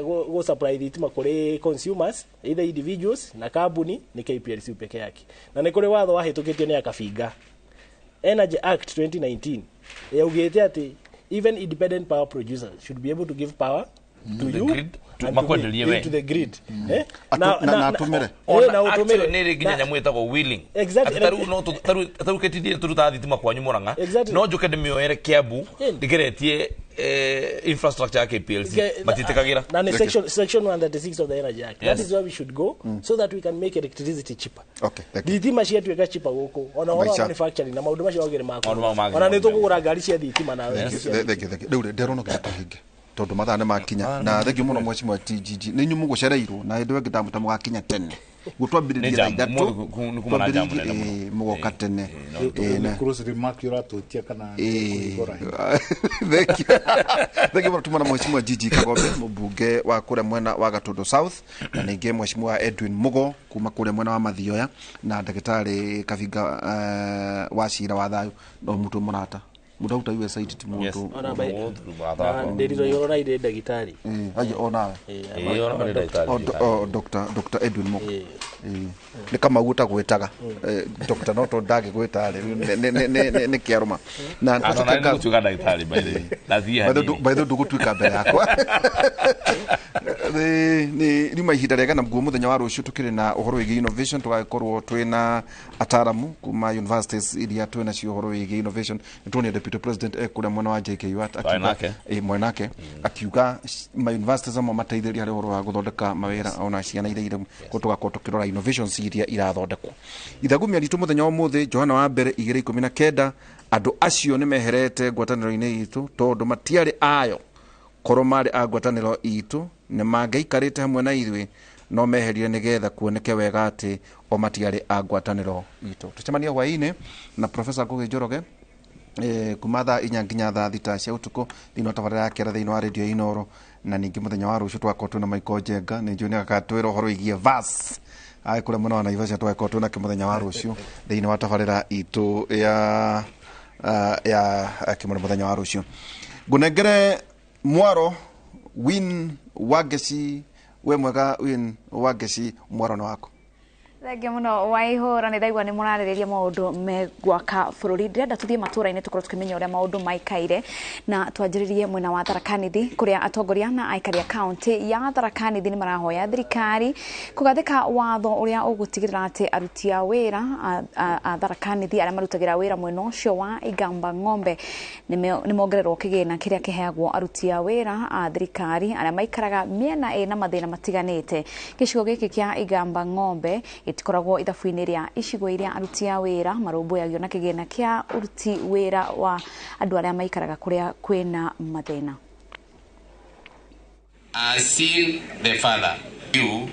gũ supply thitima kũrĩ consumers either individuals na kambuni nĩ KPLC peke yake. Na nĩ kũrĩ watho wahĩtũkĩtio nĩ akabinga Energy Act 2019 yaugĩte atĩ even independent power producers should be able to give power to you and to the grid. Na tumire nĩ nginya nyamũ ĩtagwo willing. Tarĩu ketithie tũruta thitima kwanyu Mũrang'a no njuke ndĩmĩoere Kiambu ndĩgeretie infrastructure ya KPLC matitĩkagĩra. Na nĩ section 136 of the Energy Act. That is where we should go so that we can make electricity cheaper. Thitima ciatuĩka cheaper gũkũ ona ũhoro manufacturing na maũndũ macio ogere makũ ona nĩ tũkũgũra ngari cia thitima na rĩu ndĩrona kĩndũ tondu mathaa nĩ makinya na thengio mũno mheshimiwa TGG nĩ nyumu gũcereirwo na hĩndĩ ĩngĩ ndamũta mũgakinya tene gũtwambĩrĩria thaa ithatũ mũgoka tene thengio mũno tumana mheshimiwa GG Kagombe mũmbunge wa kũrĩa mwena wa Gatũndũ South na ningĩ mheshimiwa Edwin Mugo kuma kũrĩa mwena wa Mathioya na ndagĩtarĩ Kabinga wa cira wa thayũ no mũtũ mũrata mudauta iwe site timuto ndĩriro yoro na ire ndagĩtarĩ ona Dr. Edwin Mok nĩ kama guta gwetaga Dr. Noto ndage gwetare nĩ kĩaruma na tuga ndagĩtarĩ by the ndũgũtuĩka mbere yakwa nĩ rima ihinda rĩega na mguo mũthenya wa rũciũ tũkĩrĩ na ũhoro wĩgiĩ innovation tũgagĩkorwo twĩna ataramu kuma universities iria twĩna cio ũhoro wĩgiĩ innovation nĩtuonia deputy president kũrĩa mwena wa JKU mwenake akiuga ma universities amwe mateithĩrĩria harĩ ũhoro wa gũthondeka mawĩra ona ciana iria irĩ tũgakorwo tũkĩrora innovations iria irathondekwo ithagumia ritũ mũthenya wa ũmũthĩ Johana wa mbere 2019 andũ acio nĩ meherete ngwatanĩro-inĩ itũ tondũ matiarĩ ayo korwo marĩ a ngwatanĩro itũ nĩ mangĩikarĩte hamwe na ithuĩ no meherire nĩgetha kuoneke wega atĩ o matiarĩ a ngwatanĩro itũ. Tũcemania hwaĩ-inĩ na Professor Ngũgĩ Njoroge kuma thaa 4 nginya thaa 6 cia ũtukũ thĩinĩ wa tabarĩra ya kĩara thĩinĩ wa radio Inoro na ningĩ mũthenya wa rũciũ twakorwo twĩna Michael Njenga nĩ njũĩ nĩ agatwĩra ũhoro wĩgiĩ verse kũrĩa mwena wa Naivasha twakorwo twĩna mũthenya wa rũciũ thĩinĩ wa tabarĩra itũ ya kĩmũthenya mũthenya wa rũciũ. Ngũnengere Mwaro Win Wageci we mwega Win Wageci Mwaro na wako Thengia muno Waihura ni ndaigua ni murariria maundu megwaka bururi ndirenda tuthie matura-ini tukorwo tukimenya uria maundu maikaire na twanjiririe mwena wa Tharaka Nithi kuria atongoria na aikari county ya Tharaka Nithi ni marahoya thirikari kugathika watho uria ugutigirira ati aruti a wira a Tharaka Nithi aria marutagira wira mwena ucio wa Igamba Ng'ombe ni mongererwo kigina kiria kiheagwo aruti a wira a thirikari aria maikaraga miena ina mathina matiganite gicigo giki kia Igamba Ng'ombe itikoragwo ithabu-ini ria icigo iria aruti a wira marumbuagio na kigina kia uruti wira wa andu aria maikaraga kuria kwina mathina. Seen the father, you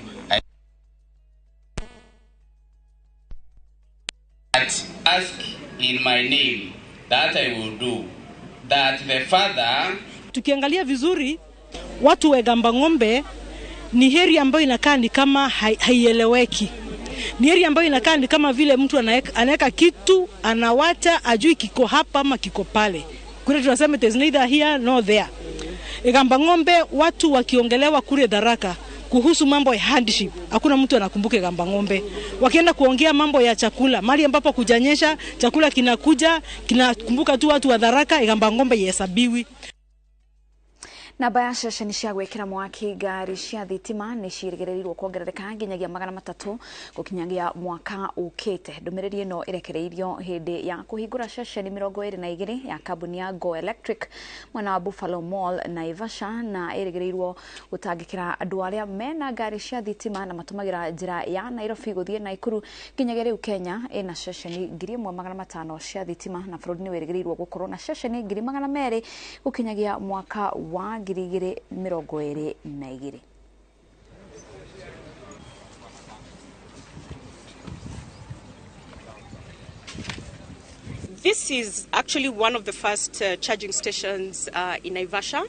ask in my name that I will do that the father. Tukiangalia vizuri watu wa Igamba Ng'ombe ni heri ambayo inakaa ni kama haieleweki. Ni heri ambayo inakaa ni kama vile mtu anaweka kitu anawacha ajui kiko hapa ama kiko pale. Kule tunasema it is neither here nor there. Igamba Ng'ombe watu wakiongelewa kule Tharaka kuhusu mambo ya handship, hakuna mtu anakumbuka Igamba Ng'ombe. Wakienda kuongea mambo ya chakula, mali ambapo kujanyesha chakula kinakuja, kinakumbuka tu watu wa Tharaka, Igamba Ng'ombe yesabiwi. Na bayasha cia gwikira mwaki ngari cia thitima ni ciregererirwo kuongerereka nginyagia 300 gukinyagia mwaka ukite. Ndumiriri ino irekereirio hindi ya kuhingura ceceni 22 ya kambuni ya Go Electric mwena wa Buffalo Mall Naivasha na iregereirwo gutangikira andu aria mena ngari cia thitima na matumagira njira ya Nairobi guthie Naikuru nginyagia riu Kenya ina ceceni 1500 cia thitima na bururi ni wiregereirwo gukorwo na ceceni 200 gukinyagia mwaka wa girigire 2022. This is actually one of the first charging stations in Naivasha.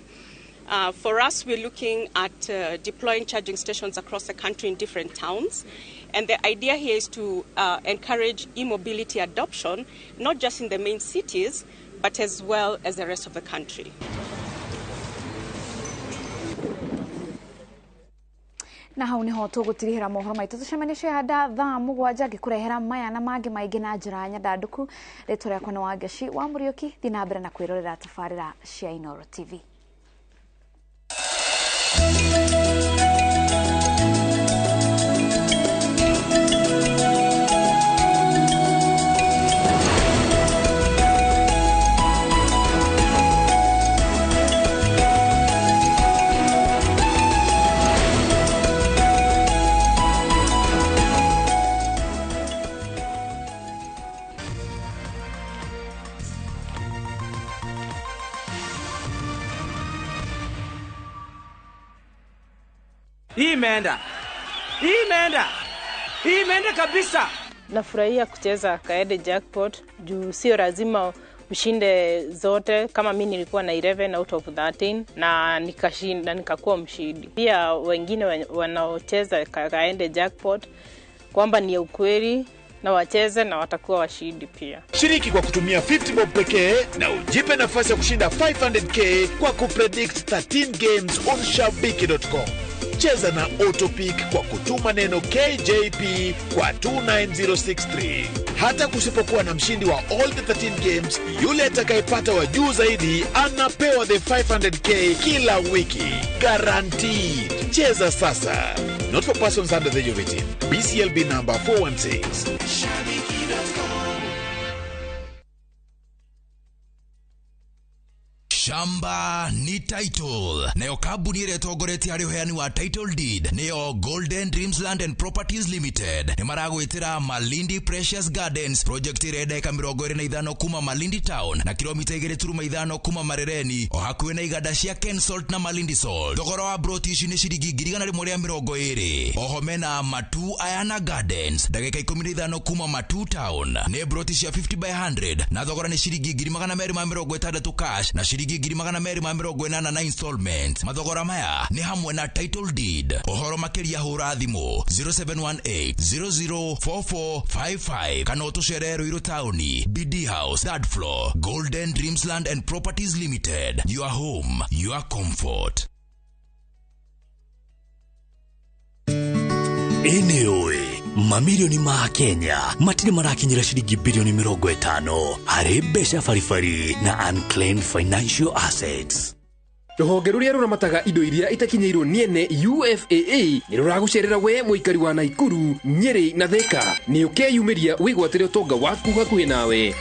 For us, we're looking at deploying charging stations across the country in different towns. And the idea here is to encourage e-mobility adoption, not just in the main cities, but as well as the rest of the country. Na hau niho tugutirihira mohoro maitu tucemanicie handa thaa 7 ngikurehera maya na mangi maingi na njira nyandanduku ritwa riakwa ni Wangeci wa Muriuki thi na mbere na kwirorera tafarira cia Inooro TV. Imeenda kabisa. Nafurahia kucheza Kaede Jackpot juu sio lazima ushinde zote. Kama mimi nilikuwa na 11 out of 13 na nikashinda, nikakuwa mshindi. Pia wengine wanaocheza Kaede Jackpot kwamba ni ukweli na wacheze na watakuwa washindi pia. Shiriki kwa kutumia 50 bob pekee na ujipe nafasi ya kushinda 500k kwa kupredict 13 games on shabiki.com. Cheza na Autopic kwa kutuma neno KJP kwa 29063. Hata kusipokuwa na mshindi wa all the 13 games, yule atakayepata wa juu zaidi anapewa the 500k kila wiki. Guaranteed. Cheza sasa. Not for persons under the age of 18. BCLB number 416. Shamba ni title. Nayo kabuni iretongoretie hari uheani wa title deed niyo Golden Dreams Land and Properties Limited. Ni maragwitira Malindi Precious Gardens project irenda eka 25 kuma Malindi Town na kilomita 2.5 kuma Marereni o hakuwe na iganda cia Ken Salt na Malindi Salt. Thogora wa broti ici ni ciringi 120. Oho mena Matu Ayana Gardens ndagika 15 kuma Matu Town. Ni broti cia 50 by 100 na thogora ni ciringi 260 cash na ciringi 280 na installment. Mathogora maya ni hamwe na title deed. Ohoro makiria hura thimu 0718004455 kana utuchere Ruiru Towni, BD House, third floor, Golden Dreams Land and Properties Limited. Your home, your comfort. Eneoe mamilioni ma Kenya matire marakinyira ciringi bilioni 50 harĩ mbeca baribari na unclaimed financial assets. Rũhonge rũrĩa rũramataga indo iria itakinyĩirwo niene UFAA nĩ rũragucerera we mũikari wa Naikuru, Nyeri na Thika nĩ ũkeyumĩria wĩgwatĩre ũtonga waku hakuhĩ nawe.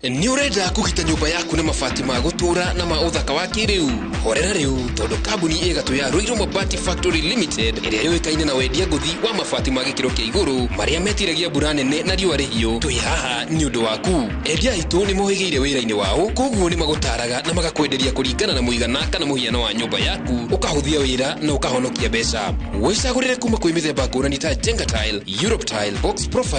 Ni urenda kugita nyumba yaku na mabati ma gutura na ma uthaka wa kiriu horera riu tondu kambuni igatu ya Ruiru Mabati Factory Limited iria yoikaine na wendia nguthi wa mabati ma gikiro kia iguru maria metiragia mbura nene na riũa rĩhiũ twi haha ni undu waku. Endia itu ni mohigeire wira-ini wao, koguo ni magutaraga na magakwenderia kuringana na muigana kana muhiano wa nyumba yaku, ukahuthia wira na ukahonokia mbeca. Wicagurire kuma kwi mithemba ngũrani ta Jenga Tile, Europe Tile, Box Profile